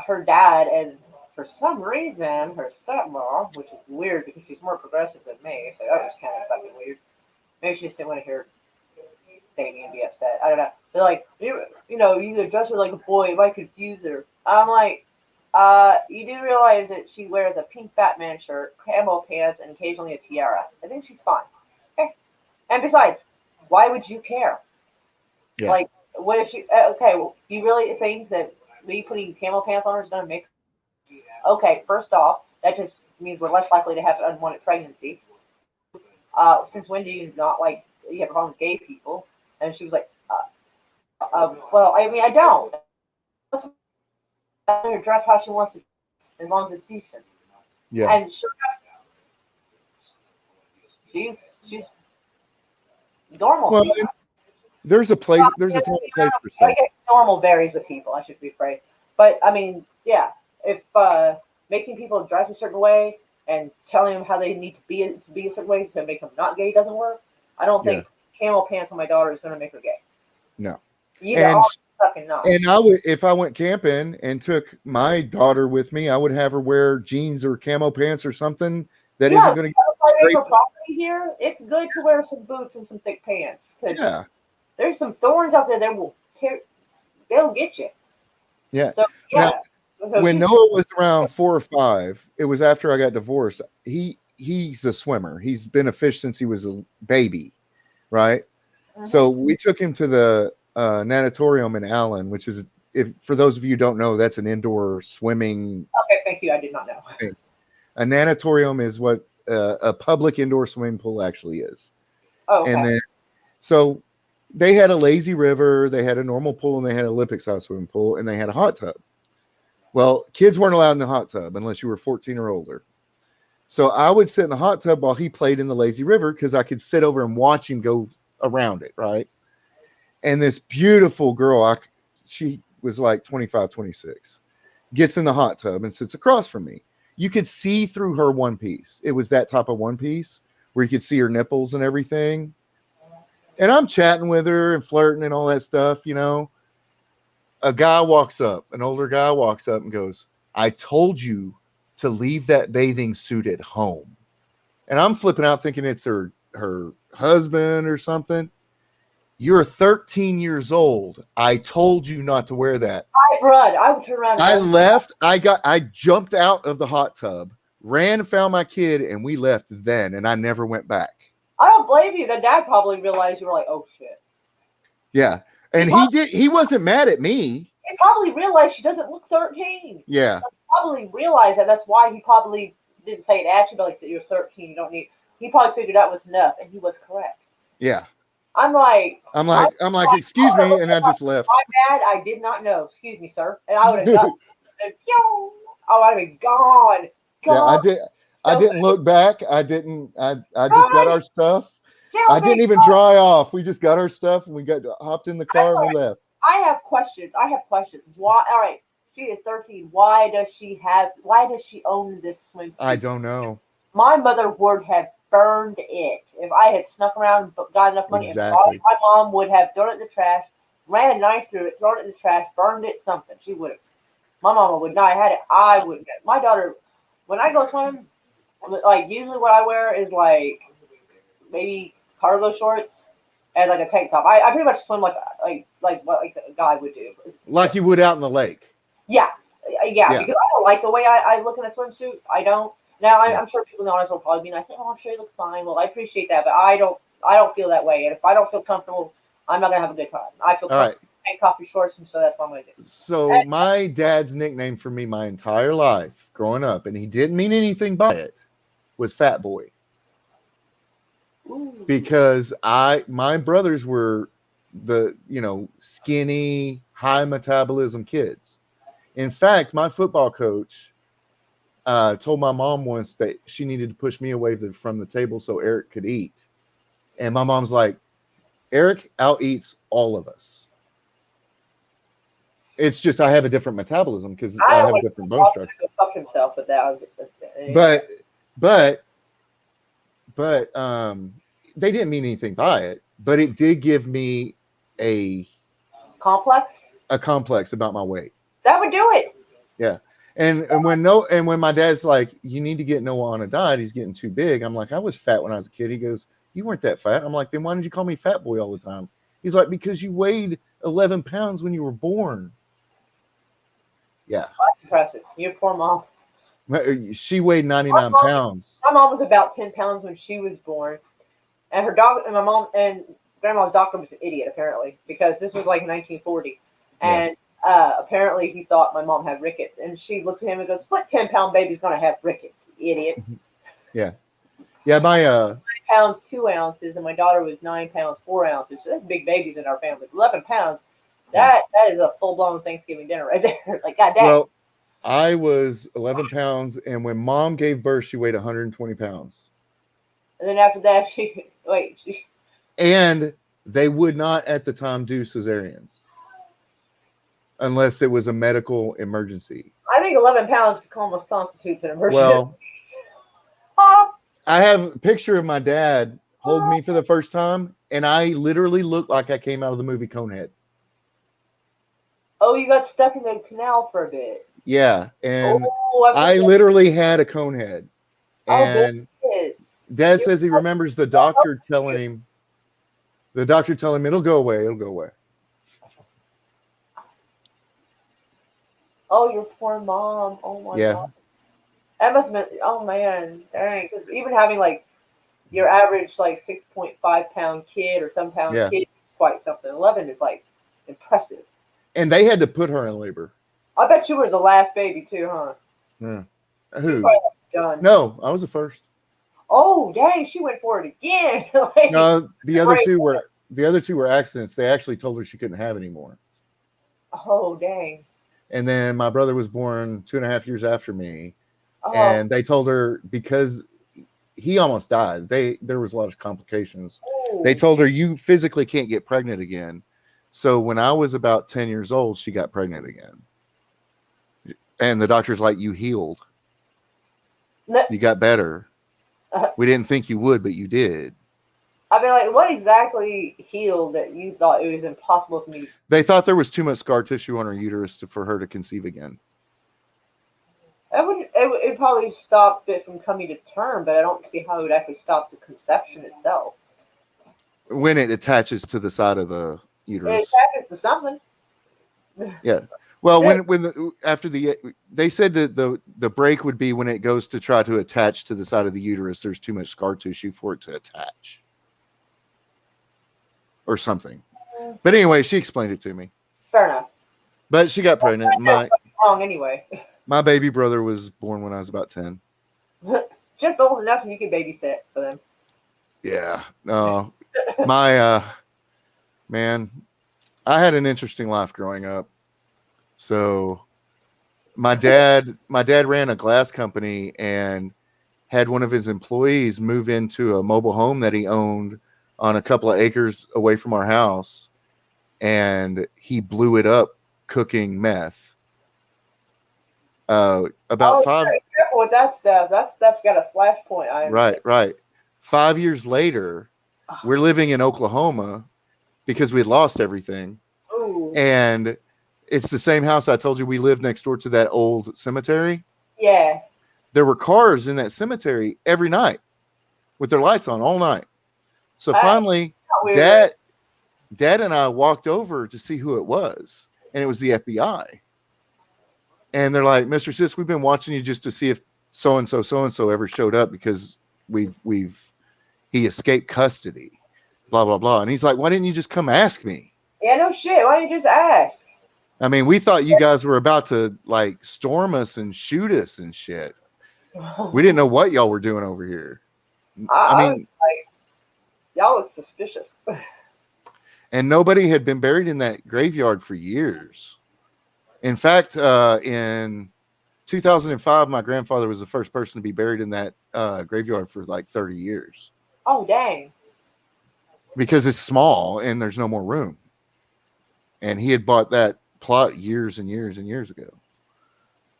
her dad and for some reason her stepmom, which is weird because she's more progressive than me, so that was kind of fucking weird. Maybe she just didn't want to hear Davey and be upset. I don't know. They're like, you know, you address her like a boy, it might confuse her. I'm like, you do realize that she wears a pink Batman shirt, camo pants, and occasionally a tiara. I think she's fine. Okay. And besides, why would you care? Yeah. Like, what if she? Okay, well, you really think that me putting camo pants on her is gonna make? Okay, first off, that just means we're less likely to have an unwanted pregnancy. Since when do you not like you have a problem with gay people? And she was like, well, I mean, I don't. Let her dress how she wants to, as long as it's decent. Yeah. And sure, she's normal. Well, there's a place there's a time and place for I stuff. guess normal varies with people. I should be afraid, but I mean, yeah, if making people dress a certain way and telling them how they need to be a certain way to make them not gay doesn't work, I don't Yeah. think camel pants on my daughter is going to make her gay. No. Either And fucking not. And I would, if I went camping and took my daughter with me, I would have her wear jeans or camo pants or something that Yeah, isn't going to get scraped. for property here, it's good to wear some boots and some thick pants because Yeah, there's some thorns out there that will they'll get you. yeah. So Now, yeah. So when she's Noah was around 4 or 5, it was after I got divorced. He's a swimmer. He's been a fish since he was a baby, right? So we took him to the natatorium in Allen, which is, if for those of you who don't know, that's an indoor swimming okay. Thank you. I did not know. thing. A natatorium is what a public indoor swimming pool actually is. Oh, okay. And then, so they had a lazy river, they had a normal pool, and they had an Olympic size swimming pool, and they had a hot tub. Well, kids weren't allowed in the hot tub unless you were 14 or older. So I would sit in the hot tub while he played in the lazy river because I could sit over and watch him go around it, right? And this beautiful girl, she was like 25, 26, gets in the hot tub and sits across from me. You could see through her one piece. It was that type of one piece where you could see her nipples and everything. And I'm chatting with her and flirting and all that stuff, you know. A guy walks up, an older guy walks up and goes, "I told you to leave that bathing suit at home." And I'm flipping out thinking it's her husband or something. "You're 13 years old. I told you not to wear that." I run. I would turn around. I left. I jumped out of the hot tub, ran and found my kid, and we left then, and I never went back. I don't blame you. The dad probably realized you were like, oh shit. Yeah. And he wasn't mad at me. He probably realized she doesn't look 13. Yeah. He probably realized that. That's why he probably didn't say it at you, but like, you're 13, you don't need. He probably figured that was enough, and he was correct. Yeah. I'm like, excuse me, and I just left. My bad, I did not know. Excuse me, sir. And I would have done. Oh, I'd have been gone. Yeah, I didn't look back. I just got our stuff. I didn't even dry off. We just got our stuff and we hopped in the car and we left. I have questions. Why? All right, she is 13. Why does she own this swimsuit? I don't know. My mother would have burned it if I had snuck around and got enough money. Exactly. My mom would have thrown it in the trash, ran a knife through it, thrown it in the trash, burned it, something. She would have. My mama would not have had it. I wouldn't. My daughter, when I go swim, like usually what I wear is like maybe cargo shorts and like a tank top. I pretty much swim like what like a guy would do. Like you would out in the lake. Yeah. Because I don't like the way I look in a swimsuit. I don't. Now I'm sure people in the audience will probably be like, "Oh, I'm sure you look fine." Well, I appreciate that, but I don't feel that way. And if I don't feel comfortable, I'm not gonna have a good time. I feel comfortable. Tank top and shorts, and so that's what I'm gonna do. So my dad's nickname for me my entire life growing up, and he didn't mean anything by it, was Fat Boy. Ooh. Because my brothers were the skinny, high metabolism kids. In fact, my football coach told my mom once that she needed to push me away from the table so Eric could eat. And my mom's like, "Eric out-eats all of us. It's just I have a different metabolism because I have a different bone structure." Fuck himself with that. But they didn't mean anything by it. But it did give me a complex about my weight. That would do it. Yeah. And when my dad's like, "You need to get Noah on a diet, he's getting too big." I'm like, "I was fat when I was a kid." He goes, "You weren't that fat." I'm like, "Then why did you call me Fat Boy all the time?" He's like, "Because you weighed 11 pounds when you were born." Yeah. That's impressive. Your poor mom. She weighed 99 pounds. My mom was about 10 pounds when she was born. And her dog, and my mom and grandma's doctor was an idiot, apparently, because this was like 1940. And apparently he thought my mom had rickets. And she looked at him and goes, "What 10-pound baby's going to have rickets, you idiot?" Yeah. Yeah, my 9 pounds, 2 ounces, and my daughter was 9 pounds, 4 ounces. So that's big babies in our family. 11 pounds, that is a full-blown Thanksgiving dinner right there. Like, goddamn. Well, I was 11 pounds, and when mom gave birth, she weighed 120 pounds. And then after that, And they would not at the time do cesareans unless it was a medical emergency. I think 11 pounds almost constitutes an emergency. Well, I have a picture of my dad holding me for the first time, and I literally look like I came out of the movie Conehead. Oh, you got stuck in the canal for a bit. Yeah, and Oh, I've I heard that. literally had a cone head. Oh, And goodness. Dad You, says he remembers the doctor telling him it'll go away, it'll go away. oh, your poor mom. Oh my Yeah, god. That must have been. Oh man, dang. 'Cause even having like your average like 6.5 pound kid or 7 pound yeah. kid is quite something. 11 is like impressive. And they had to put her in labor. I bet you were the last baby too, huh? Yeah. She's Who? probably like, done. No, I was the first. Oh dang, she went for it again. Like, No, great. the other two were accidents. They actually told her she couldn't have any more. Oh dang. And then my brother was born 2.5 years after me, Oh, and they told her because he almost died. There was a lot of complications. They ooh. told her you physically can't get pregnant again. So when I was about 10 years old, she got pregnant again. And the doctor's like, you healed. No, You got better. We didn't think you would, but you did. I mean, like, what exactly healed that you thought it was impossible for me? They thought there was too much scar tissue on her uterus for her to conceive again. It probably stopped it from coming to term, but I don't see how it would actually stop the conception itself. When it attaches to the side of the It uterus. attaches to something. Yeah. Well, after they said that the break would be when it goes to try to attach to the side of the uterus. There's too much scar tissue for it to attach, or something. But anyway, she explained it to me. Fair enough. But she got pregnant. Wrong anyway. My baby brother was born when I was about 10. Just old enough and you can babysit for them. Yeah. No. My man, I had an interesting life growing up. So my dad ran a glass company and had one of his employees move into a mobile home that he owned on a couple of acres away from our house, and he blew it up cooking meth. About Oh, five be careful with that stuff. That stuff's got a flashpoint. Right. 5 years later, we're living in Oklahoma because we had lost everything. Ooh. And it's the same house I told you we lived next door to, that old cemetery. Yeah. There were cars in that cemetery every night with their lights on all night. So finally, Dad and I walked over to see who it was, and it was the FBI. And they're like, Mr. Sis, we've been watching you just to see if so and so ever showed up because he escaped custody, blah blah blah. And he's like, why didn't you just come ask me? Yeah, no shit. Why don't you just ask? I mean, we thought you guys were about to like storm us and shoot us and shit. We didn't know what y'all were doing over here. I mean, like, y'all look suspicious. And nobody had been buried in that graveyard for years. In fact, in 2005, my grandfather was the first person to be buried in that graveyard for like 30 years. Oh, dang. Because it's small and there's no more room. And he had bought that plot years and years and years ago.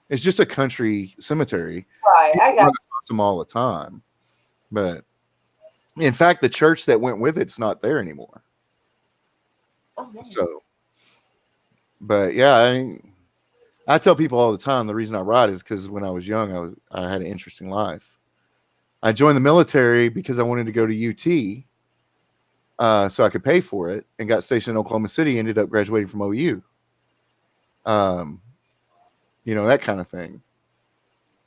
It's just a country cemetery. Right, I got them all the time. But in fact, the church that went with it's not there anymore. Oh, dang. So, but yeah, I tell people all the time the reason I ride is because when I was young, I had an interesting life. I joined the military because I wanted to go to UT, so I could pay for it, and got stationed in Oklahoma City. Ended up graduating from OU. That kind of thing.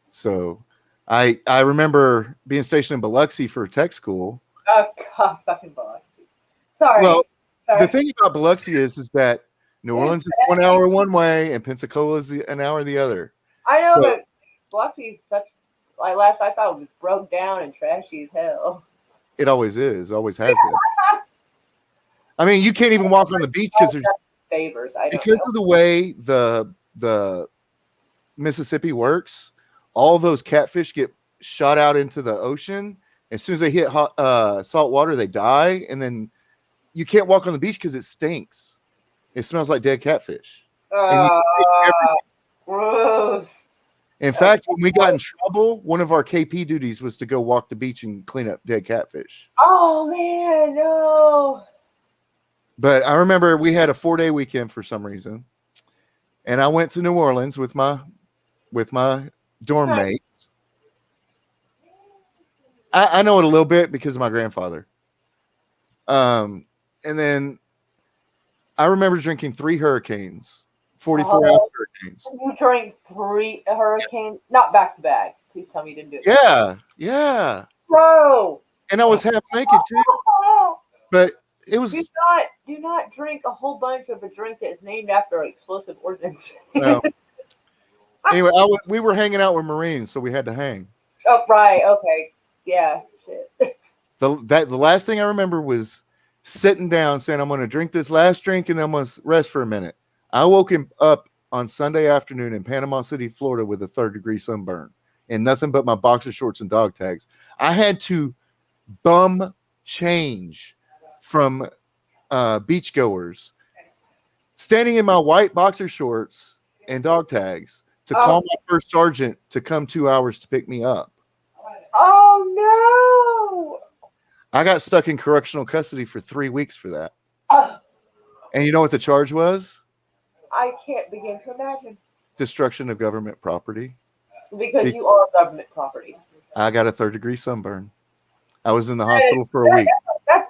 So, I remember being stationed in Biloxi for tech school. Oh God, fucking Biloxi. Sorry. Well, Sorry. the thing about Biloxi is that New Orleans is 1 hour one way, and Pensacola is an hour the other. I know, but Biloxi is such. Like last I saw, it was broke down and trashy as hell. It always is. Always has been. I mean, you can't even walk on the beach because there's favors. because of the way the Mississippi works. All those catfish get shot out into the ocean. As soon as they hit salt water, they die, and then you can't walk on the beach because it stinks. It smells like dead catfish. Gross. In fact, when we got in trouble, one of our KP duties was to go walk the beach and clean up dead catfish. Oh man, no. But I remember we had a 4-day weekend for some reason, and I went to New Orleans with my dorm Nice. mates. I know it a little bit because of my grandfather. And then I remember drinking 3 hurricanes, 44-ounce hurricanes. You drank 3 hurricanes, not back to back. Please tell me you didn't do it. Yeah. Bro. And I was half naked too, but it was Do not drink a whole bunch of a drink that is named after an explosive ordinance. well. Anyway, we were hanging out with Marines, so we had to hang. Oh, right. Okay. Yeah. Shit. The last thing I remember was sitting down saying, I'm going to drink this last drink and then I'm going to rest for a minute. I woke him up on Sunday afternoon in Panama City, Florida with a 3rd-degree sunburn and nothing but my boxer shorts and dog tags. I had to bum change from beachgoers standing in my white boxer shorts and dog tags to call my first sergeant to come 2 hours to pick me up. Oh no! I got stuck in correctional custody for 3 weeks for that. Oh, And you know what the charge was? I can't begin to imagine. Destruction of government property. Because you are government property. I got a 3rd-degree sunburn. I was in the hospital for a week.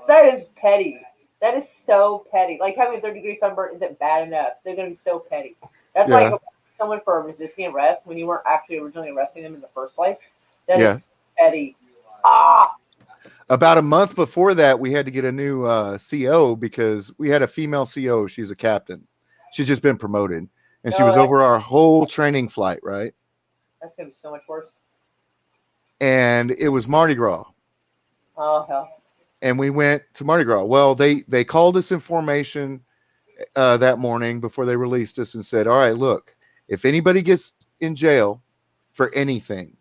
That is petty. That is so petty. Like having a 3rd-degree sunburn isn't bad enough. They're going to be so petty. That's like someone for resisting arrest when you weren't actually originally arresting them in the first place. That is petty. About a month before that, we had to get a new CO because we had a female CO. She's a captain. She's just been promoted. And she was over our whole training flight, right? That's going to be so much worse. And it was Mardi Gras. Oh, hell. And we went to Mardi Gras. Well, they called us in formation that morning before they released us and said, all right, look, if anybody gets in jail for anything,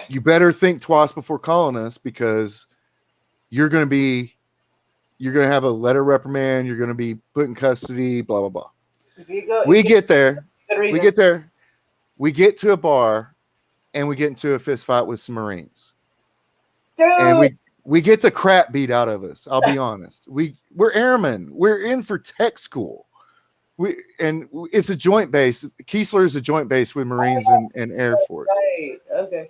you better think twice before calling us because you're going to have a letter reprimand. You're going to be put in custody, blah, blah, blah. We get there. We get to a bar and we get into a fist fight with some Marines. Dude. And we get the crap beat out of us. I'll be honest. We're airmen. We're in for tech school. It's a joint base. Keesler is a joint base with Marines and Air Force. Right. Okay.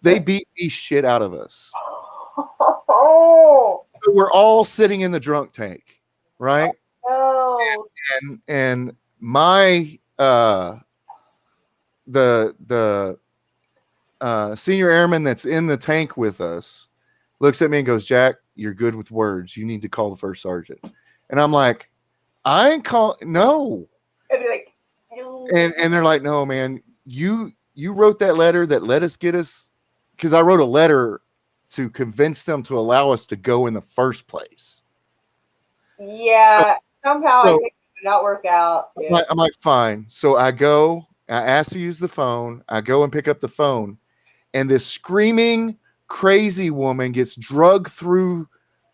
They beat the shit out of us. Oh. We're all sitting in the drunk tank, right? Oh. And my the senior airman that's in the tank with us looks at me and goes, Jack, you're good with words. You need to call the first sergeant. And I'm like, I ain't no. I'd be like, no. And they're like, no, man, you wrote that letter that let us get us, because I wrote a letter to convince them to allow us to go in the first place. Yeah, somehow I think it did not work out. Yeah. I'm like, fine. So I ask to use the phone. I go and pick up the phone. And this screaming, crazy woman gets drugged through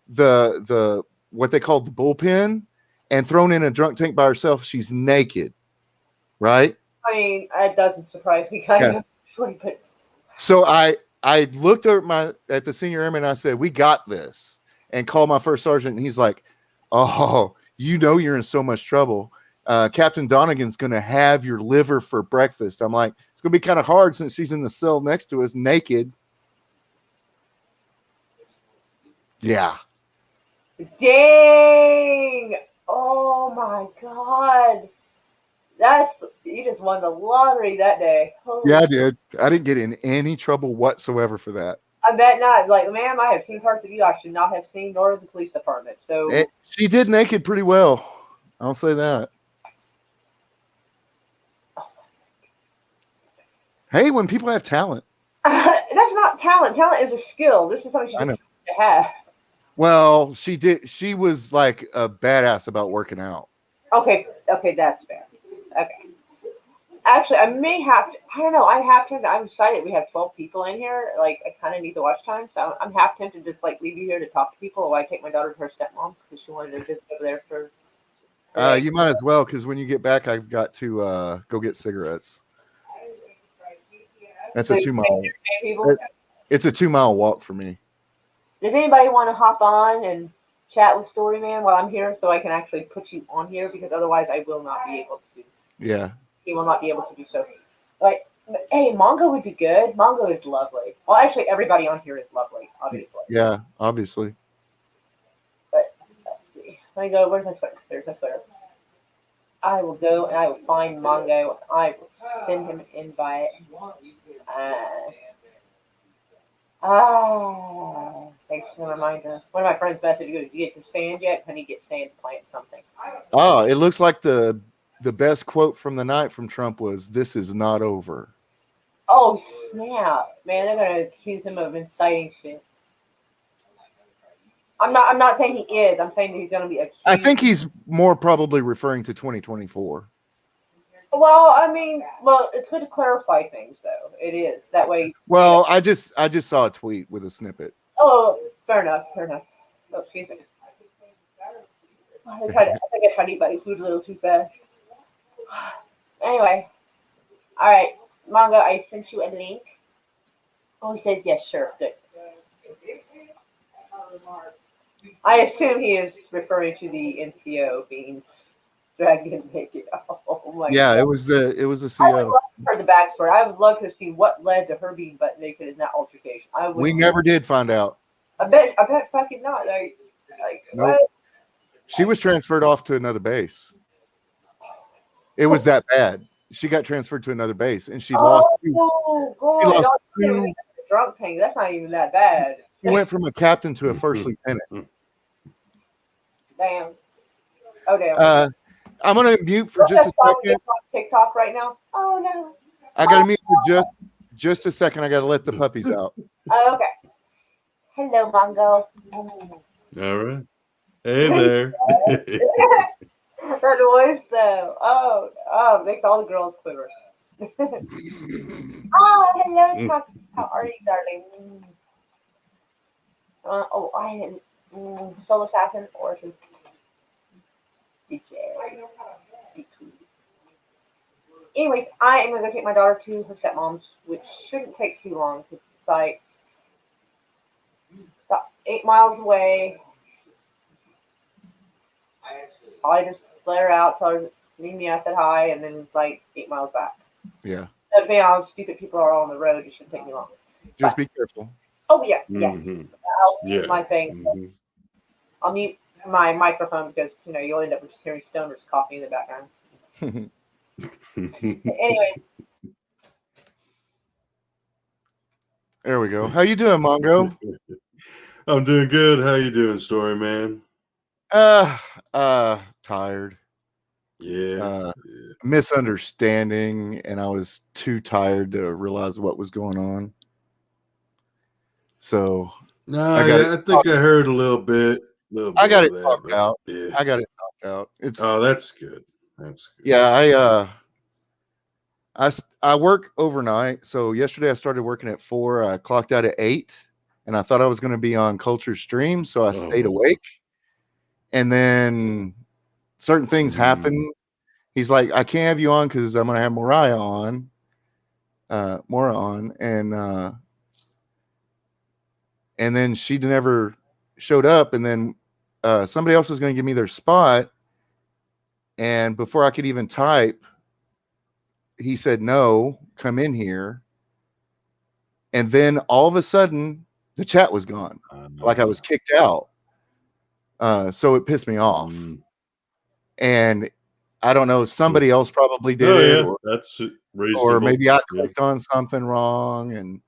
the what they call the bullpen and thrown in a drunk tank by herself. She's naked, right? I mean, it doesn't surprise me kind of. But... So I looked at the senior airman and I said, we got this, and called my first sergeant. And he's like, oh, you're in so much trouble. Captain Donegan's going to have your liver for breakfast. I'm like, it's going to be kind of hard since she's in the cell next to us naked. Yeah. Dang. Oh my God. You just won the lottery that day. Holy yeah, I did. I didn't get in any trouble whatsoever for that. I bet not. Like, ma'am, I have seen parts of you I should not have seen, nor the police department. So she did naked pretty well. I'll say that. Hey, when people have talent. That's not talent. Talent is a skill. This is something she just to have. Well, she did. She was like a badass about working out. Okay, that's fair. Okay. Actually, I may have to. I don't know. I have to. I'm excited. We have 12 people in here. Like, I kind of need the watch time, so I'm half tempted to just like leave you here to talk to people while I take my daughter to her stepmom because she wanted to visit over there for. You might as well, because when you get back, I've got to go get cigarettes. That's a 2 mile. It's a 2 mile walk for me. Does anybody want to hop on and chat with Storyman while I'm here, so I can actually put you on here because otherwise I will not be able to. Yeah. He will not be able to do so. Like, hey, Mongo would be good. Mongo is lovely. Well, actually, everybody on here is lovely, obviously. Yeah, obviously. But let's see. Let me go. Where's my Twitter? There's my Twitter. I will go and I will find Mongo. I will send him an invite. Thanks for the reminder. One of my friends messaged me, "Did you get to sand yet? Honey, get sand to plant something." Oh, it looks like the best quote from the night from Trump was, "This is not over." Oh snap, man! They're gonna accuse him of inciting shit. I'm not saying he is. I'm saying that he's gonna be accused. I think he's more probably referring to 2024. Well, I mean, it's good to clarify things, though. It is that way. Well, I just saw a tweet with a snippet. Oh, fair enough. Oh, excuse me. I think I tried to eat my food a little too fast. Anyway, all right, Manga. I sent you a link. Oh, he says yes, sure, good. I assume he is referring to the NCO being dragged in naked. Oh my Yeah, God. it was the I would CO. love to hear the backstory. I would love to see what led to her being butt naked in that altercation. We never did find out. I bet fucking not. Like Nope. what? She was transferred off to another base. It was that bad. She got transferred to another base, and she lost. Oh, God. She lost No, two. drunk thing. That's not even that bad. She went from a captain to a first lieutenant. Damn. Oh, damn. I'm gonna mute for just a second. TikTok right now. Oh no. I gotta mute for just a second. I gotta let the puppies out. Oh, okay. Hello, Mongo. All right. Hey there. That voice, though. Oh, makes all the girls quiver. Oh, hello, Toxic. How are you, darling? I didn't. Soul Assassin or DJ. Anyways, I am going to take my daughter to her stepmom's, which shouldn't take too long because it's like about 8 miles away. I just let her out, tell her to meet me, I said hi, and then it's like 8 miles back. Yeah. Depending on how stupid people are on the road, it shouldn't take me long. Just be careful. Oh, yeah. Mm-hmm. I'll Yeah. mute my thing. Mm-hmm. I'll mute my microphone because, you'll end up just hearing stoners coughing in the background. Anyway. There we go. How you doing, Mongo? I'm doing good. How you doing, Story Man? Tired. Yeah. Misunderstanding, and I was too tired to realize what was going on. So I think I heard a little bit. I got of it that, talked but out. Yeah. I got it talked out. It's That's good. That's good. yeah. I work overnight. So yesterday I started working at 4. I clocked out at 8, and I thought I was going to be on Culture Stream, so I stayed awake. And then certain things happened. He's like, I can't have you on because I'm going to have Mora on, and then she never showed up. And then somebody else was going to give me their spot. And before I could even type, he said, no, come in here. And then all of a sudden, the chat was gone. Like I was kicked out. So it pissed me off. And I don't know, somebody else probably did it. That's reasonable. Or maybe I clicked on something wrong.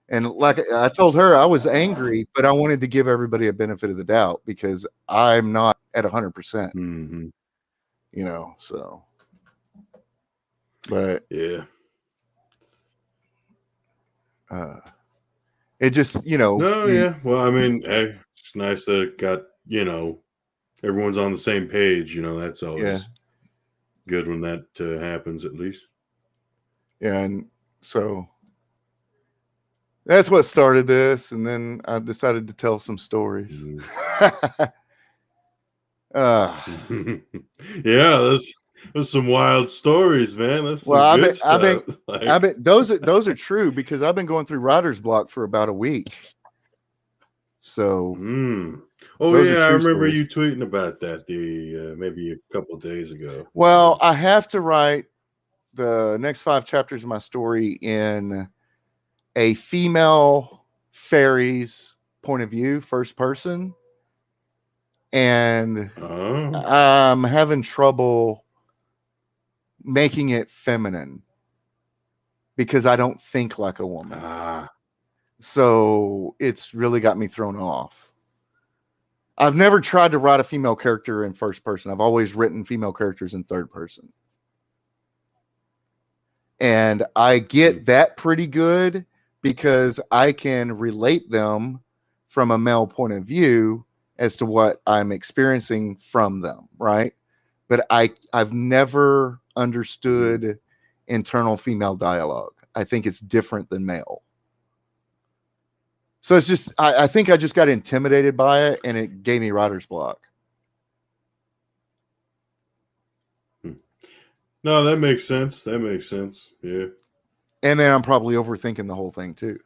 And like I told her, I was angry, but I wanted to give everybody a benefit of the doubt because I'm not at 100%. So. But yeah, it just No, yeah. Well, I mean, it's nice that it got everyone's on the same page. That's always good when that happens, at least. Yeah, and so that's what started this, and then I decided to tell some stories. Yeah, there's some wild stories, man. That's some good stuff. I bet those are true because I've been going through writer's block for about a week. So Oh Those are yeah, I true remember stories. you tweeting about that maybe a couple of days ago. Well, I have to write the next 5 chapters of my story in a female fairy's point of view, first person, and Oh, I'm having trouble making it feminine because I don't think like a woman. So it's really got me thrown off. I've never tried to write a female character in first person. I've always written female characters in third person. And I get that pretty good because I can relate them from a male point of view as to what I'm experiencing from them, right? But I've never understood internal female dialogue. I think it's different than male. So it's just I think I just got intimidated by it and it gave me writer's block. No, that makes sense. That makes sense. Yeah. And then I'm probably overthinking the whole thing too.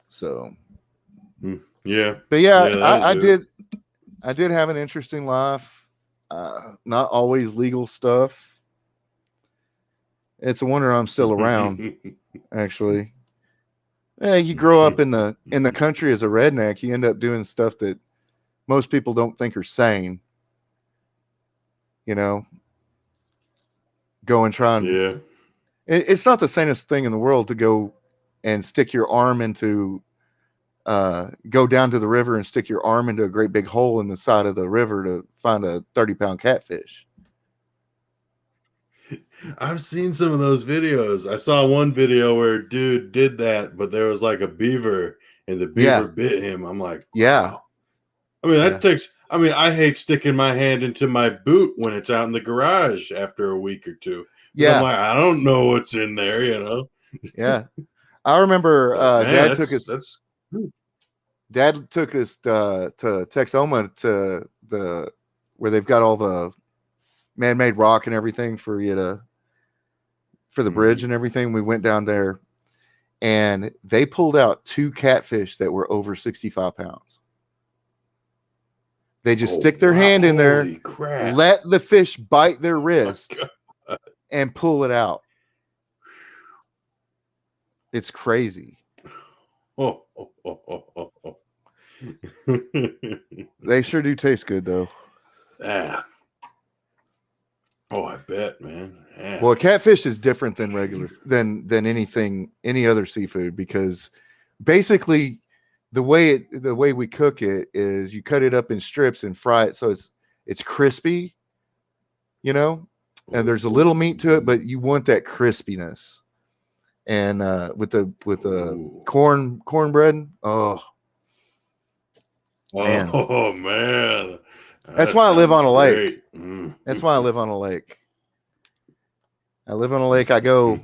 So yeah. But yeah, Yeah, I did have an interesting life. Not always legal stuff. It's a wonder I'm still around, actually. Yeah, you grow up in the country as a redneck, you end up doing stuff that most people don't think are sane. You know, go and try and Yeah. it's not the sanest thing in the world to go and stick your arm into go down to the river and stick your arm into a great big hole in the side of the river to find a 30-pound catfish. I've seen some of those videos. I saw one video where a dude did that, but there was like a beaver and the beaver bit him. I'm like, wow. I mean, that takes, I mean, I hate sticking my hand into my boot when it's out in the garage after a week or two. Yeah. I'm like, I don't know what's in there, you know? Yeah. I remember Dad took us to Texoma to the where they've got all the man-made rock and everything for the bridge and everything. We went down there and they pulled out 2 catfish that were over 65 pounds. They just stick their hand in there, let the fish bite their wrist and pull it out. It's crazy. They sure do taste good though. Yeah. Oh, I bet, man. Yeah. Well, catfish is different than than any other seafood because basically the way we cook it is you cut it up in strips and fry it so it's crispy, you know, and there's a little meat to it, but you want that crispiness. And with the cornbread, oh man. That's why I live on a lake. That's why I live on a lake. I live on a lake. I go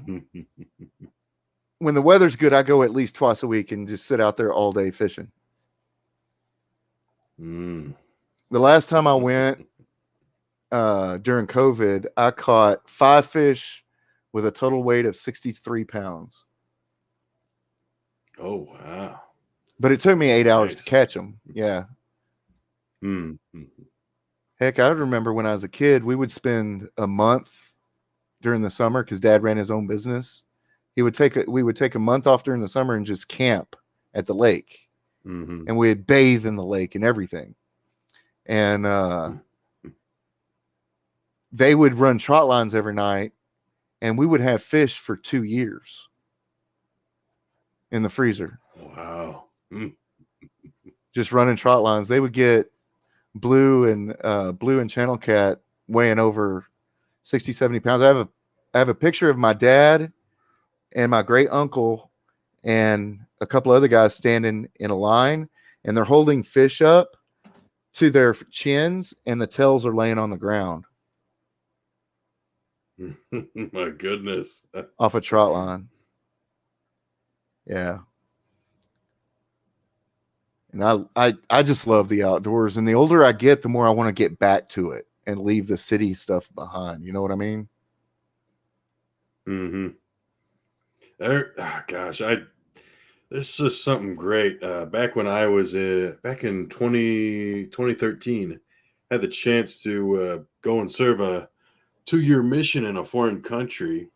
when the weather's good. I go at least twice a week and just sit out there all day fishing. The last time I went during COVID, I caught 5 fish with a total weight of 63 pounds. Oh wow! But it took me 8 hours to catch them. Yeah. Heck, I remember when I was a kid, we would spend a month during the summer because Dad ran his own business. We would take a month off during the summer and just camp at the lake, and we'd bathe in the lake and everything. And they would run trot lines every night, and we would have fish for 2 years in the freezer. Wow! Just running trot lines. They would get blue and channel cat weighing over 60, 70 pounds. I have a picture of my dad and my great uncle and a couple other guys standing in a line, and they're holding fish up to their chins and the tails are laying on the ground. My goodness. Off a trot line. Yeah. And I just love the outdoors, and the older I get, the more I want to get back to it and leave the city stuff behind. You know what I mean? Gosh, This is something great. Back when I was back in 2013, had the chance to go and serve a 2-year mission in a foreign country,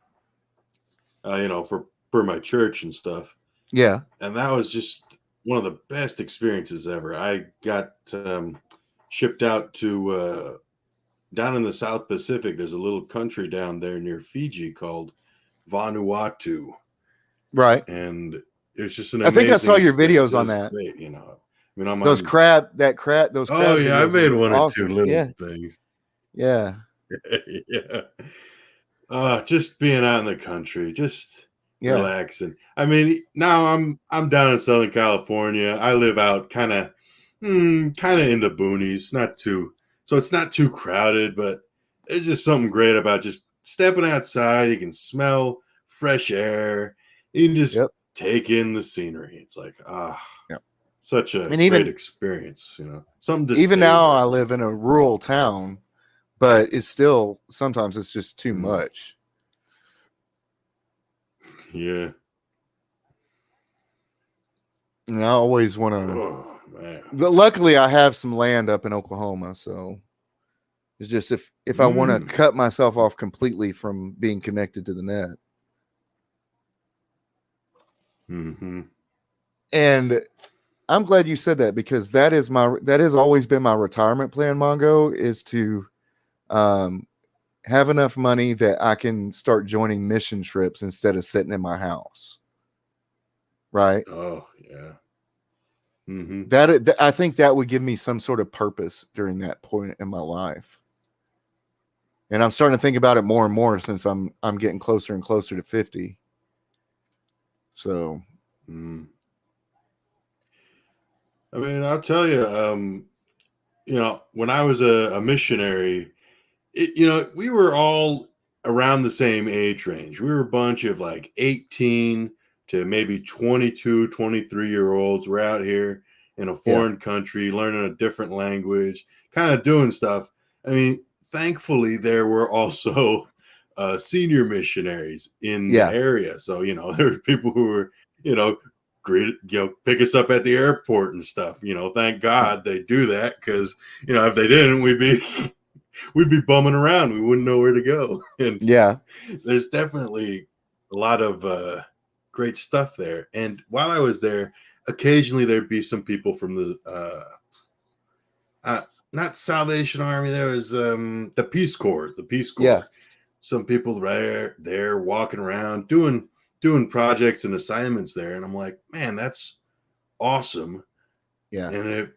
for my church and stuff. Yeah. And that was just one of the best experiences ever. I got shipped out to down in the South Pacific. There's a little country down there near Fiji called Vanuatu. Right. And it's just an I think I amazing saw your experience. videos It on was that. great, I mean, Those crab oh yeah, I videos made are one or two awesome. little Yeah. things. Yeah. Yeah. Just being out in the country, just Yeah. relaxing. I mean, now I'm down in Southern California. I live out kind of in the boonies, so it's not too crowded, but it's just something great about just stepping outside. You can smell fresh air. You can just Yep. take in the scenery. It's like, Yep. such a And great even experience, something to even now savor. I live in a rural town, but it's still sometimes it's just too much. Yeah. And I always want to. Oh man. Luckily, I have some land up in Oklahoma, so it's just if I want to cut myself off completely from being connected to the net. Mm-hmm. And I'm glad you said that, because that has always been my retirement plan, Mongo, is to have enough money that I can start joining mission trips instead of sitting in my house. Right? Oh yeah. Mm-hmm. That I think that would give me some sort of purpose during that point in my life. And I'm starting to think about it more and more since I'm getting closer and closer to 50. So, I mean, I'll tell you, when I was a missionary, we were all around the same age range. We were a bunch of like 18 to maybe 22, 23-year-olds. We're out here in a foreign country, learning a different language, kind of doing stuff. I mean, thankfully, there were also senior missionaries in the area. So, there were people who were, great, pick us up at the airport and stuff. Thank God they do that, because, if they didn't, we'd be bumming around. We wouldn't know where to go. And there's definitely a lot of great stuff there. And while I was there, occasionally there'd be some people from the not Salvation Army. There was the Peace Corps. Yeah. Some people there walking around doing projects and assignments there, and I'm like, man, that's awesome. Yeah. And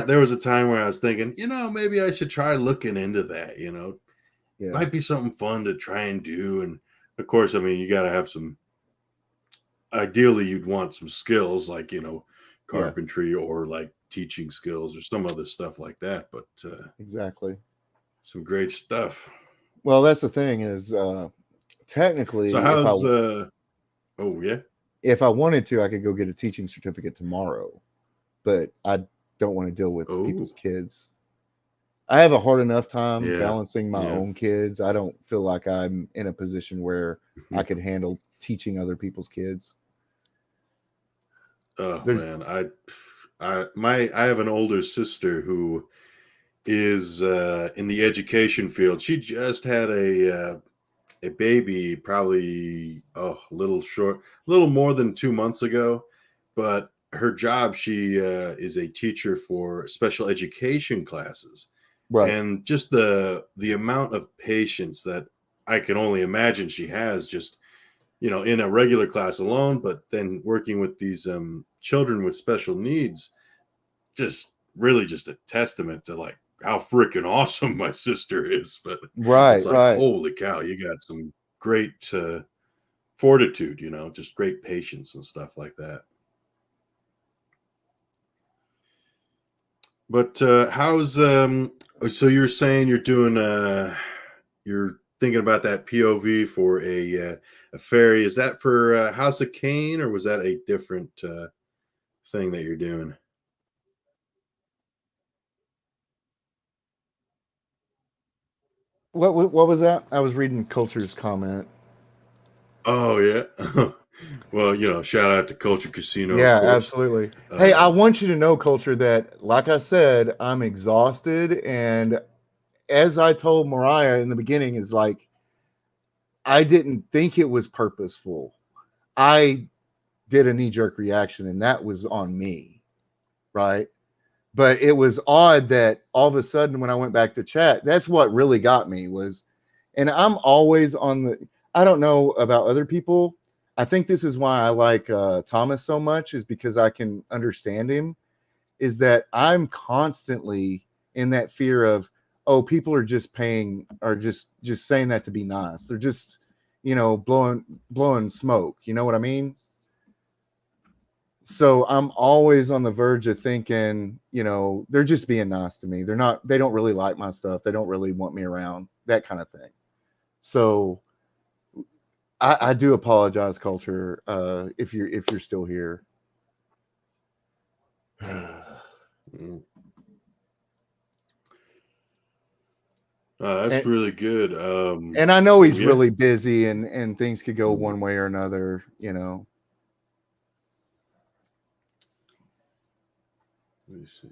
there was a time where I was thinking, maybe I should try looking into that. Might be something fun to try and do. And of course, I mean, you got to have some. Ideally, you'd want some skills like carpentry or like teaching skills or some other stuff like that. But exactly, some great stuff. Well, that's the thing is, technically, so how's oh yeah, if I wanted to, I could go get a teaching certificate tomorrow, but I don't want to deal with people's kids. I have a hard enough time balancing my own kids. I don't feel like I'm in a position where I could handle teaching other people's kids. Oh man, I have an older sister who is in the education field. She just had a baby, probably a little more than 2 months ago, but her job, she is a teacher for special education classes. Right. And just the amount of patience that I can only imagine she has, just in a regular class alone, but then working with these children with special needs, just really just a testament to like how freaking awesome my sister is. But it's like, holy cow, you got some great fortitude, just great patience and stuff like that. But how's so you're saying you're doing you're thinking about that POV for a ferry. Is that for House of Cain, or was that a different thing that you're doing? What was that? I was reading Culture's comment. Oh yeah. Well, shout out to Culture Casino, of Yeah, course. absolutely. Hey, I want you to know, Culture, that like I said, I'm exhausted, and as I told Mariah in the beginning, is like I didn't think it was purposeful. I did a knee-jerk reaction, and that was on me, right? But it was odd that all of a sudden when I went back to chat, that's what really got me was, and I'm always on the, I don't know about other people. I think this is why I like Thomas so much, is because I can understand him, is that I'm constantly in that fear of, oh, people are just paying, or just saying that to be nice. They're just, blowing smoke. You know what I mean? So I'm always on the verge of thinking, they're just being nice to me. They don't really like my stuff. They don't really want me around, that kind of thing. So I do apologize, Culture, if you're still here. That's really good. And I know he's really busy, and things could go one way or another, Let me see.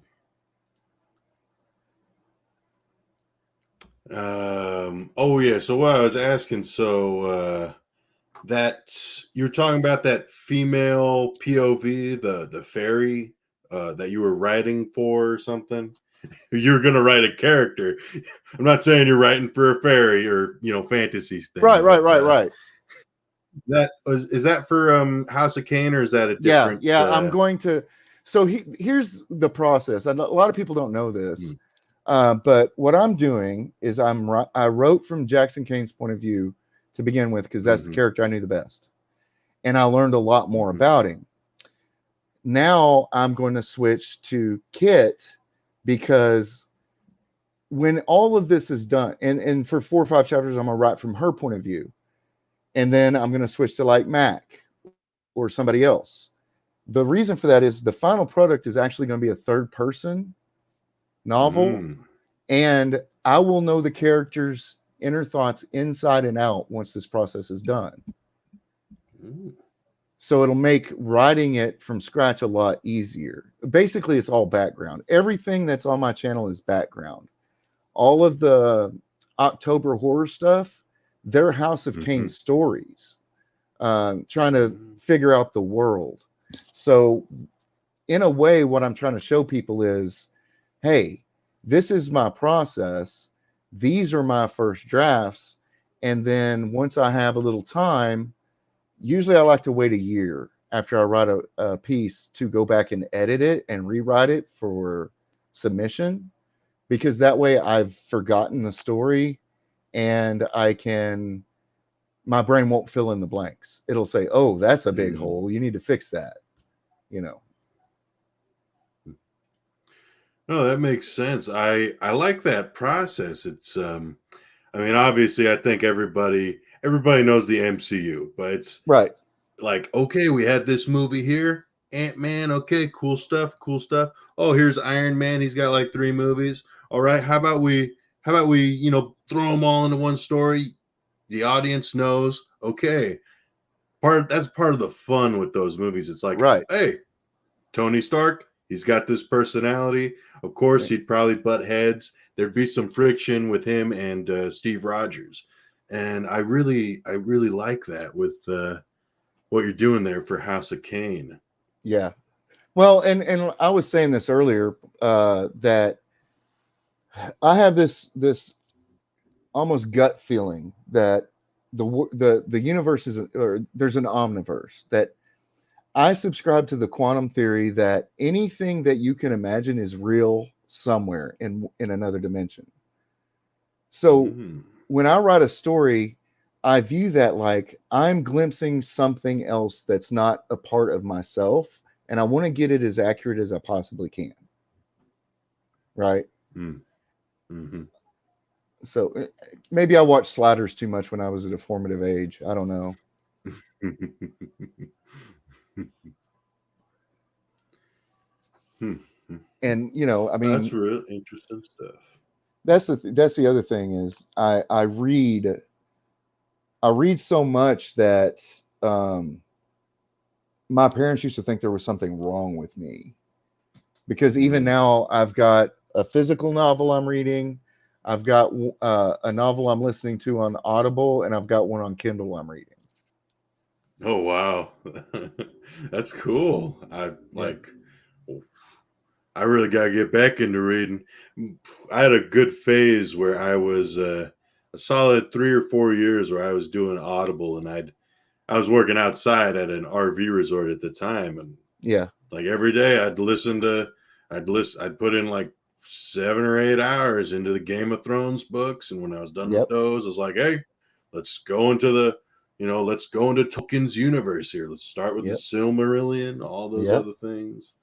Oh yeah. So what I was asking, so that you're talking about that female POV, the fairy that you were writing for or something. You're gonna write a character. I'm not saying you're writing for a fairy or fantasy thing. Right. Is that for House of Kane, or is that a different? Yeah. I'm going to. So here's the process. A lot of people don't know this, but what I'm doing is I wrote from Jackson Kane's point of view to begin with, because that's the character I knew the best, and I learned a lot more about him. Now I'm going to switch to Kit, because when all of this is done, and for 4 or 5 chapters, I'm gonna write from her point of view, and then I'm gonna switch to like Mac or somebody else. The reason for that is the final product is actually going to be a third person novel, and I will know the characters' inner thoughts inside and out once this process is done. So it'll make writing it from scratch a lot easier. Basically, it's all background. Everything that's on my channel is background. All of the October horror stuff, they're House of Kane stories, trying to figure out the world. So in a way, what I'm trying to show people is, hey, this is my process. These are my first drafts. And then once I have a little time, usually I like to wait a year after I write a piece to go back and edit it and rewrite it for submission, because that way I've forgotten the story, and my brain won't fill in the blanks. It'll say, oh, that's a big hole. You need to fix that, No, that makes sense. I like that process. It's obviously I think everybody knows the MCU, but it's right. Like, okay, we had this movie here, Ant-Man, okay, cool stuff. Oh, here's Iron Man, he's got like 3 movies. All right, how about we throw them all into one story? The audience knows. Okay. That's part of the fun with those movies. It's like, right. Hey, Tony Stark, he's got this personality. Of course, he'd probably butt heads. There'd be some friction with him and Steve Rogers. And I really like that with what you're doing there for House of Kane. Yeah. Well, and I was saying this earlier, that I have this almost gut feeling that the universe is, or there's an omniverse, that I subscribe to the quantum theory that anything that you can imagine is real somewhere in another dimension. So when I write a story, I view that like I'm glimpsing something else that's not a part of myself, and I want to get it as accurate as I possibly can. Right? So maybe I watched Sliders too much when I was at a formative age. I don't know. And that's real interesting stuff. That's the other thing is I read so much that my parents used to think there was something wrong with me, because even now I've got a physical novel I'm reading, I've got a novel I'm listening to on Audible, and I've got one on Kindle I'm reading. Oh wow, that's cool. I really gotta get back into reading. I had a good phase where I was a solid 3 or 4 years where I was doing Audible, and I was working outside at an RV resort at the time, and like every day I'd put in like 7 or 8 hours into the Game of Thrones books, and when I was done with those, I was like, hey, let's go into Tolkien's universe here. Let's start with the Silmarillion, all those other things.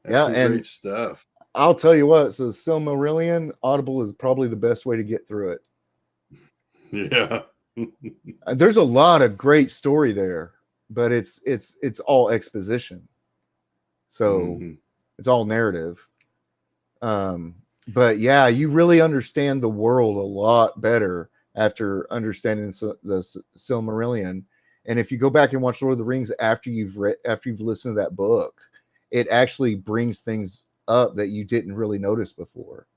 That's some great stuff. I'll tell you what, so Silmarillion, Audible is probably the best way to get through it. Yeah. There's a lot of great story there, but it's all exposition. So it's all narrative. But yeah, you really understand the world a lot better after understanding the Silmarillion. And if you go back and watch Lord of the Rings after you've listened to that book, it actually brings things up that you didn't really notice before.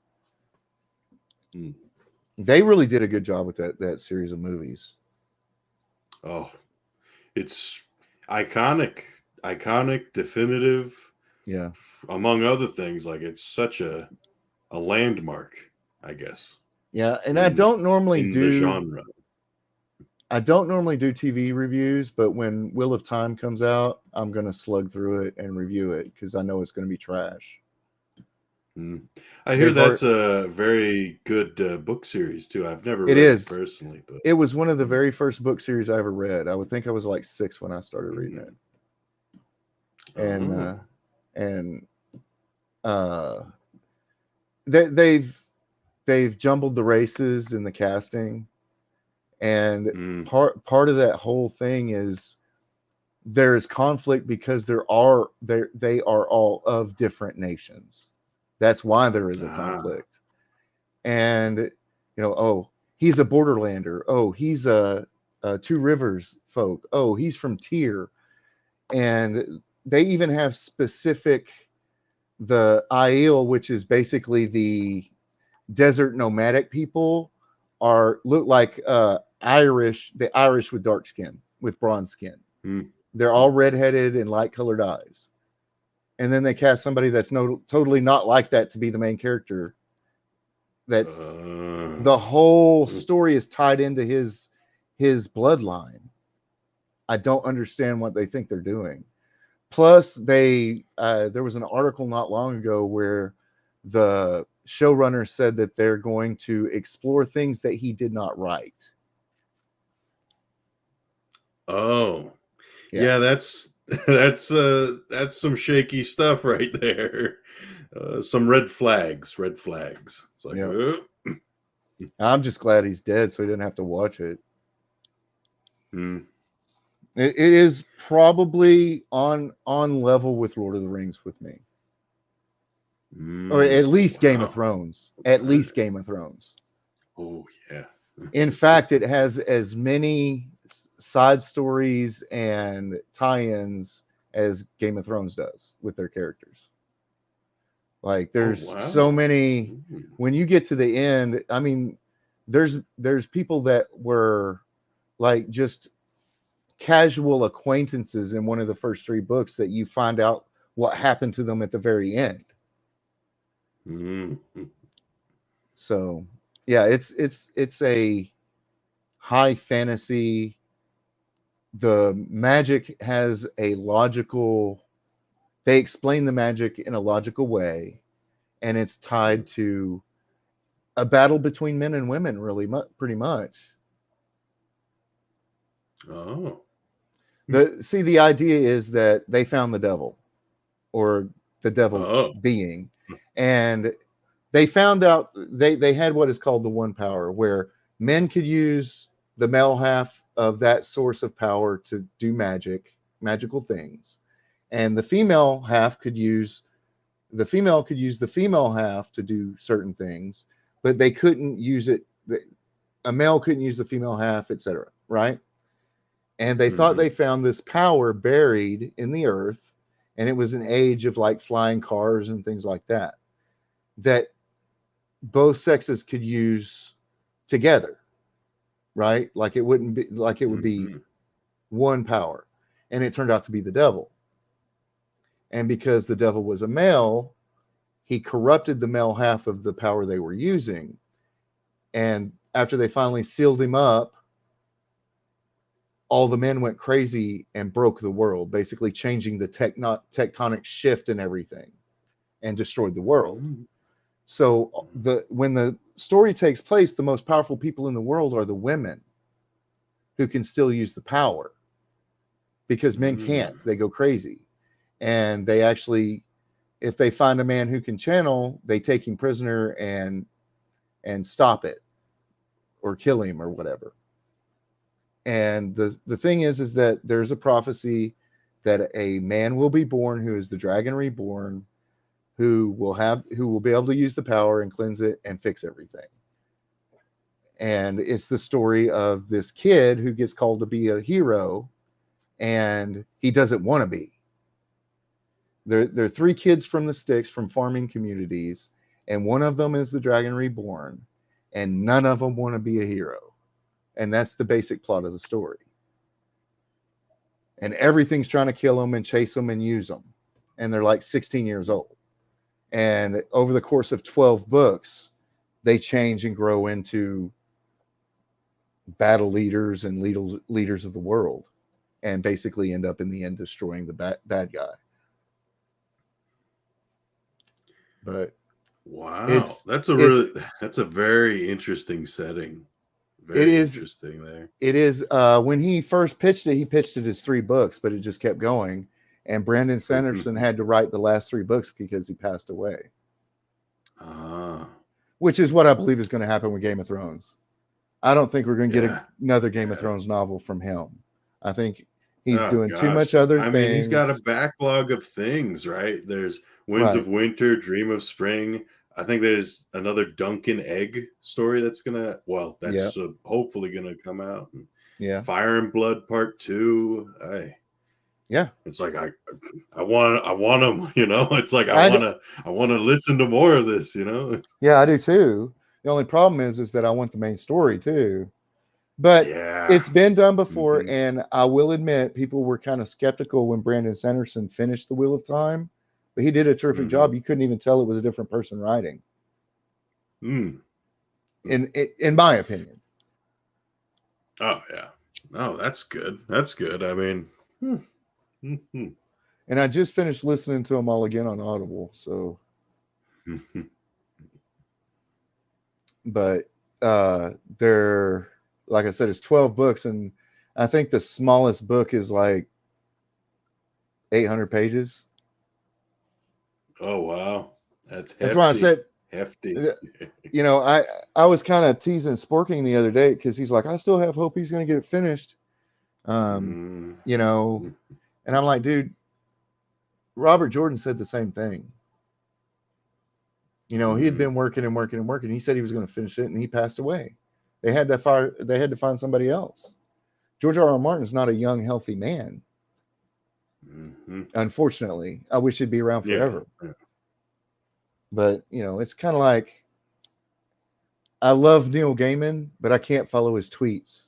They really did a good job with that series of movies. Oh, it's iconic, definitive. Yeah. Among other things, like it's such a landmark, I guess. Yeah, and I don't normally do the genre. I don't normally do TV reviews, but when Wheel of Time comes out, I'm going to slug through it and review it because I know it's going to be trash. I hear that's a very good book series too. I've never read it personally, but it was one of the very first book series I ever read. I would think I was like 6 when I started reading it. And they've jumbled the races in the casting, and part of that whole thing is there is conflict because they are all of different nations. That's why there is a conflict. And he's a Borderlander. Oh, he's a Two Rivers folk. Oh, he's from Tyr. And they even have specific, the Aiel, which is basically the desert nomadic people, look like Irish, the Irish with dark skin, with bronze skin. They're all redheaded and light colored eyes. And then they cast somebody that's totally not like that to be the main character. That's the whole story is tied into his bloodline. I don't understand what they think they're doing. Plus, there was an article not long ago where the showrunner said that they're going to explore things that he did not write. Oh, yeah, that's some shaky stuff right there. Some red flags. It's like, I'm just glad he's dead, so he didn't have to watch it. It is probably on level with Lord of the Rings with me, or at least Game of Thrones. At least Game of Thrones. Oh yeah. In fact, it has as many side stories and tie-ins as Game of Thrones does with their characters. Like there's so many. When you get to the end, I mean, there's people that were like just casual acquaintances in one of the first 3 books that you find out what happened to them at the very end. So yeah, it's a high fantasy. The magic has a logical, they explain the magic in a logical way, and it's tied to a battle between men and women, really pretty much. The idea is that they found the devil, or the devil being, and they found out they had what is called the one power, where men could use the male half of that source of power to do magical things, and the female could use the female half to do certain things, but they couldn't use it. A male couldn't use the female half, etc. Right? And they thought they found this power buried in the earth, and it was an age of like flying cars and things like that, that both sexes could use together, right? Like it wouldn't be like it would be one power. And it turned out to be the devil. And because the devil was a male, he corrupted the male half of the power they were using. And after they finally sealed him up, all the men went crazy and broke the world, basically changing the tectonic shift and everything, and destroyed the world. So when the story takes place, the most powerful people in the world are the women who can still use the power, because men can't. They go crazy. And they actually, if they find a man who can channel, they take him prisoner and stop it or kill him or whatever. And the thing is that there's a prophecy that a man will be born who is the dragon reborn, who will be able to use the power and cleanse it and fix everything. And it's the story of this kid who gets called to be a hero, and he doesn't want to be. There are 3 kids from the sticks from farming communities, and one of them is the dragon reborn, and none of them want to be a hero. And that's the basic plot of the story. And everything's trying to kill them and chase them and use them. And they're like 16 years old. And over the course of 12 books, they change and grow into battle leaders and leaders of the world, and basically end up in the end destroying the bad guy. But wow, that's a very interesting setting. Very interesting there. It is. When he first pitched it, he pitched it as 3 books, but it just kept going. And Brandon Sanderson had to write the last 3 books because he passed away. Which is what I believe is going to happen with Game of Thrones. I don't think we're going to get another Game of Thrones novel from him. I think he's doing too much other things. I mean, he's got a backlog of things, right? There's Winds of Winter, Dream of Spring. I think there's another Duncan Egg story that's hopefully gonna come out. Fire and Blood Part 2. It's like I want them, you know. It's like I want to listen to more of this, you know. Yeah, I do too. The only problem is that I want the main story too. But it's been done before, and I will admit people were kind of skeptical when Brandon Sanderson finished The Wheel of Time. But he did a terrific job. You couldn't even tell it was a different person writing. In my opinion. Oh yeah. No, that's good. That's good. I mean, and I just finished listening to them all again on Audible. So, but they're, like I said, it's 12 books, and I think the smallest book is like 800 pages. Oh wow, that's hefty. That's why I said hefty. You know, I was kind of teasing Sporking the other day because he's like, I still have hope he's going to get it finished. You know, and I'm like, dude, Robert Jordan said the same thing. You know, he had been working and working and working. He said he was going to finish it, and he passed away. They had to find somebody else. George R.R. Martin is not a young, healthy man. Unfortunately, I wish he'd be around forever. But you know, it's kind of like, I love Neil Gaiman, but I can't follow his tweets.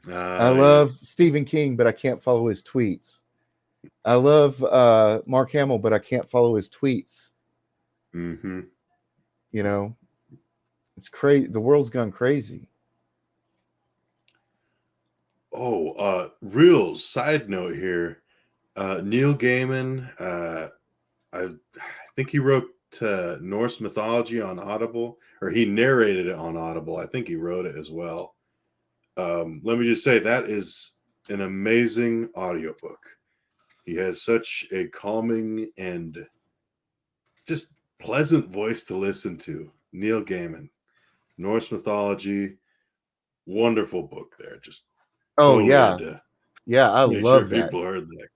I love Stephen King, but I can't follow his tweets. I love Mark Hamill, but I can't follow his tweets. You know, it's crazy. The world's gone crazy. Real side note here. Neil Gaiman, I think he wrote Norse mythology on Audible, or he narrated it on Audible. I think he wrote it as well. Let me just say that is an amazing audiobook. He has such a calming and just pleasant voice to listen to. Neil Gaiman, Norse mythology, wonderful book there. Just totally I love that. People heard that.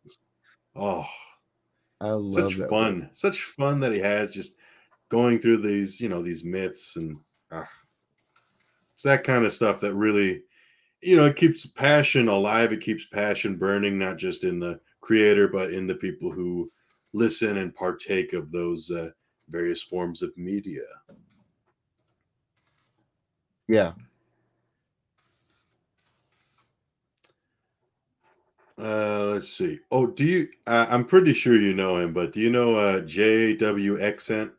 I love such fun. Book. Such fun that he has just going through these, you know, these myths, and it's that kind of stuff that really it keeps passion alive. It keeps passion burning, not just in the creator, but in the people who listen and partake of those various forms of media. Yeah. Let's see. Oh, do you? I'm pretty sure you know him, but do you know J.W. Accent?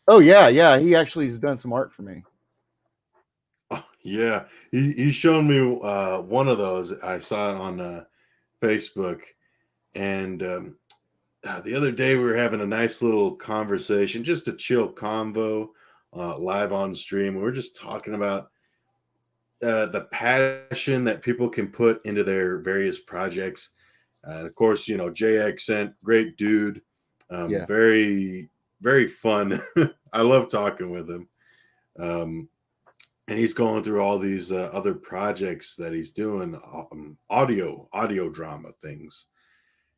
Oh yeah, yeah. He actually has done some art for me. Oh, yeah, he's shown me one of those. I saw it on Facebook, and the other day we were having a nice little conversation, just a chill convo, live on stream. We were just talking about the passion that people can put into their various projects. Of course, Jay Accent, great dude, Yeah. very, very fun. I love talking with him. And he's going through all these other projects that he's doing, audio drama things,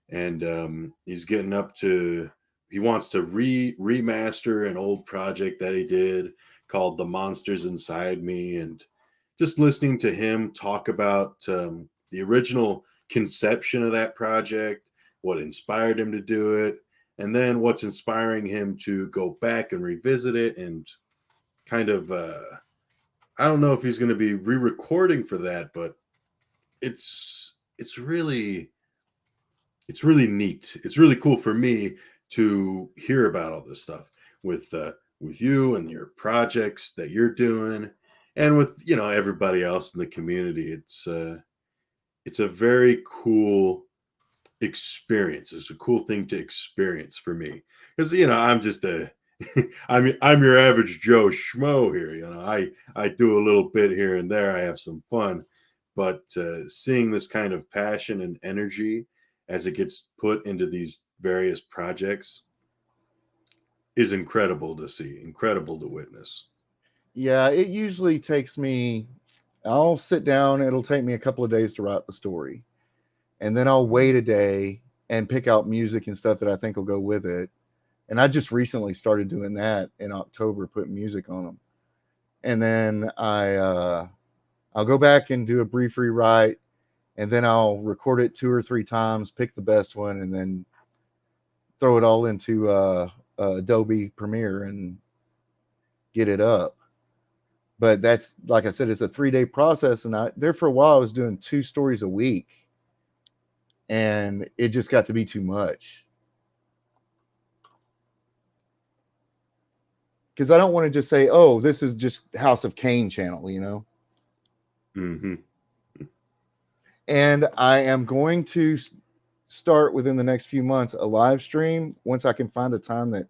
and he's getting up to. He wants to remaster an old project that he did called "The Monsters Inside Me," and just listening to him talk about the original conception of that project, what inspired him to do it, and then what's inspiring him to go back and revisit it and kind of. I don't know if he's going to be re-recording for that, but it's really neat. It's really cool for me to hear about all this stuff with you and your projects that you're doing, and with everybody else in the community. It's a very cool experience. It's a cool thing to experience for me because I'm just a I'm your average Joe Schmo here. I do a little bit here and there. I have some fun, but seeing this kind of passion and energy as it gets put into these various projects is incredible to see, incredible to witness. Yeah, it usually takes me. I'll sit down. It'll take me a couple of days to write the story, and then I'll wait a day and pick out music and stuff that I think will go with it. And I just recently started doing that in October, putting music on them. And then I'll go back and do a brief rewrite, and then I'll record it 2 or 3 times, pick the best one, and then throw it all into Adobe Premiere and get it up. But that's, like I said, it's a 3-day process, and there for a while I was doing 2 stories a week, and it just got to be too much. Because I don't want to just say, oh, this is just House of Cain channel, Mm-hmm. And I am going to start within the next few months a live stream once I can find a time that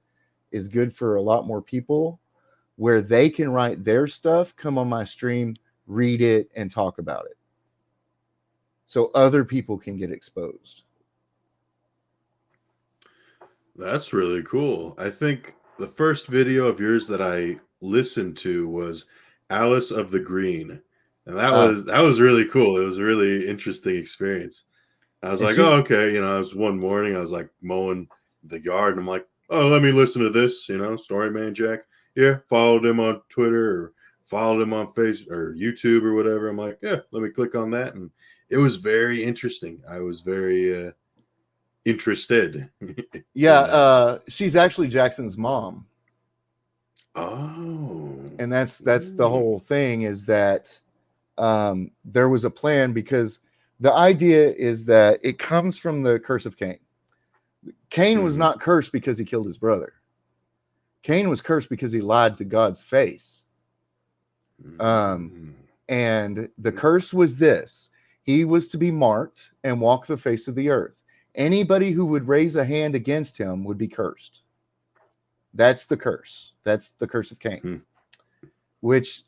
is good for a lot more people, where they can write their stuff, come on my stream, read it, and talk about it, so other people can get exposed. That's really cool. I think the first video of yours that I listened to was Alice of the Green, and that was really cool. It was a really interesting experience. I was like, oh, okay. I was one morning, I was like mowing the yard, and I'm like, oh, let me listen to this. Storyman Jack. Yeah, followed him on Twitter or followed him on Facebook or YouTube or whatever. I'm like, yeah, let me click on that, and it was very interesting. I was very interested. Yeah, she's actually Jackson's mom. Oh. And that's the whole thing, is that there was a plan, because the idea is that it comes from the curse of Cain. Cain was not cursed because he killed his brother. Cain was cursed because he lied to God's face. And the curse was this: he was to be marked and walk the face of the earth. Anybody who would raise a hand against him would be cursed. That's the curse. That's the curse of Cain, which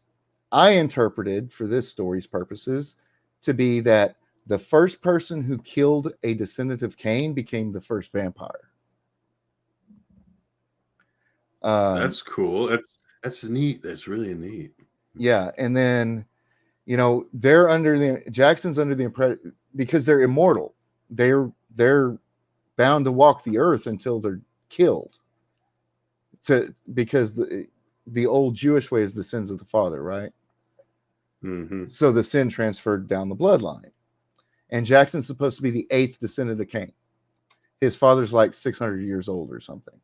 I interpreted for this story's purposes to be that the first person who killed a descendant of Cain became the first vampire. That's cool. That's neat. That's really neat. Yeah, and then Jackson's under the impression, because they're immortal, they're bound to walk the earth until they're killed. Because the old Jewish way is the sins of the father, right? Mm-hmm. So the sin transferred down the bloodline. And Jackson's supposed to be the 8th descendant of Cain. His father's like 600 years old or something.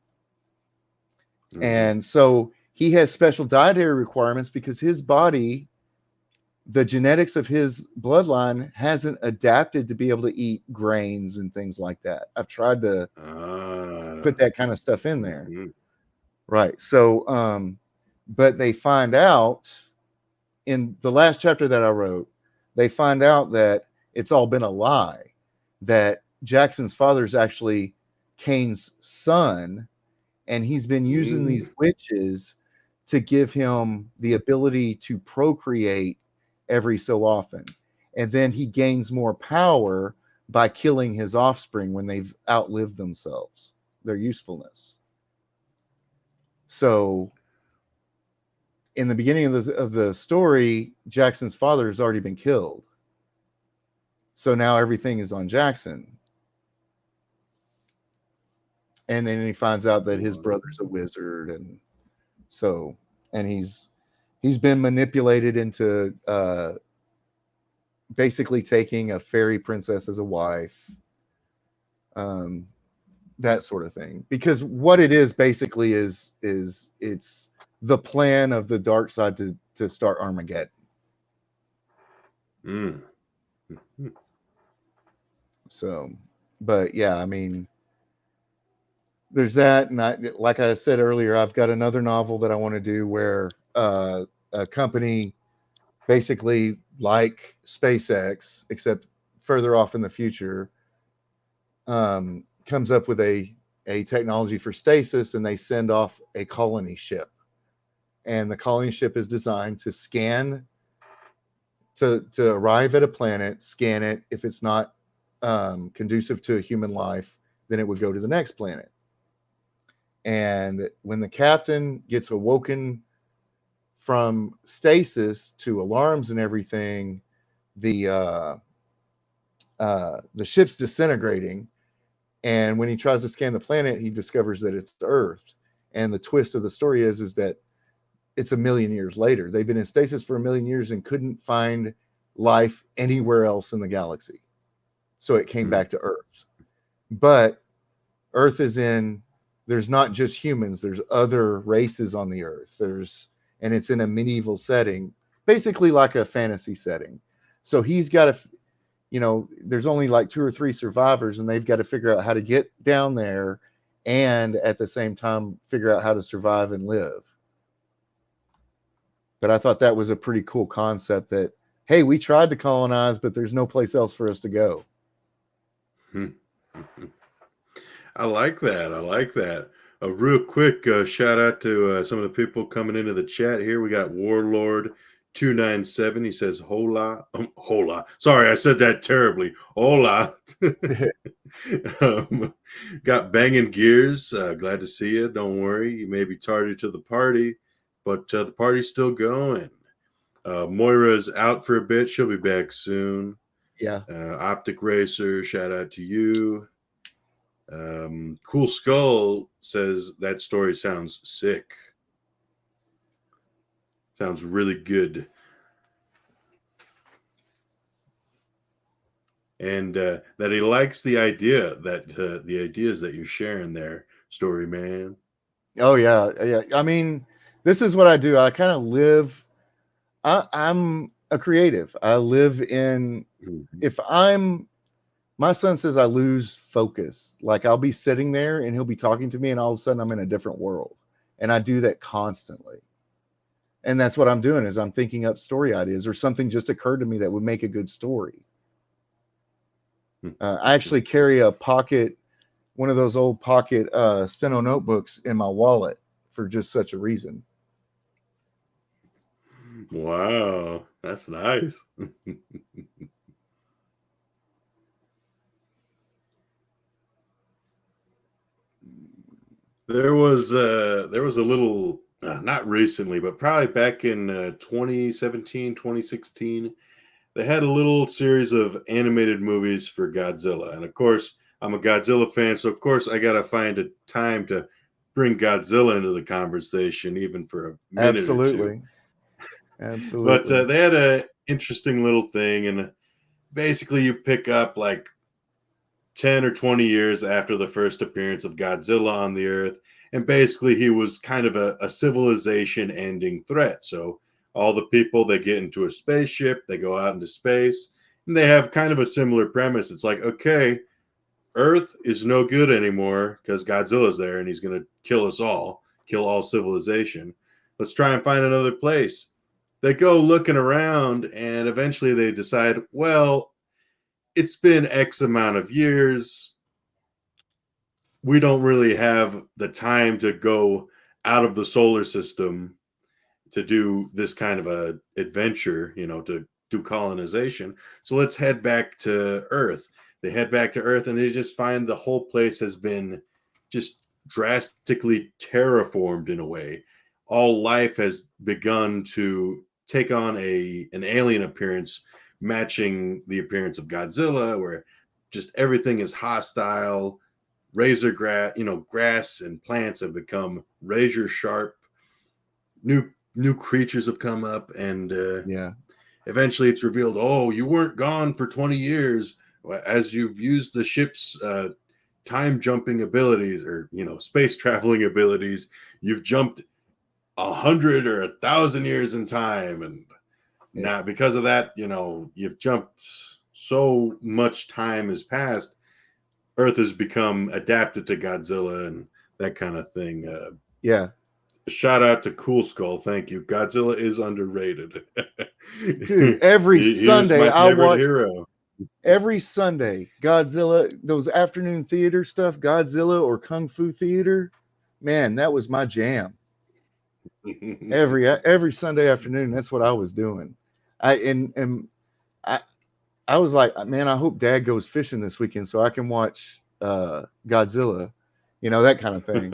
Mm-hmm. And so he has special dietary requirements because his body, the genetics of his bloodline hasn't adapted to be able to eat grains and things like that. I've tried to put that kind of stuff in there. Mm-hmm. Right. So, but they find out in the last chapter that I wrote, they find out that it's all been a lie, that Jackson's father is actually Cain's son, and he's been using these witches to give him the ability to procreate every so often. And then he gains more power by killing his offspring when they've outlived themselves, their usefulness. So in the beginning of the story, Jackson's father has already been killed. So now everything is on Jackson. And then he finds out that his brother's a wizard, and he's been manipulated into basically taking a fairy princess as a wife, that sort of thing. Because what it is basically is it's the plan of the dark side to start Armageddon. Mm-hmm. So, but yeah, I mean, there's that, and like I said earlier, I've got another novel that I want to do where a company, basically like SpaceX, except further off in the future, comes up with a technology for stasis, and they send off a colony ship, and the colony ship is designed to scan, to arrive at a planet, scan it. If it's not conducive to a human life, then it would go to the next planet. And when the captain gets awoken from stasis to alarms and everything, the ship's disintegrating. And when he tries to scan the planet, he discovers that it's Earth. And the twist of the story is that it's 1 million years later. They've been in stasis for 1 million years and couldn't find life anywhere else in the galaxy. So it came back to Earth. But Earth there's not just humans, there's other races on the Earth. And it's in a medieval setting, basically like a fantasy setting. So he's got to, there's only like 2 or 3 survivors, and they've got to figure out how to get down there and at the same time figure out how to survive and live. But I thought that was a pretty cool concept that, hey, we tried to colonize, but there's no place else for us to go. I like that. A real quick shout out to some of the people coming into the chat here. We got Warlord 297. He says hola. Hola. Sorry, I said that terribly. Hola. Got Banging Gears. Glad to see you. Don't worry. You may be tardy to the party, but the party's still going. Moira's out for a bit. She'll be back soon. Yeah. Optic Racer, shout out to you. Cool Skull says that story sounds sick. Sounds really good. And that he likes the idea that the ideas that you're sharing there, Story Man. Oh yeah. I mean, this is what I do. I kind of live. I'm a creative. I live in. My son says I lose focus. Like I'll be sitting there and he'll be talking to me, and all of a sudden I'm in a different world, and I do that constantly. And that's what I'm doing, is I'm thinking up story ideas, or something just occurred to me that would make a good story. I actually carry one of those old pocket steno notebooks in my wallet for just such a reason. Wow, that's nice. There was a little, not recently, but probably back in 2017, 2016, they had a little series of animated movies for Godzilla. And of course, I'm a Godzilla fan, so of course I got to find a time to bring Godzilla into the conversation, even for a minute or two. Absolutely. But they had a interesting little thing, and basically you pick up like 10 or 20 years after the first appearance of Godzilla on the Earth. And basically, he was kind of a civilization ending threat. So, all the people, they get into a spaceship, they go out into space, and they have kind of a similar premise. It's like, okay, Earth is no good anymore because Godzilla's there and he's going to kill us all, kill all civilization. Let's try and find another place. They go looking around, and eventually they decide, well, it's been X amount of years. We don't really have the time to go out of the solar system to do this kind of a adventure, to do colonization. So let's head back to Earth. They head back to Earth and they just find the whole place has been just drastically terraformed in a way. All life has begun to take on an alien appearance matching the appearance of Godzilla, where just everything is hostile. Razor grass and plants have become razor sharp. New creatures have come up, and eventually it's revealed, oh, you weren't gone for 20 years as you've used the ship's time jumping abilities, or space traveling abilities. You've jumped 100 or 1,000 years in time, and now because of that, you've jumped so much time has passed. Earth has become adapted to Godzilla and that kind of thing. Shout out to Cool Skull. Thank you. Godzilla is underrated. Dude, every Sunday I watch hero. Every Sunday, Godzilla, those afternoon theater stuff, Godzilla or Kung Fu Theater, man, that was my jam. Every Sunday afternoon, that's what I was doing. I was like, man, I hope Dad goes fishing this weekend so I can watch Godzilla, that kind of thing.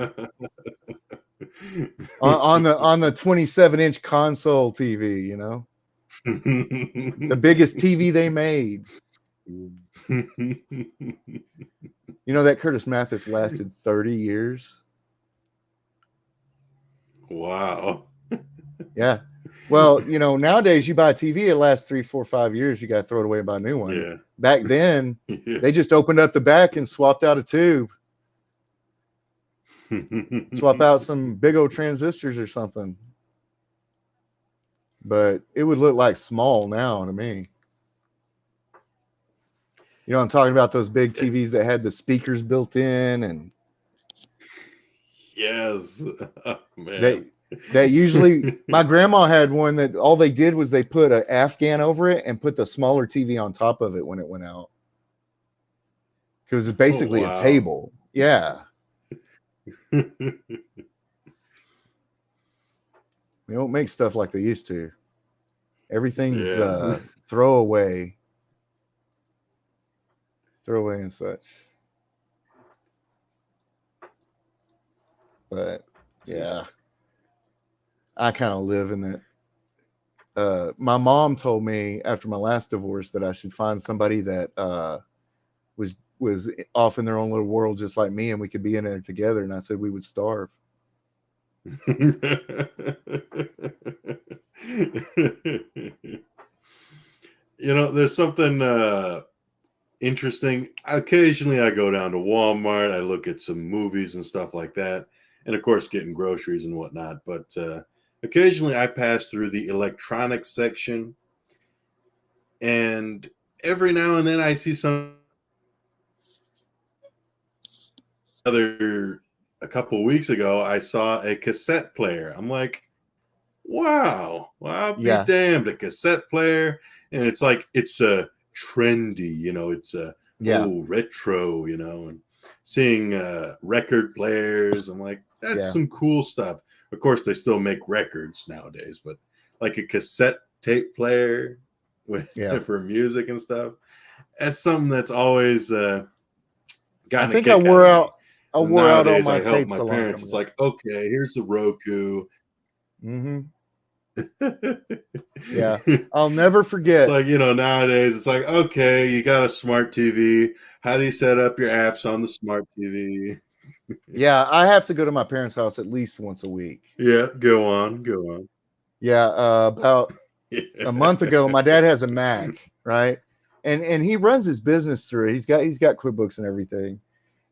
on the 27-inch console TV, the biggest TV they made. That Curtis Mathes lasted 30 years. Wow. Yeah. Well, nowadays you buy a TV, it lasts 3, 4, 5 years. You got to throw it away and buy a new one. Yeah. Back then, they just opened up the back and swapped out a tube. Swap out some big old transistors or something. But it would look like small now to me. I'm talking about those big TVs that had the speakers built in, and yes, man. That usually, my grandma had one that all they did was they put an Afghan over it and put the smaller TV on top of it when it went out. It was basically a table. Yeah. They don't make stuff like they used to. Everything's throwaway and such. But yeah, I kind of live in that. My mom told me after my last divorce that I should find somebody that was off in their own little world just like me, and we could be in there together. And I said we would starve. There's something interesting. Occasionally I go down to Walmart, I look at some movies and stuff like that, and of course getting groceries and whatnot, but occasionally I pass through the electronics section, and every now and then I see some a couple of weeks ago I saw a cassette player. I'm like, wow, I'll be damned, a cassette player. And it's like, it's a trendy, it's a retro, and seeing record players. I'm like, that's some cool stuff. Of course, they still make records nowadays, but like a cassette tape player for music and stuff, that's something that's always gotten I think I wore out all my tapes. My parents, it's like, okay, here's the Roku. Mm-hmm. Yeah, I'll never forget. It's like, nowadays it's like, okay, you got a smart TV. How do you set up your apps on the smart TV? Yeah, I have to go to my parents' house at least once a week. Yeah, go on. Yeah, about a month ago, my dad has a Mac, right? And he runs his business through it. He's got QuickBooks and everything.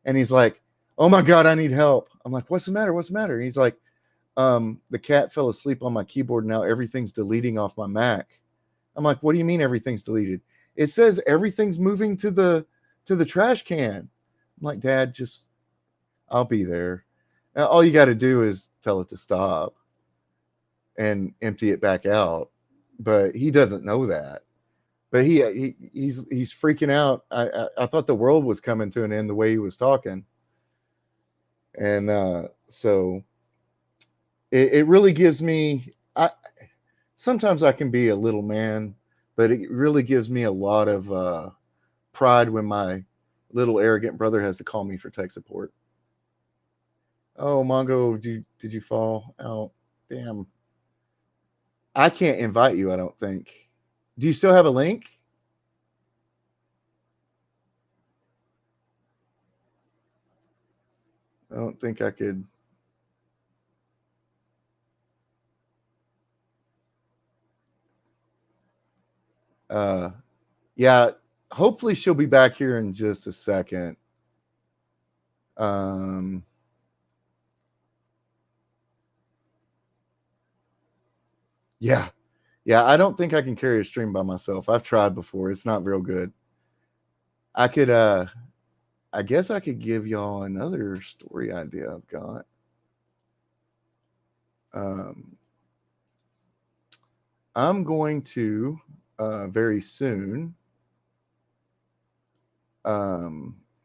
And he's like, "Oh my God, I need help." I'm like, "What's the matter? What's the matter?" And he's like, "The cat fell asleep on my keyboard. Now everything's deleting off my Mac." I'm like, "What do you mean everything's deleted?" It says everything's moving to the trash can. I'm like, "Dad, just I'll be there. All you got to do is tell it to stop and empty it back out." But he doesn't know that. But he's freaking out. I thought the world was coming to an end the way he was talking, and so it really gives me. Sometimes I can be a little man, but it really gives me a lot of pride when my little arrogant brother has to call me for tech support. Oh, Mongo, did you fall out? Damn. I can't invite you, I don't think. Do you still have a link? I don't think I could. Yeah, hopefully she'll be back here in just a second. Yeah, I don't think I can carry a stream by myself. I've tried before. It's not real good. I could, I guess I could give y'all another story idea I've got. I'm going to very soon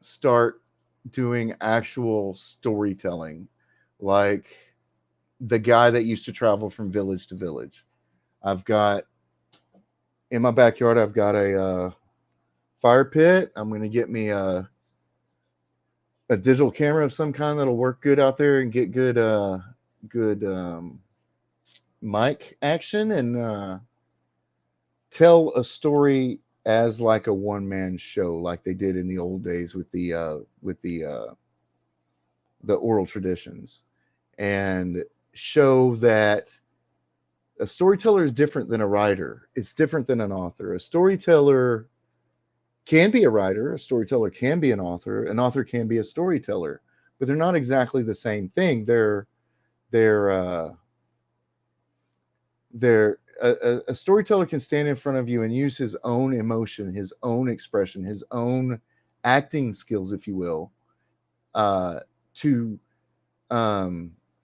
start doing actual storytelling, like the guy that used to travel from village to village. I've got in my backyard, I've got a fire pit. I'm going to get me a digital camera of some kind that'll work good out there and get good mic action and tell a story as like a one-man show, like they did in the old days with the oral traditions, and show that a storyteller is different than a writer. It's different than an author. A storyteller can be a writer, a storyteller can be an author can be a storyteller, but they're not exactly the same thing. They're a storyteller can stand in front of you and use his own emotion, his own expression, his own acting skills, if you will, to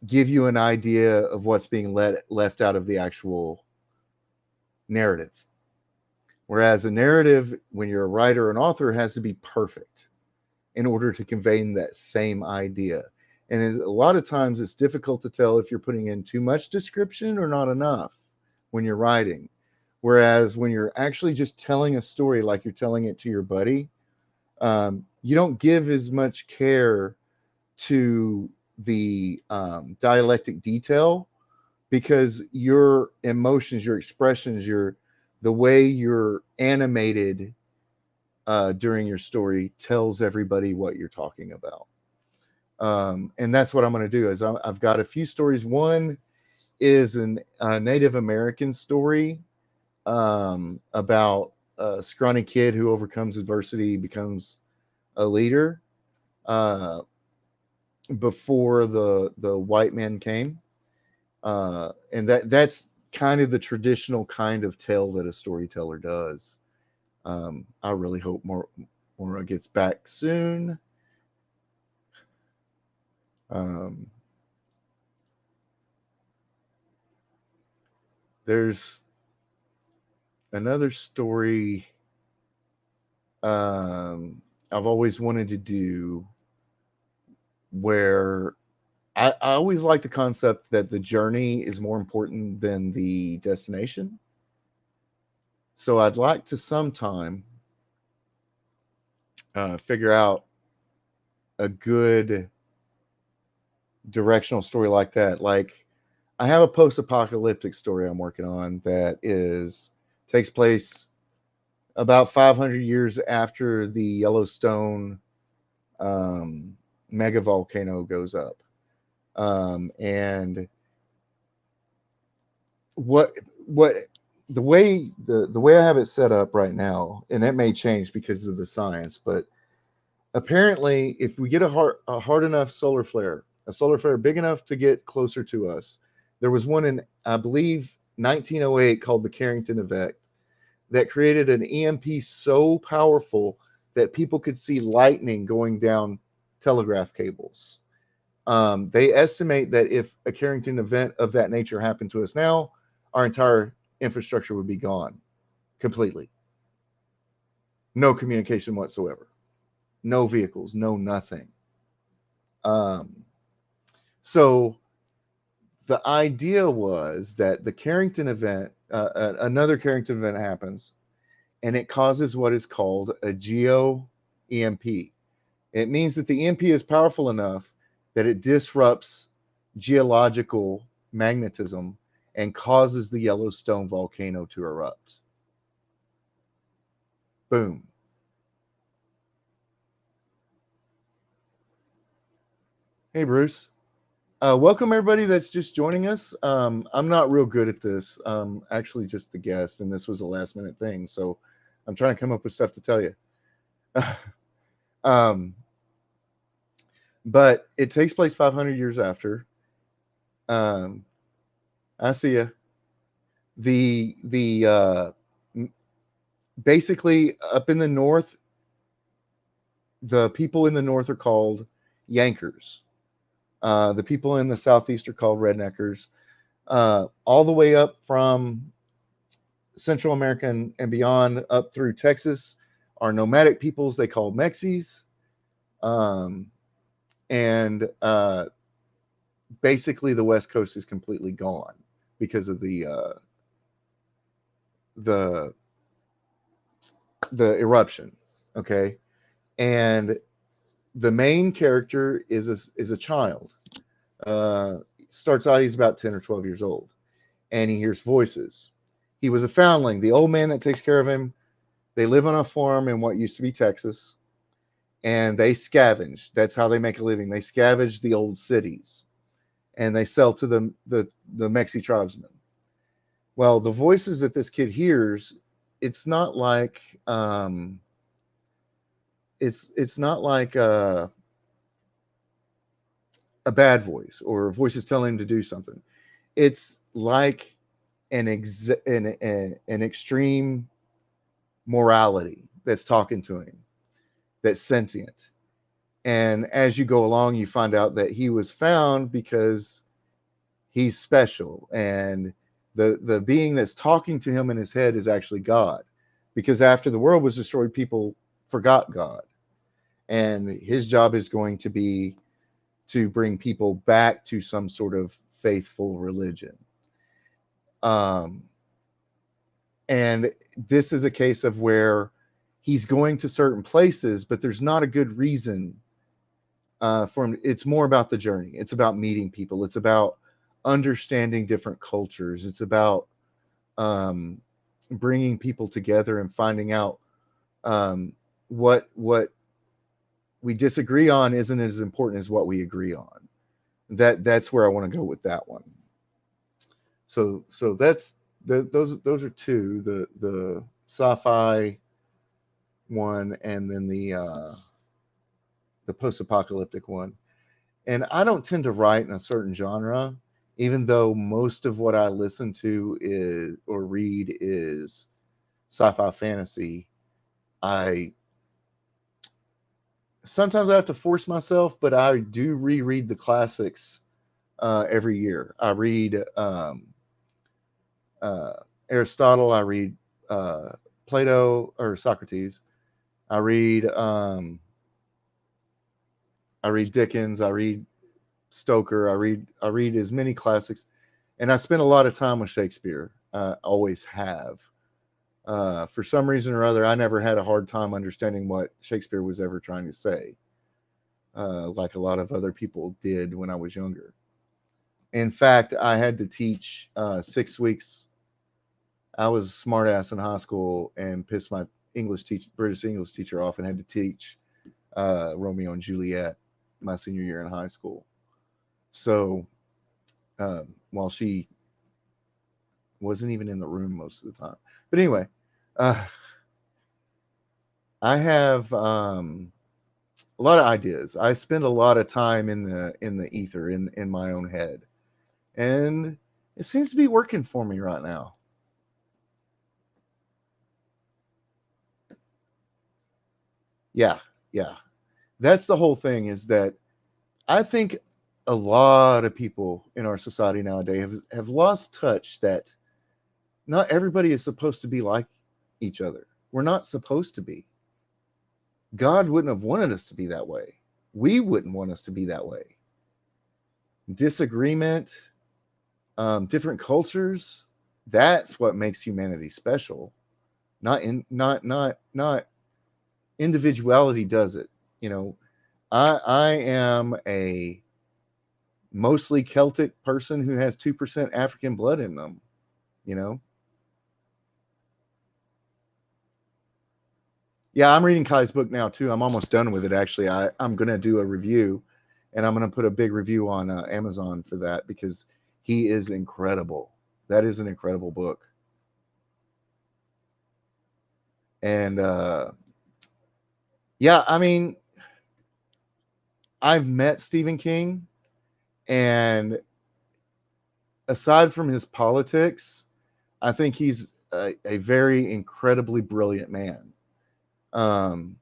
give you an idea of what's being left out of the actual narrative. Whereas a narrative, when you're a writer or an author, has to be perfect in order to convey that same idea. And a lot of times it's difficult to tell if you're putting in too much description or not enough when you're writing. Whereas when you're actually just telling a story like you're telling it to your buddy, you don't give as much care to the dialectic detail, because your emotions, your expressions, the way you're animated during your story tells everybody what you're talking about. And that's what I'm going to do. Is I've got a few stories. One is a Native American story about a scrawny kid who overcomes adversity, becomes a leader before the white men came. And that's kind of the traditional kind of tale that a storyteller does. I really hope Maura gets back soon. There's another story I've always wanted to do, where I always like the concept that the journey is more important than the destination. So I'd like to sometime figure out a good directional story like that. Like, I have a post-apocalyptic story I'm working on that takes place about 500 years after the Yellowstone mega volcano goes up. And what what the way I have it set up right now, and that may change because of the science, but apparently, if we get a hard enough solar flare, a solar flare big enough to get closer to us, there was one in, I believe, 1908 called the Carrington event that created an EMP so powerful that people could see lightning going down telegraph cables. They estimate that if a Carrington event of that nature happened to us now, our entire infrastructure would be gone completely. No communication whatsoever. No vehicles, no nothing. So the idea was that the Carrington event, another Carrington event happens, and it causes what is called a geo EMP. It means that the EMP is powerful enough that it disrupts geological magnetism and causes the Yellowstone volcano to erupt. Boom. Hey, Bruce. Welcome, everybody that's just joining us. I'm not real good at this. Actually, just the guest, and this was a last-minute thing, so I'm trying to come up with stuff to tell you. But it takes place 500 years after. I see ya. Basically up in the north, the people in the north are called Yankers. The people in the southeast are called Redneckers. All the way up from Central America and beyond up through Texas are nomadic peoples they call Mexis. And basically the West Coast is completely gone because of the eruption. Okay. And the main character is a child. Starts out, he's about 10 or 12 years old, and he hears voices. He was a foundling. The old man that takes care of him, they live on a farm in what used to be Texas, and they scavenge. That's how they make a living. They scavenge the old cities, and they sell to the Mexi tribesmen. Well, the voices that this kid hears, it's not like it's not like a bad voice or voices telling him to do something. It's like an extreme morality that's talking to him, that's sentient. And as you go along, you find out that he was found because he's special, and the being that's talking to him in his head is actually God, because after the world was destroyed, people forgot God, and his job is going to be to bring people back to some sort of faithful religion. And this is a case of where he's going to certain places, but there's not a good reason for him. It's more about the journey. It's about meeting people. It's about understanding different cultures. It's about bringing people together and finding out what we disagree on isn't as important as what we agree on. That's where I want to go with that one. So that's those are two, the sci-fi one and then the post-apocalyptic one. And I don't tend to write in a certain genre, even though most of what I listen to is or read is sci-fi fantasy. Sometimes I have to force myself, but I do reread the classics every year. I read Aristotle. I read Plato or Socrates. I read Dickens. I read Stoker. I read as many classics, and I spend a lot of time with Shakespeare. Always have. For some reason or other, I never had a hard time understanding what Shakespeare was ever trying to say, like a lot of other people did when I was younger. In fact, I had to teach 6 weeks. I was a smart ass in high school and pissed my British English teacher off and had to teach Romeo and Juliet my senior year in high school. So while she wasn't even in the room most of the time. But anyway, I have a lot of ideas. I spend a lot of time in the ether, in my own head, and it seems to be working for me right now. Yeah. That's the whole thing, is that I think a lot of people in our society nowadays have lost touch that not everybody is supposed to be like each other. We're not supposed to be. God wouldn't have wanted us to be that way. We wouldn't want us to be that way. Disagreement, different cultures, that's what makes humanity special. Not individuality does it. I am a mostly Celtic person who has 2% African blood in them. Yeah, I'm reading Kai's book now too. I'm almost done with it, actually. I'm going to do a review, and I'm going to put a big review on Amazon for that, because he is incredible. That is an incredible book. And yeah, I mean, I've met Stephen King, and aside from his politics, I think he's a very incredibly brilliant man. And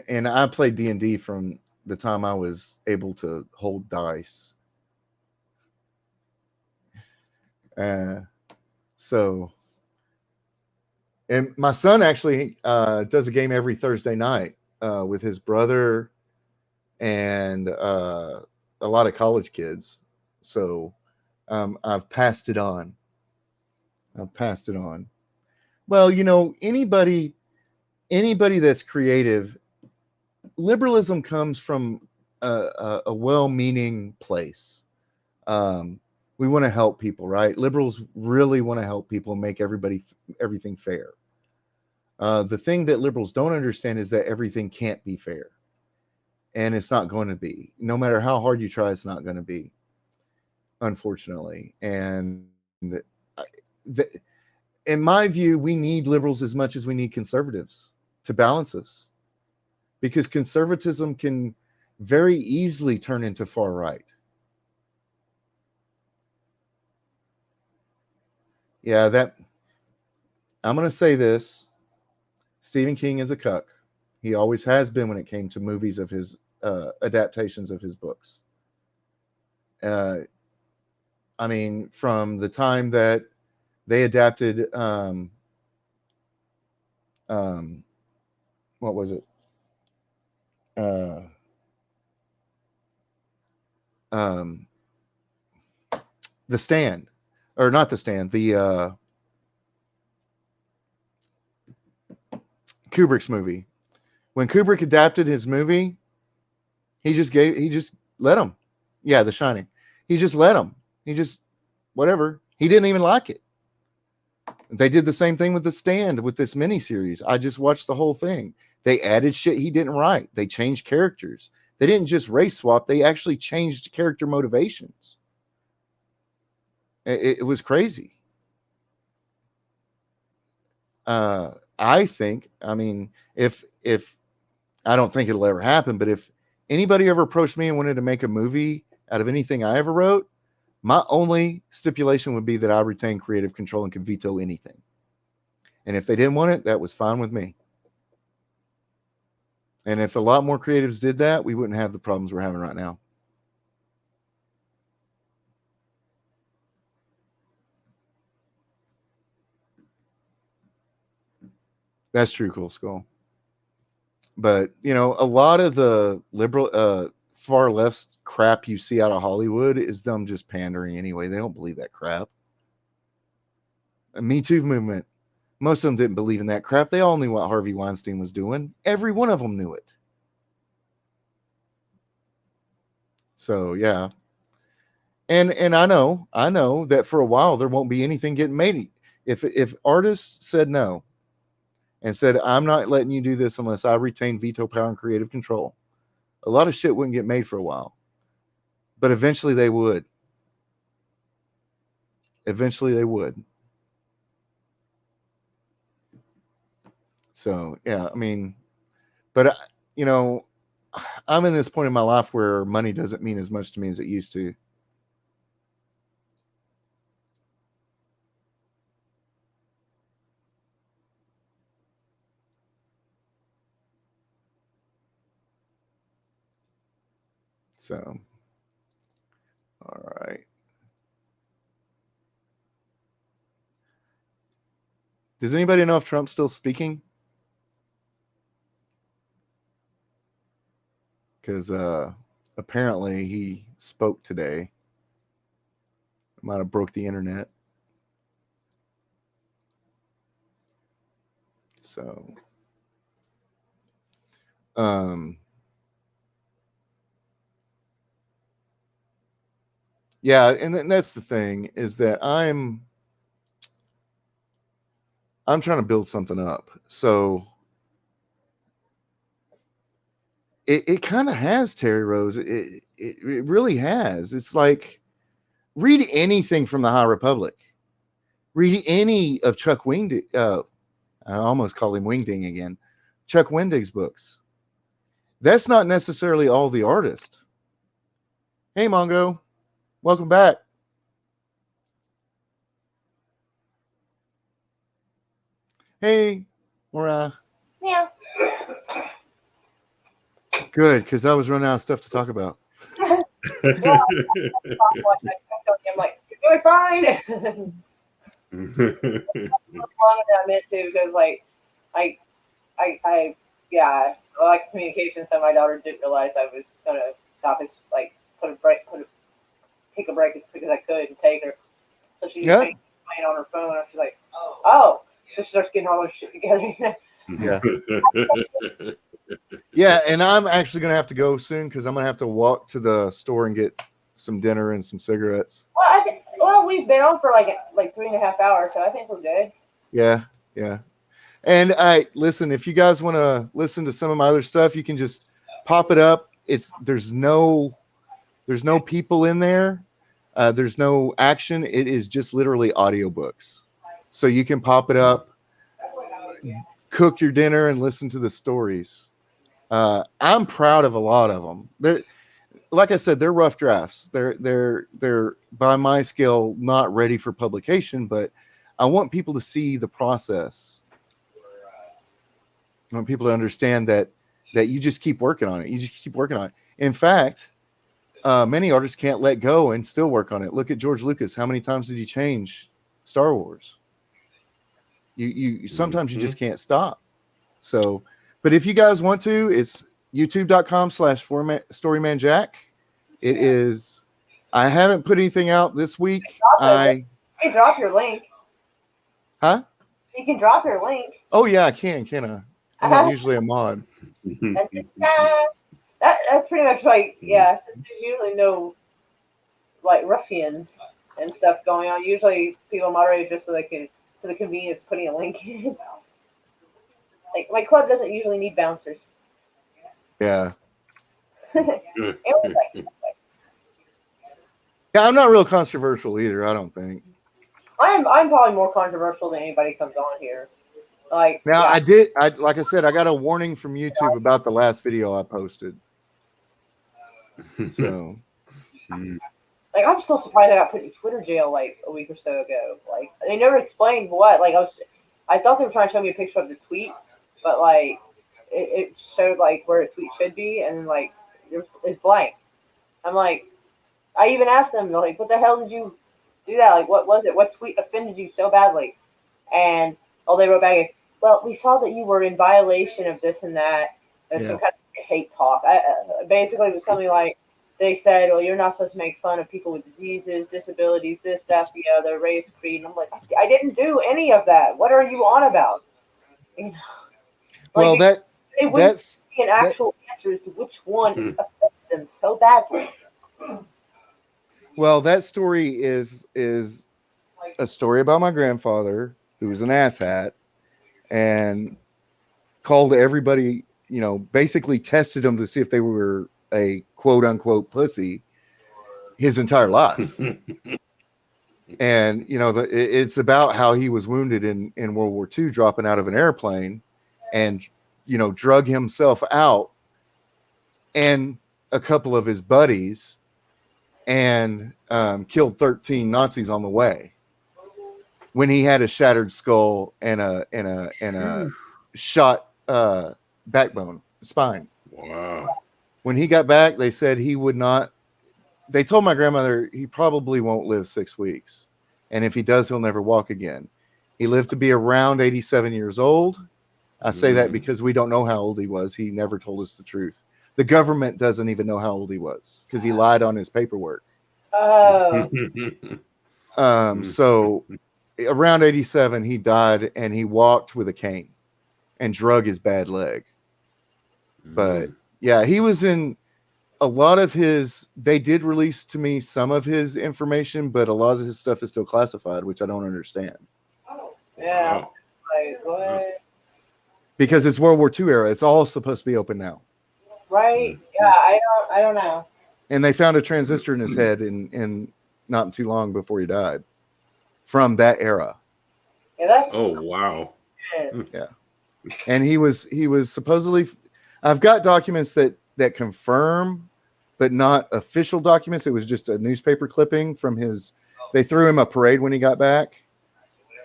I played D&D from the time I was able to hold dice. So, and my son actually does a game every Thursday night with his brother and a lot of college kids. So I've passed it on. Well, anybody that's creative, liberalism comes from a well-meaning place. We want to help people, right? Liberals really want to help people, make everything fair. The thing that liberals don't understand is that everything can't be fair, and it's not going to be. No matter how hard you try, it's not going to be, unfortunately. And in my view, we need liberals as much as we need conservatives to balance us, because conservatism can very easily turn into far right. Yeah, I'm going to say this. Stephen King is a cuck. He always has been when it came to movies of his adaptations of his books. I mean, from the time that they adapted, what was it? The Stand, or not The Stand, the Kubrick's movie. When Kubrick adapted his movie, he just let him. Yeah, The Shining. He just let him. He just, whatever. He didn't even like it. They did the same thing with The Stand, with this miniseries. I just watched the whole thing. They added shit he didn't write. They changed characters. They didn't just race swap. They actually changed character motivations. It was crazy. I think, I mean, if I don't think it'll ever happen, but if anybody ever approached me and wanted to make a movie out of anything I ever wrote, my only stipulation would be that I retain creative control and could veto anything. And if they didn't want it, that was fine with me. And if a lot more creatives did that, we wouldn't have the problems we're having right now. That's true, Cool Skull. But, a lot of the liberal, far left crap you see out of Hollywood is them just pandering anyway. They don't believe that crap. The Me Too movement, most of them didn't believe in that crap. They all knew what Harvey Weinstein was doing. Every one of them knew it. So, yeah. And I know that for a while there won't be anything getting made. If artists said no and said, I'm not letting you do this unless I retain veto power and creative control, a lot of shit wouldn't get made for a while. But eventually they would. Eventually they would. So, yeah, I mean, but, you know, I'm in this point in my life where money doesn't mean as much to me as it used to. So, all right. Does anybody know if Trump's still speaking? Because apparently he spoke today. Might have broke the internet. So, yeah, and that's the thing, is that I'm trying to build something up. So it kind of has, Terry Rose. It really has. It's like, read anything from the High Republic. Read any of Chuck Wingding. I almost call him Wingding again. Chuck Wendig's books. That's not necessarily all the artist. Hey, Mongo. Welcome back. Hey, Maura. Yeah. Good, because I was running out of stuff to talk about. Well, I'm like, you're doing fine. That's what I meant to, because like, I like communication. So my daughter didn't realize I was gonna stop his take a break as quick as I could and take her. So she's playing on her phone, and she's like, oh, so she starts getting all her shit together. Yeah. Yeah, and I'm actually going to have to go soon because I'm going to have to walk to the store and get some dinner and some cigarettes. Well, we've been on for like 3.5 hours, so I think we're good. Yeah. And listen, if you guys want to listen to some of my other stuff, you can just pop it up. There's no people in there. There's no action. It is just literally audiobooks. So you can pop it up, cook your dinner, and listen to the stories. I'm proud of a lot of them. They're, like I said, they're rough drafts. They're by my scale not ready for publication, but I want people to see the process. I want people to understand that you just keep working on it. You just keep working on it. In fact, many artists can't let go and still work on it. Look at George Lucas. How many times did he change Star Wars? You sometimes you just can't stop. So, but if you guys want to, it's youtube.com/storymanjack. It is. I haven't put anything out this week. You can drop your link. Huh? You can drop your link. Oh yeah, I can I? I'm not usually a mod. That's pretty much like, yeah, since there's usually no like ruffians and stuff going on. Usually people moderate just so they can, for the convenience of putting a link in. Like, my club doesn't usually need bouncers. Yeah. Yeah, I'm not real controversial either, I don't think. I'm probably more controversial than anybody comes on here. Like, now, yeah. Like I said, I got a warning from YouTube about the last video I posted. So, like, I'm still surprised I got put in Twitter jail like a week or so ago. Like, they never explained what. Like, I thought they were trying to show me a picture of the tweet, but like, it showed like where a tweet should be, and like it's blank. I'm like, I even asked them, like, what the hell did you do that? Like, what was it? What tweet offended you so badly? And they wrote back, well, we saw that you were in violation of this and that. There's some kind of hate talk. Basically, it was something like, they said, well, you're not supposed to make fun of people with diseases, disabilities, this, that, the other, race, creed. And I'm like, I didn't do any of that. What are you on about? You know, like, well, it wouldn't be an actual answer as to which one affects them so badly. Well, that story is a story about my grandfather, who was an asshat, and called everybody, basically tested them to see if they were a quote unquote pussy his entire life. And it's about how he was wounded in World War II, dropping out of an airplane, and drug himself out, and a couple of his buddies, and killed 13 Nazis on the way. When he had a shattered skull and a shot backbone, spine. Wow. When he got back, they said he would not. They told my grandmother he probably won't live 6 weeks. And if he does, he'll never walk again. He lived to be around 87 years old. I say that because we don't know how old he was. He never told us the truth. The government doesn't even know how old he was because he lied on his paperwork. Oh. So around 87, he died, and he walked with a cane and drug his bad leg. But yeah, he was in a lot of his. They did release to me some of his information, but a lot of his stuff is still classified, which I don't understand. Yeah. Like, what? Because it's World War II era. It's all supposed to be open now. Right? Yeah, I don't know. And they found a transistor in his head in not too long before he died from that era. Yeah, that's wow. Yeah. And he was supposedly, I've got documents that confirm, but not official documents. It was just a newspaper clipping from they threw him a parade when he got back,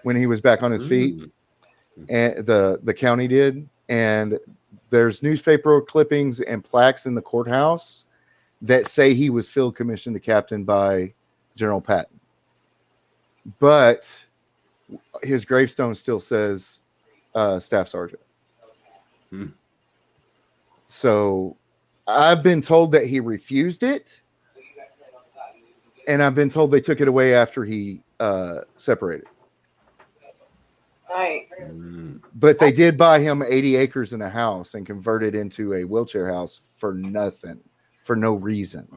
when he was back on his feet. And the county did. And there's newspaper clippings and plaques in the courthouse that say he was field commissioned to captain by General Patton. But his gravestone still says staff sergeant. So I've been told that he refused it, and I've been told they took it away after he separated. right. But they did buy him 80 acres and a house and convert it into a wheelchair house for nothing, for no reason.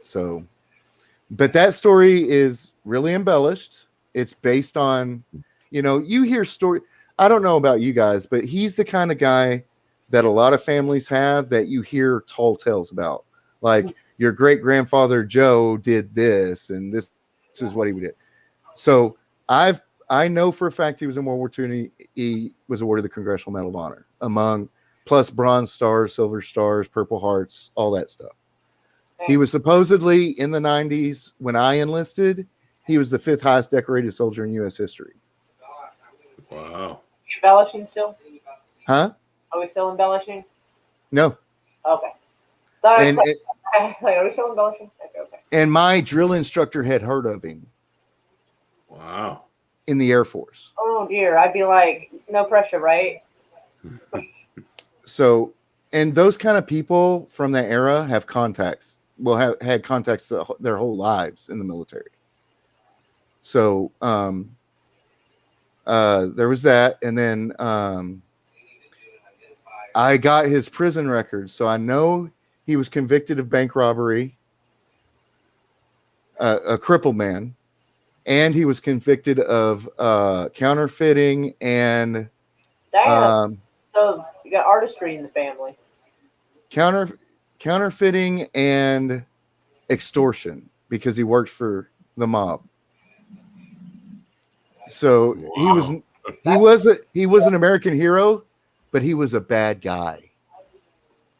So, but that story is really embellished. It's based on, you hear story. I don't know about you guys, but he's the kind of guy that a lot of families have that you hear tall tales about. Like, your great grandfather Joe did this, and this is what he did. So I know for a fact he was in World War II, and he was awarded the Congressional Medal of Honor, plus Bronze Stars, Silver Stars, Purple Hearts, all that stuff. He was supposedly in the 90s when I enlisted. He was the 5th highest decorated soldier in U.S. history. Wow. Embellishing still? Huh? Are we still embellishing? No. Okay. Are we still embellishing? Okay. And my drill instructor had heard of him. Wow. In the Air Force. Oh dear, I'd be like, no pressure, right? So, and those kind of people from that era have contacts. Well, had contacts their whole lives in the military. So, there was that, and then I got his prison record, so I know he was convicted of bank robbery, a crippled man, and he was convicted of counterfeiting and so you got artistry in the family. Counterfeiting and extortion because he worked for the mob. So wow. he was an American hero, but he was a bad guy.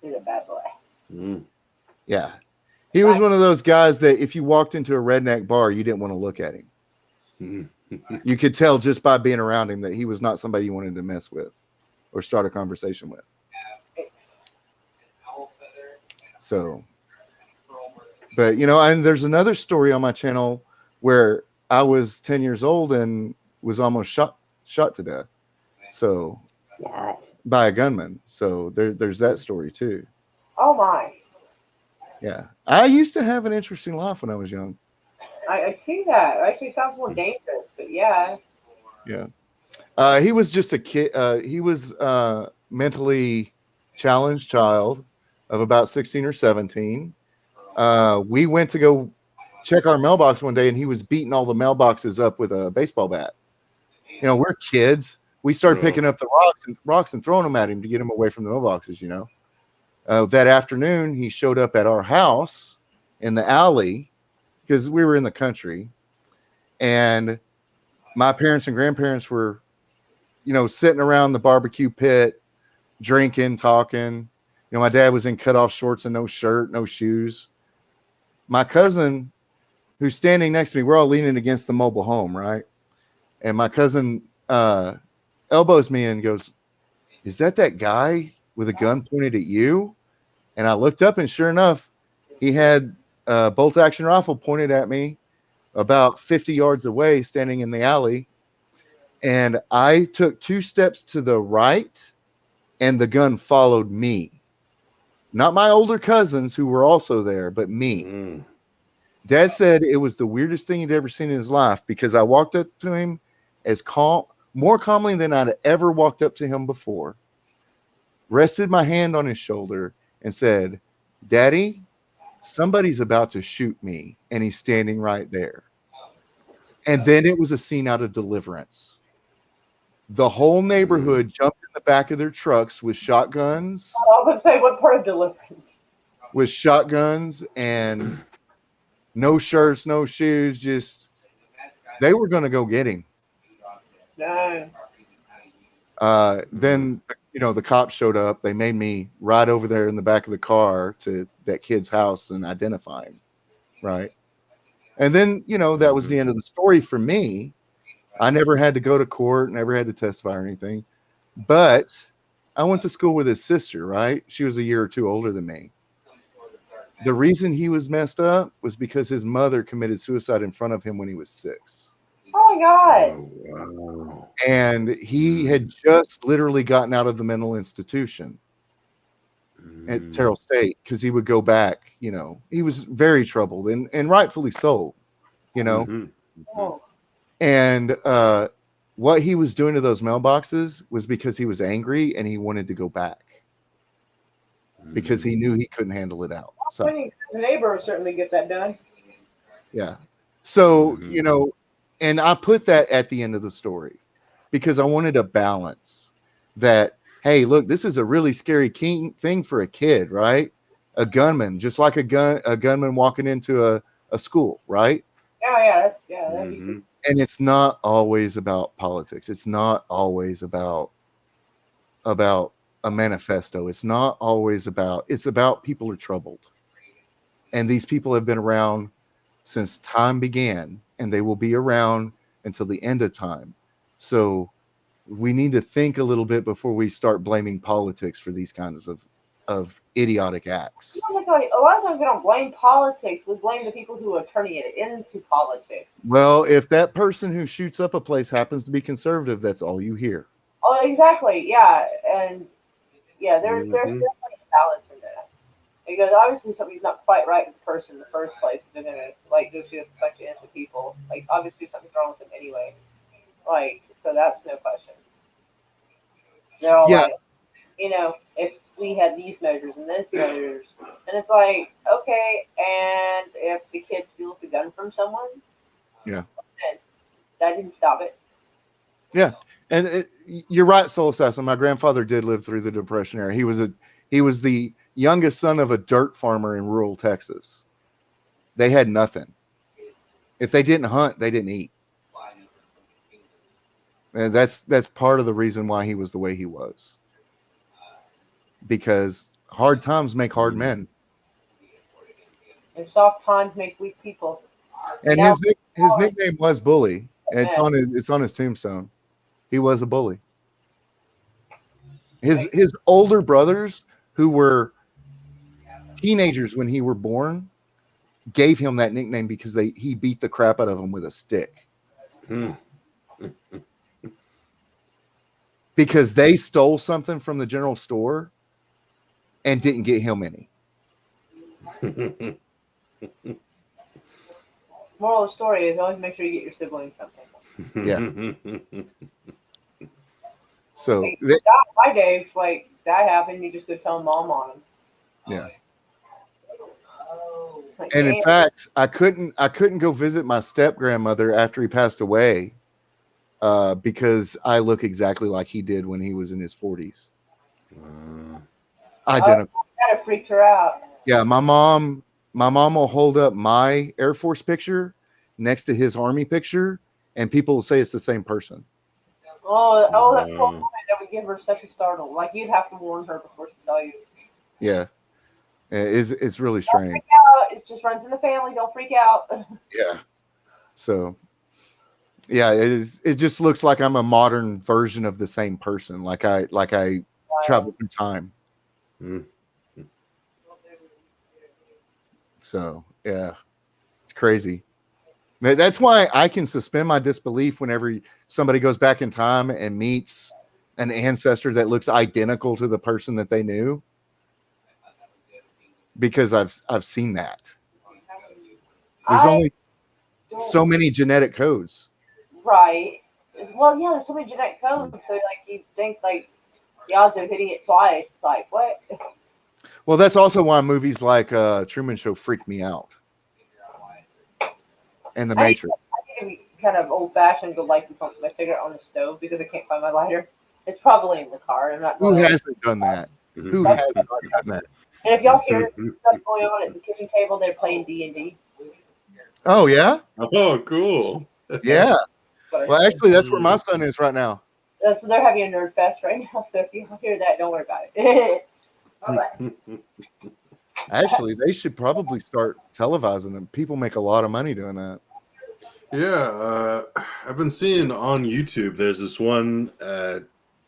He's a bad boy. Yeah. He was one of those guys that if you walked into a redneck bar, you didn't want to look at him. You could tell just by being around him that he was not somebody you wanted to mess with or start a conversation with. So, but and there's another story on my channel where I was 10 years old and was almost shot to death. So, wow, by a gunman. So there's that story too. Oh my. Yeah, I used to have an interesting life when I was young. I see that. It actually sounds more dangerous, but yeah. Yeah. He was just a kid. He was mentally challenged child of about 16 or 17. We went to go check our mailbox one day, and he was beating all the mailboxes up with a baseball bat. We're kids. We started picking up the rocks and throwing them at him to get him away from the mailboxes. That afternoon, he showed up at our house in the alley because we were in the country, and my parents and grandparents were, sitting around the barbecue pit, drinking, talking. My dad was in cutoff shorts and no shirt, no shoes. My cousin, who's standing next to me, we're all leaning against the mobile home, right? And my cousin elbows me and goes, "Is that guy with a gun pointed at you?" And I looked up, and sure enough, he had a bolt-action rifle pointed at me about 50 yards away, standing in the alley. And I took 2 steps to the right, and the gun followed me. Not my older cousins who were also there, but me. Dad said it was the weirdest thing he'd ever seen in his life because I walked up to him more calmly than I'd ever walked up to him before, rested my hand on his shoulder, and said, "Daddy, somebody's about to shoot me, and he's standing right there." And then it was a scene out of Deliverance. The whole neighborhood jumped in the back of their trucks with shotguns. I was going to say, what part of Deliverance? With shotguns and no shirts, no shoes, just they were going to go get him. No. Then, the cops showed up. They made me ride over there in the back of the car to that kid's house and identify him. Right. And then, that was the end of the story for me. I never had to go to court, never had to testify or anything. But I went to school with his sister, right? She was a year or 2 older than me. The reason he was messed up was because his mother committed suicide in front of him when he was 6. Oh, my God. Oh, wow. And he had just literally gotten out of the mental institution at Terrell State because he would go back. He was very troubled and rightfully so, Oh. And what he was doing to those mailboxes was because he was angry and he wanted to go back because he knew he couldn't handle it out. So The neighbor will certainly get that done. yeah. So, and I put that at the end of the story because I wanted a balance that, hey, look, this is a really scary thing for a kid, right? A gunman, just like a gunman walking into a school, right? And it's not always about politics. It's not always about a manifesto. It's not always it's about people are troubled. And these people have been around since time began, and they will be around until the end of time. So we need to think a little bit before we start blaming politics for these kinds of idiotic acts. A lot of times we don't blame politics. We blame the people who are turning it into politics. Well, if that person who shoots up a place happens to be conservative, that's all you hear. Oh, exactly. Yeah. And yeah, there's definitely a balance in that. Because obviously something's not quite right with the person in the first place. They're going to go shoot a bunch of innocent people. Obviously something's wrong with them anyway. So that's no question. They're all if we had these measures and this measures, and it's okay, and if the kid steals the gun from someone, that didn't stop it. Yeah, and you're right, Soul Assassin. My grandfather did live through the Depression era. He was the youngest son of a dirt farmer in rural Texas. They had nothing. If they didn't hunt, they didn't eat. And that's part of the reason why he was the way he was. Because hard times make hard men. And soft times make weak people. And his nickname was Bully. And it's on his tombstone. He was a bully. His older brothers, who were teenagers when he were born, gave him that nickname because he beat the crap out of them with a stick. Because they stole something from the general store and didn't get him any. Moral of the story is always make sure you get your siblings something. Yeah. So my days, that happened, you just go tell mom on them. Yeah. And in fact, I couldn't go visit my step grandmother after he passed away because I look exactly like he did when he was in his 40s. Identical. That freaked her out. Yeah, my mom my mom will hold up my Air Force picture next to his Army picture, and people will say it's the same person. Oh, that poor woman that would give her such a startle. Like, you'd have to warn her before she tell you. Yeah. It's really strange. Don't freak out. It just runs in the family. Don't freak out. Yeah. So, yeah, it just looks like I'm a modern version of the same person. Like I travel through time. So, yeah, it's crazy. That's why I can suspend my disbelief whenever somebody goes back in time and meets an ancestor that looks identical to the person that they knew, because I've seen that. There's only so many genetic codes. Right. Well, yeah, there's so many genetic codes. So, like, you think, like, the odds of hitting it twice, like, what? Well, that's also why movies like Truman Show freak me out. And The Matrix. I think it'd be kind of old-fashioned to light my cigarette on the stove because I can't find my lighter. It's probably in the car. I'm not. Who hasn't done that? Who hasn't done that? And if y'all hear stuff going on at the kitchen table, they're playing D&D. Oh yeah. Oh, cool. Yeah. Well, actually, that's where my son is right now. So they're having a nerd fest right now. So if you hear that, don't worry about it. Actually, they should probably start televising them. People make a lot of money doing that. Yeah, I've been seeing on YouTube. There's this one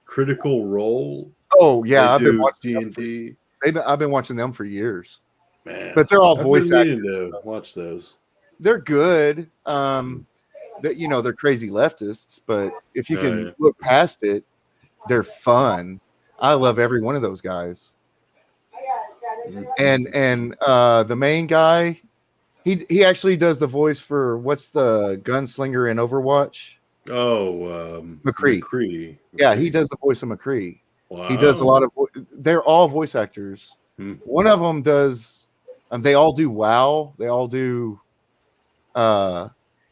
Critical Role. Oh yeah, I've been watching D&D. I've been watching them for years. Man, but they're all voice actors. To watch those. They're good. That they're crazy leftists, but if you can look past it, they're fun. I love every one of those guys. And the main guy, he actually does the voice for what's the gunslinger in Overwatch? Oh, McCree. Yeah, he does the voice of McCree. Wow. He does a lot of. They're all voice actors. One of them does. They all do WoW. They all do.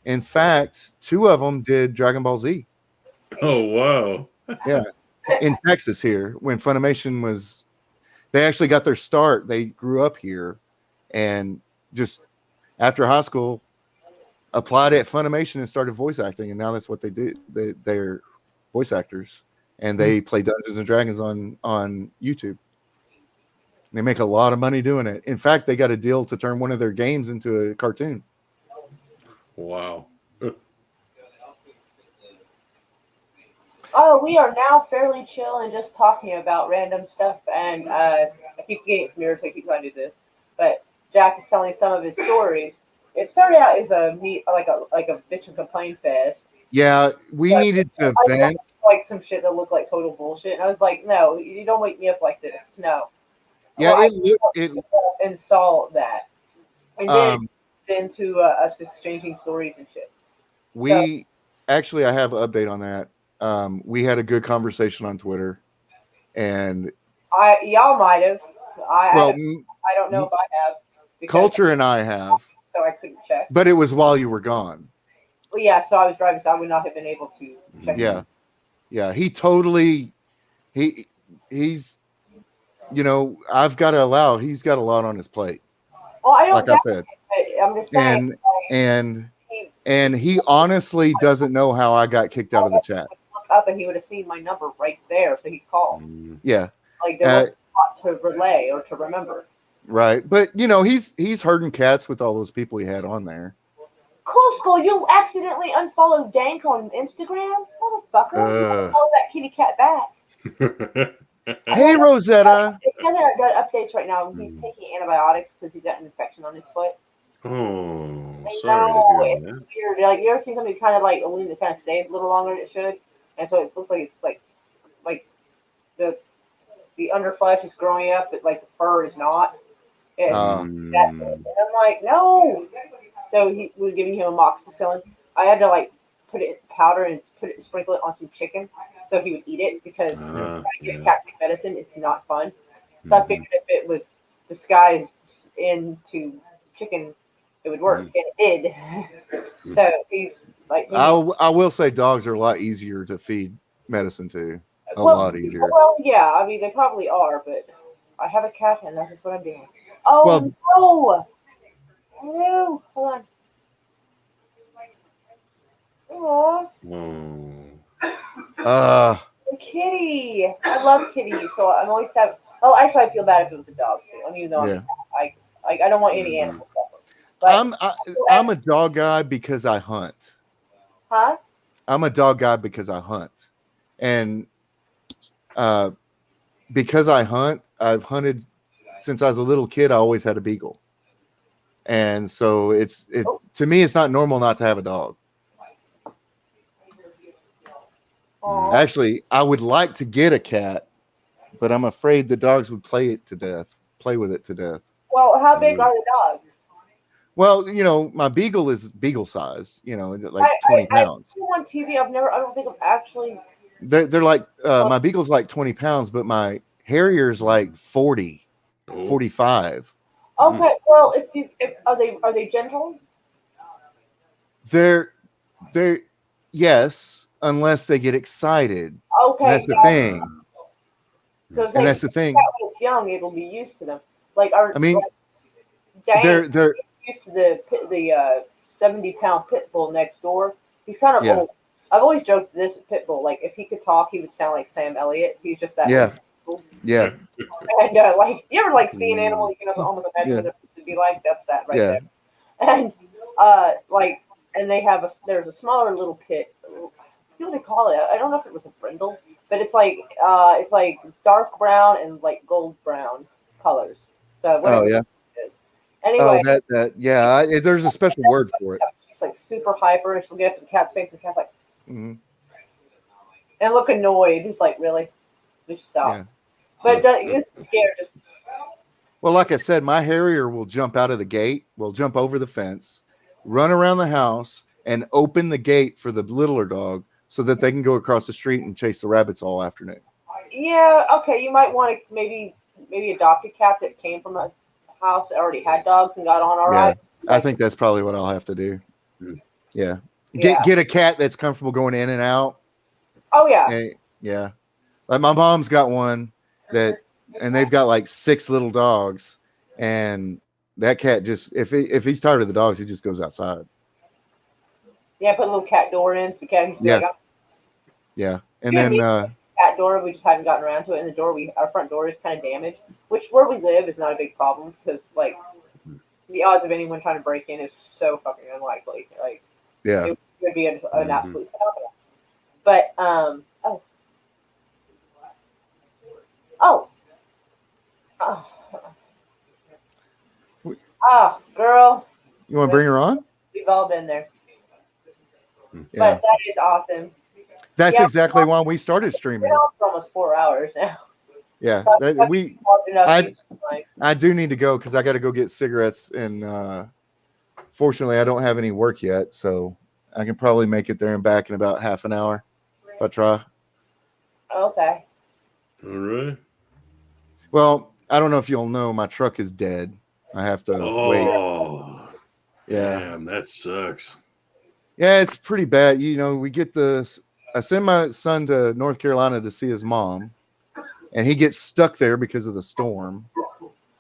In fact, two of them did Dragon Ball Z. Oh wow! Yeah, in Texas here when Funimation was. They actually got their start. They grew up here, and just after high school, applied at Funimation and started voice acting. And now that's what they do. They're voice actors, and they play Dungeons and Dragons on YouTube. They make a lot of money doing it. In fact, they got a deal to turn one of their games into a cartoon. Wow. Oh, we are now fairly chill and just talking about random stuff. And I keep getting it from yours, so I keep trying to do this. But Jack is telling some of his stories. It started out as a bitch and complain fest. Yeah, we needed to vent. Like some shit that looked like total bullshit. And I was like, no, you don't wake me up like this. No. Yeah, and saw that. And then into us exchanging stories and shit. Actually, I have an update on that. We had a good conversation on Twitter, and y'all might have. I don't know if I have. Culture and I have. So I couldn't check. But it was while you were gone. Well, yeah. So I was driving, so I would not have been able to check. Yeah, He totally. He's. I've got to allow. He's got a lot on his plate. Well, I don't. Like I said. I'm just saying. And he honestly doesn't know how I got kicked out of the chat. Up and he would have seen my number right there, so he called. Yeah. Like there was a lot to relay or to remember. Right, but he's herding cats with all those people he had on there. Cool School, you accidentally unfollowed Dank on Instagram, motherfucker. Follow that kitty cat back. Hey, Rosetta. Heather got updates right now. He's taking antibiotics because he's got an infection on his foot. Oh, sorry to hear that. It's weird. Like, you ever seen somebody kind of like a wound that kind of stays a little longer than it should, and so it looks like it's like the underflesh is growing up, but like the fur is not. And I'm like, no. So he was giving him amoxicillin. I had to like put it in powder and sprinkle it on some chicken so he would eat it because trying to get cat medicine is not fun. So I figured if it was disguised into chicken, it would work, and it did. So he's like, I will say dogs are a lot easier to feed medicine to. A lot easier. Well, yeah, I mean they probably are, but I have a cat and that's just what I'm doing. Oh no! No, hold on. Aww. The kitty. I love kitties, so I'm always have. Oh, actually, I feel bad if it was a dog too. I mean, even though I don't want any animals. But I'm a dog guy because I hunt. Huh? I'm a dog guy because I hunt, and because I hunt, I've hunted since I was a little kid. I always had a beagle, and so to me, it's not normal not to have a dog. Aww. Actually, I would like to get a cat, but I'm afraid the dogs would play with it to death. Well, how big are the dogs? Well, my beagle is beagle sized, like 20 pounds. I've seen on TV. I don't think I've actually. They're like, my beagle's like 20 pounds, but my Harrier's like 40, 45. Okay, well, if are they gentle? They're yes, unless they get excited. Okay, and that's the thing. And that's the thing. When it's young, it'll be used to them. Like they're used to the 70-pound pit bull next door. He's kind of old. I've always joked this pit bull. Like if he could talk, he would sound like Sam Elliott. He's just that. Old. Yeah. And like you ever see an animal, you can almost imagine what it would be like. That's that right there. And and they have there's a smaller little pit. What do they call it? I don't know if it was a brindle, but it's like dark brown and like gold brown colors. So anyway, there's a special word for it. She's like super hyper, and she'll get up to the cat's face, and the cat's like, and look annoyed. He's like, really? Just stop. Yeah. But he's scared. Well, like I said, my Harrier will jump out of the gate, will jump over the fence, run around the house, and open the gate for the littler dog so that they can go across the street and chase the rabbits all afternoon. Yeah, okay. You might want to maybe adopt a cat that came from a house that already had dogs and got on all right. I think that's probably what I'll have to do. Yeah. Get a cat that's comfortable going in and out. Oh, yeah. Yeah. Like my mom's got one and they've got like 6 little dogs, and that cat just, if he's tired of the dogs, he just goes outside. Yeah, put a little cat door in so the cat can Yeah. And then cat door, we just haven't gotten around to it. And the door our front door is kind of damaged, which where we live is not a big problem because like the odds of anyone trying to break in is so fucking unlikely. Like it would be an absolute phenomenon. But girl. You want to bring her on? We've all been there. Yeah. But that is awesome. That's exactly why we started streaming. We're on for almost 4 hours now. Yeah, I do need to go because I got to go get cigarettes, and fortunately, I don't have any work yet, so I can probably make it there and back in about half an hour if I try. Okay. All right. Well, I don't know if you'll know, my truck is dead. I have to wait. Yeah. Damn, that sucks. Yeah, it's pretty bad. We get I send my son to North Carolina to see his mom, and he gets stuck there because of the storm.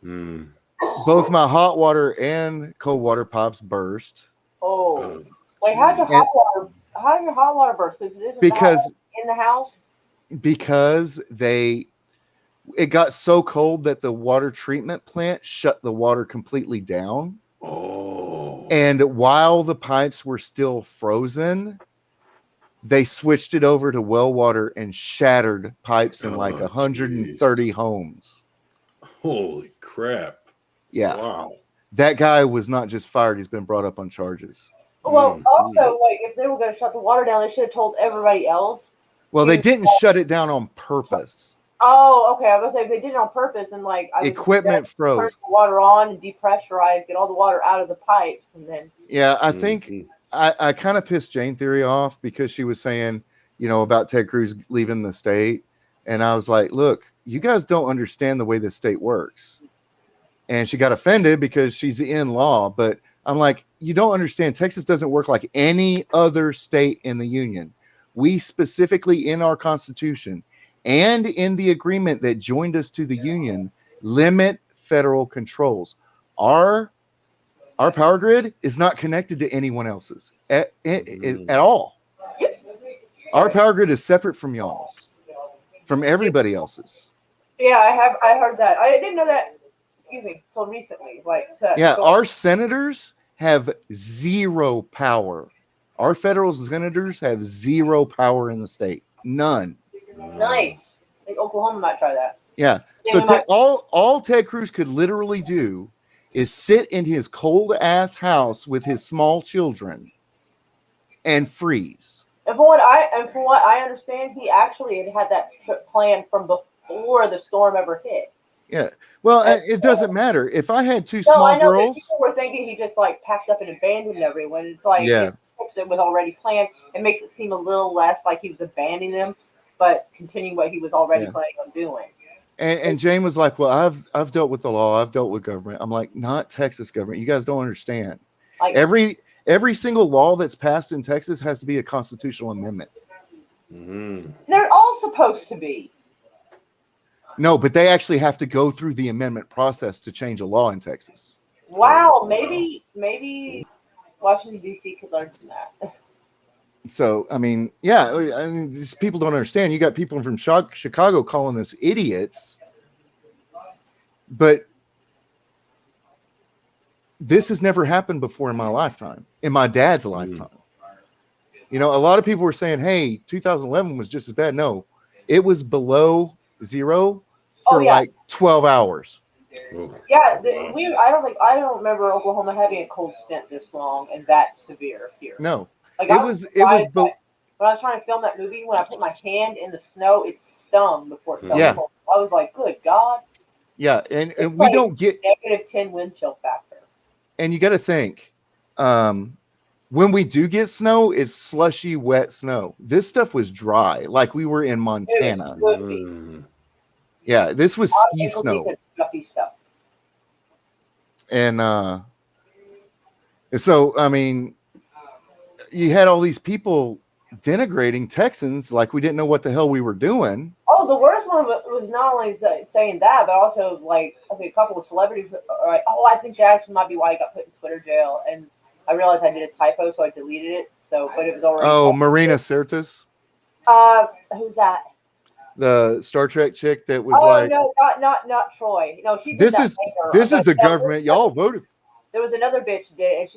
Both my hot water and cold water pipes burst. Oh. Wait, how'd your hot water burst? Because in the house? Because it got so cold that the water treatment plant shut the water completely down. Oh. And while the pipes were still frozen, they switched it over to well water and shattered pipes in like 130 homes. Holy crap. Yeah. Wow. That guy was not just fired, he's been brought up on charges. Well, also, like, if they were going to shut the water down, they should have told everybody else. Well, they didn't shut it down on purpose. Oh, okay. I was going to say, if they did it on purpose, and like equipment froze. Turn the water on and depressurize, get all the water out of the pipes, and then. Yeah, I think I kind of pissed Jane Theory off because she was saying, about Ted Cruz leaving the state, and I was like, look, you guys don't understand the way the state works. And she got offended because she's in law, but I'm like, you don't understand. Texas doesn't work like any other state in the union. We specifically in our Constitution and in the agreement that joined us to the union limit federal controls. Our Our power grid is not connected to anyone else's at all. Our power grid is separate from y'all's, from everybody else's. Yeah, I heard that. I didn't know that. Excuse me, until recently. Our senators have zero power. Our federal senators have zero power in the state. None. Nice. I think Oklahoma might try that. Yeah. So all Ted Cruz could literally do is sit in his cold ass house with his small children and freeze. And from what I understand, he actually had that trip planned from before the storm ever hit. Yeah. Well, it doesn't matter. If I had two small girls, people were thinking he just like packed up and abandoned everyone. It's like it was already planned. It makes it seem a little less like he was abandoning them, but continuing what he was already planning on doing. And Jane was like, "Well, I've dealt with the law. I've dealt with government." I'm like, "Not Texas government. You guys don't understand. Like, every single law that's passed in Texas has to be a constitutional amendment. They're all supposed to be. No, but they actually have to go through the amendment process to change a law in Texas. Wow, maybe Washington D.C. could learn from that. So, I mean, just people don't understand. You got people from Chicago calling us idiots, but this has never happened before in my lifetime, in my dad's lifetime. You know, a lot of people were saying, hey, 2011 was just as bad. No, it was below zero for like 12 hours. Yeah, I don't remember Oklahoma having a cold stint this long and that severe here. No. Like when I was trying to film that movie, when I put my hand in the snow, it stung before it felt cold. I was like, good God. Yeah, and we don't get -10 wind chill factor. And you got to think, when we do get snow, it's slushy, wet snow. This stuff was dry, like we were in Montana. Yeah, this was ski snow. Stuff. And so, I mean, you had all these people denigrating Texans like we didn't know what the hell we were doing. Oh, the worst one was not only saying that, but also like I think a couple of celebrities are like, "Oh, I think that actually might be why he got put in Twitter jail." And I realized I did a typo, so I deleted it. So, but it was already. Oh, Marina Sirtis. Who's that? The Star Trek chick that was no, not Troy. No, she. This is the government. Y'all voted. There was another bitch did, and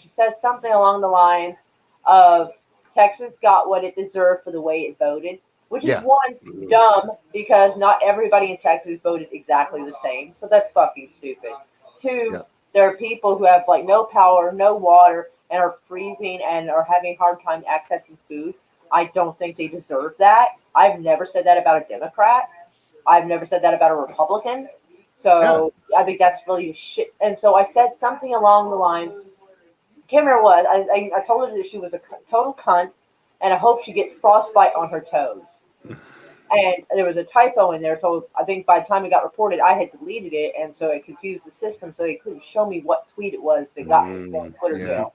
she says something along the lines of Texas got what it deserved for the way it voted, which is one, dumb, because not everybody in Texas voted exactly the same, so that's fucking stupid. Two, there are people who have like no power, no water, and are freezing and are having a hard time accessing food. I don't think they deserve that. I've never said that about a Democrat. I've never said that about a Republican. So I think that's really shit. And so I said something along the lines, I can't remember what, I told her that she was a total cunt, and I hope she gets frostbite on her toes. And there was a typo in there, so I think by the time it got reported, I had deleted it, and so it confused the system, so they couldn't show me what tweet it was that got me on Twitter jail.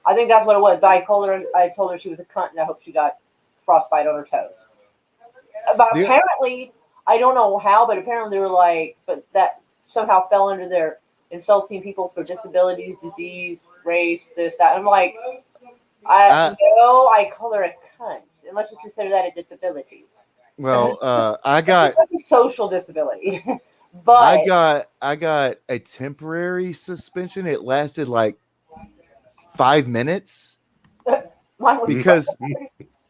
I think that's what it was, but I told her she was a cunt, and I hope she got frostbite on her toes. But apparently, I don't know how, but apparently they were like, but that somehow fell under their insulting people for disabilities, disease, race, this, that. I'm like, I call her a cunt, unless you consider that a disability. Well, I got that's a social disability, but I got a temporary suspension. It lasted like 5 minutes because,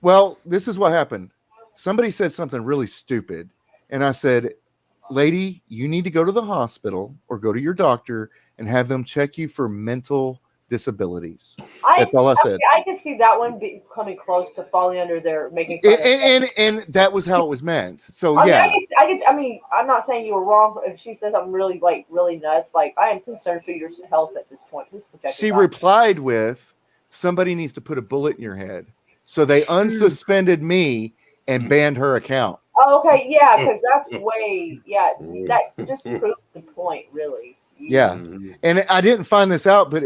well, this is what happened. Somebody said something really stupid, and I said, "Lady, you need to go to the hospital or go to your doctor and have them check you for mental disabilities." That's all I said. I can see that one coming close to falling under their making fun and that was how it was meant. So I mean, I'm not saying you were wrong. If she says I'm really nuts, like I am concerned for your health at this point. She replied with, "Somebody needs to put a bullet in your head." So they unsuspended me and banned her account. Oh, okay, yeah, because that's that just proves the point, really. Yeah, and I didn't find this out, but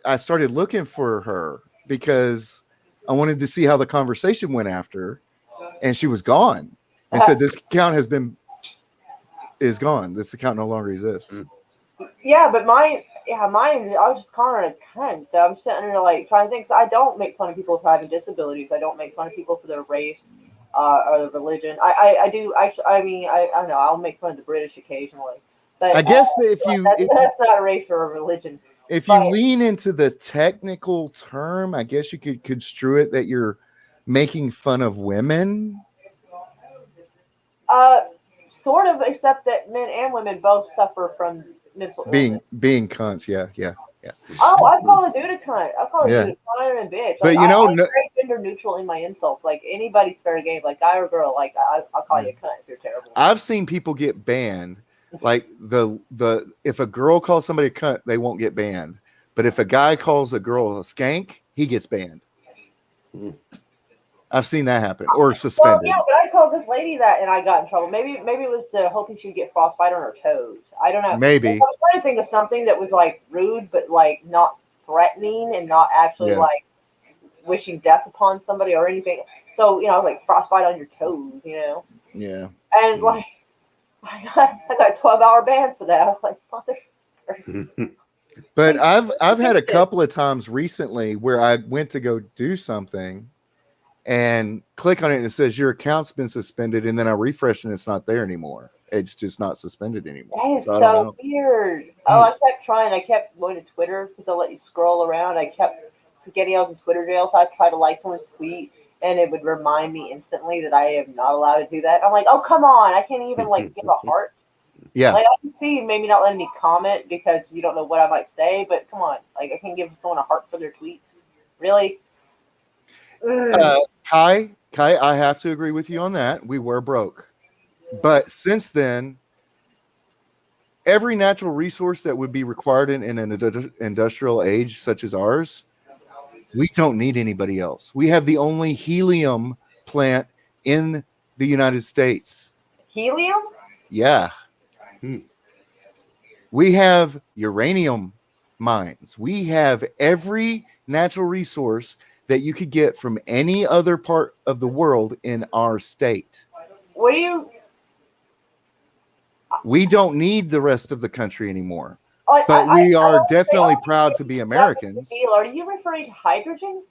I started looking for her because I wanted to see how the conversation went after, and she was gone. And said this account is gone. This account no longer exists. Yeah, but mine, yeah, mine. I was just calling her a cunt. So I'm sitting there like trying to think. So I don't make fun of people for having disabilities. I don't make fun of people for their race or their religion. I do. I mean, I don't know. I'll make fun of the British occasionally. But I guess if that's not a race or a religion. If you lean into the technical term, I guess you could construe it that you're making fun of women. Sort of, except that men and women both suffer from mental illness. Being cunts, yeah. Oh, I call a dude a cunt. I call a dude a cunt and bitch. But like, I'm very gender neutral in my insults. Like anybody's fair game, like guy or girl. Like I'll call you a cunt if you're terrible. I've seen people get banned. Like if a girl calls somebody a cunt, they won't get banned. But if a guy calls a girl a skank, he gets banned. I've seen that happen or suspended. Well, yeah, but I called this lady that and I got in trouble. Maybe it was the hoping she'd get frostbite on her toes. I don't know. Maybe. I was trying to think of something that was like rude, but like not threatening and not actually like wishing death upon somebody or anything. So like frostbite on your toes, Yeah. And like I got a 12-hour ban for that. I was like, mother. But I've had a couple of times recently where I went to go do something and click on it and it says your account's been suspended, and then I refresh and it's not there anymore. It's just not suspended anymore. That is so weird. Oh, I kept trying. I kept going to Twitter because they'll let you scroll around. I kept forgetting I was in Twitter jail, so I tried to like someone's tweet, and it would remind me instantly that I am not allowed to do that. I'm like, oh, come on. I can't even like give a heart. Yeah. Like I can see you maybe not letting me comment because you don't know what I might say, but come on. Like I can't give someone a heart for their tweet. Really? Kai, I have to agree with you on that. We were broke. But since then, every natural resource that would be required in an industrial age such as ours, we don't need anybody else. We have the only helium plant in the United States. Helium? Yeah. We have uranium mines. We have every natural resource that you could get from any other part of the world in our state. We don't need the rest of the country anymore. But we are definitely proud to be Americans. Are you referring to hydrogen?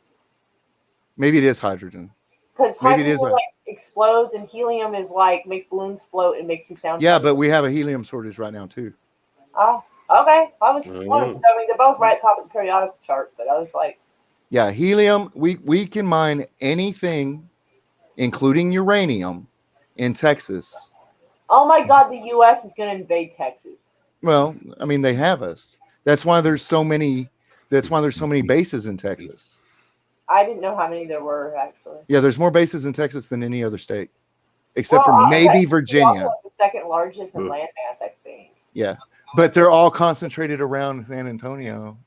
Maybe it is hydrogen. Because hydrogen like explodes and helium is like makes balloons float and makes you sound. Yeah, but we have a helium shortage right now too. Oh, okay. I mean, they're both right top of the periodic chart, but I was like. Yeah, helium. We can mine anything, including uranium, in Texas. Oh my God, the U.S. is going to invade Texas. Well, I mean, they have us. That's why there's so many. That's why there's so many bases in Texas. I didn't know how many there were actually. Yeah, there's more bases in Texas than any other state, except for maybe Virginia. The second largest in land mass, I think. Yeah, but they're all concentrated around San Antonio.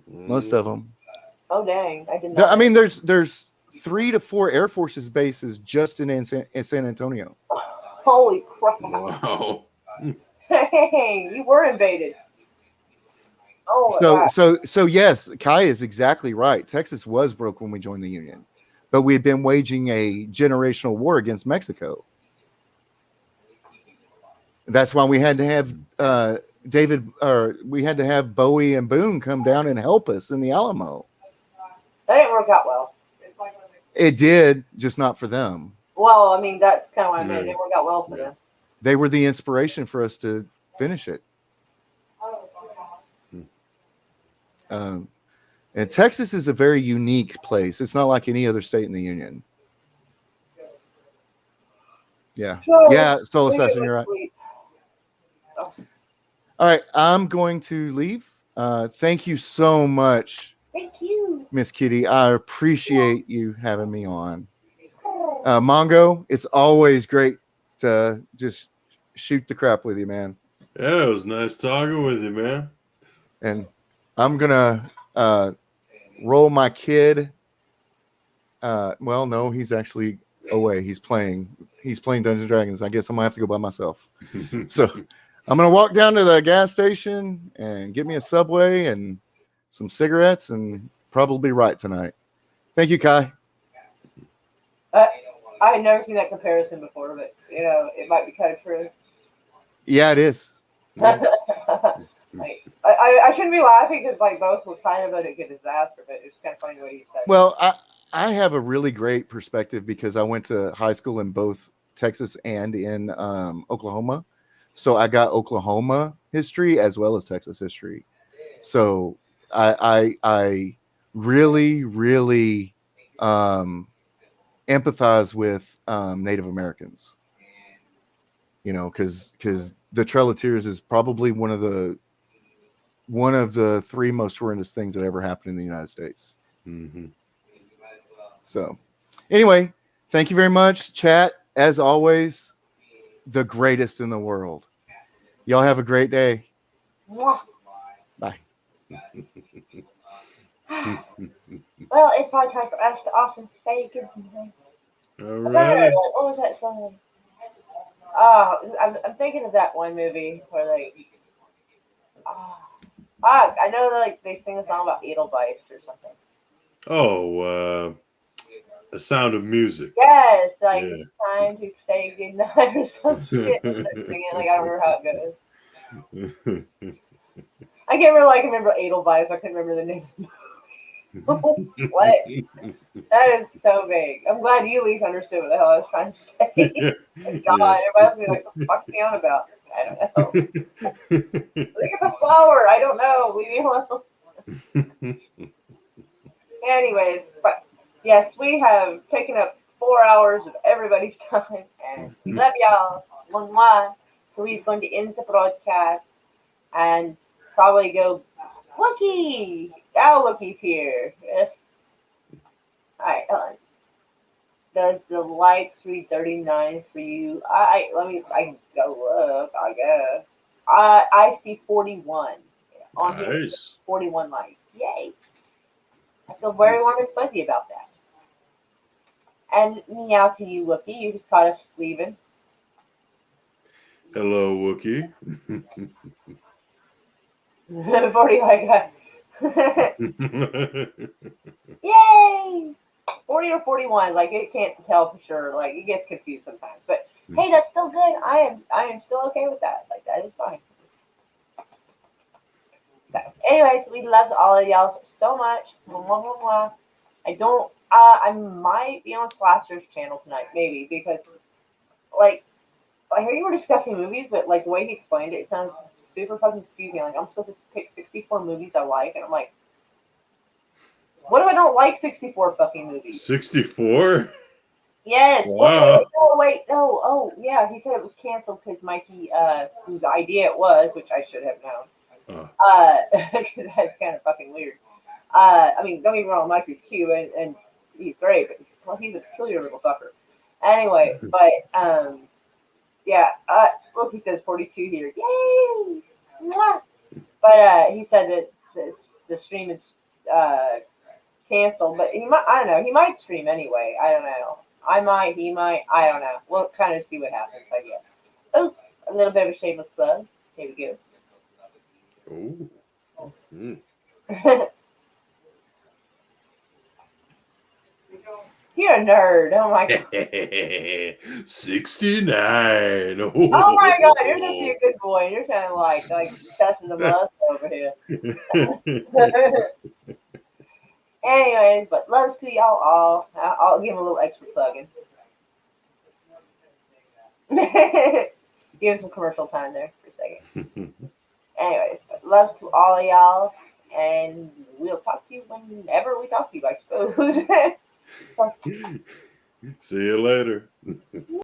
Most of them. Oh dang! I didn't know. I mean, there's 3 to 4 Air Force's bases just in San Antonio. Holy crap! Wow. Hey, you were invaded. Oh. So yes, Kai is exactly right. Texas was broke when we joined the Union, but we had been waging a generational war against Mexico. That's why we had to have we had to have Bowie and Boone come down and help us in the Alamo. That didn't work out well. It did, just not for them. Well, I mean, that's kind of what I meant. It didn't work out well for them. They were the inspiration for us to finish it. And Texas is a very unique place. It's not like any other state in the Union. Yeah. Yeah, Soul Assassin, you're right. All right, I'm going to leave. Thank you so much. Thank you, Miss Kitty. I appreciate you having me on. Mongo, it's always great to just shoot the crap with you, man. Yeah, it was nice talking with you, man. And I'm gonna roll my kid. Well, no, he's actually away. He's playing Dungeons and Dragons. I guess I'm gonna have to go by myself. So I'm gonna walk down to the gas station and get me a Subway and some cigarettes and probably write tonight. Thank you, Kai. I had never seen that comparison before, but it might be kind of true. Yeah, it is. Right. I shouldn't be laughing because like both was kind of a disaster, but it's kind of funny the way you said it. Well, I have a really great perspective because I went to high school in both Texas and in Oklahoma. So I got Oklahoma history as well as Texas history. So I really, really empathize with Native Americans. You know, because the Trail of Tears is probably one of the three most horrendous things that ever happened in the United States. Mm-hmm. So, anyway, thank you very much, chat. As always, the greatest in the world. Y'all have a great day. Mwah. Bye. Well, it's probably time for us to also say goodnight. All right. What was that song? I'm thinking of that one movie where like, I know like they sing a song about Edelweiss or something. Oh, The Sound of Music. Yes, like it's time to say goodnight or some shit. Singing, like I don't remember how it goes. I can't really like remember Edelweiss. I couldn't remember the name. What? That is so vague. I'm glad you at least understood what the hell I was trying to say. God, everybody else be like, what the fuck's he on about? I don't know. Look at the flower. I don't know. Leave me alone. Anyways, but yes, we have taken up 4 hours of everybody's time, and we love y'all. Mwah. So he's going to end the broadcast and probably go, Wookie! Now Wookie's here. Alright, hold on. Does the like 339 for you? I can go look, I guess. I see 41 on here. Nice. 41 likes. Yay! I feel very warm and fuzzy about that. And meow to you, Wookie. You just caught us leaving. Hello, Wookie. 40 like Yay! 40 or 41, like it can't tell for sure. Like it gets confused sometimes. But hey, that's still good. I am still okay with that. Like that is fine. So, anyways, we love all of y'all so much. I might be on Slasher's channel tonight, maybe, because like I hear you were discussing movies, but like the way he explained it, it sounds super fucking confusing. Like I'm supposed to pick 64 movies I like, and I'm like, what if I don't like 64 fucking movies? 64? Yes. Wow. Wait, no. Oh, yeah. He said it was canceled because Mikey, whose idea it was, which I should have known. Because that's kind of fucking weird. I mean, don't get me wrong, Mikey's cute and he's great, but he's a peculiar little fucker. Anyway, but yeah. Look, he says 42 here. Yay! Mwah! But he said that the stream is canceled, but he might. I don't know. He might stream anyway. I don't know. I might. He might. I don't know. We'll kind of see what happens. I guess. Oh, a little bit of a shameless plug. Here we go. Oh. You're a nerd. Oh my god. 69. Oh my god, you're just a good boy. You're kind of like touching the bus over here. Anyways, but loves to y'all all. I'll give him a little extra plugging. Give him some commercial time there for a second. Anyways, but loves to all of y'all, and we'll talk to you whenever we talk to you, I suppose. See you later.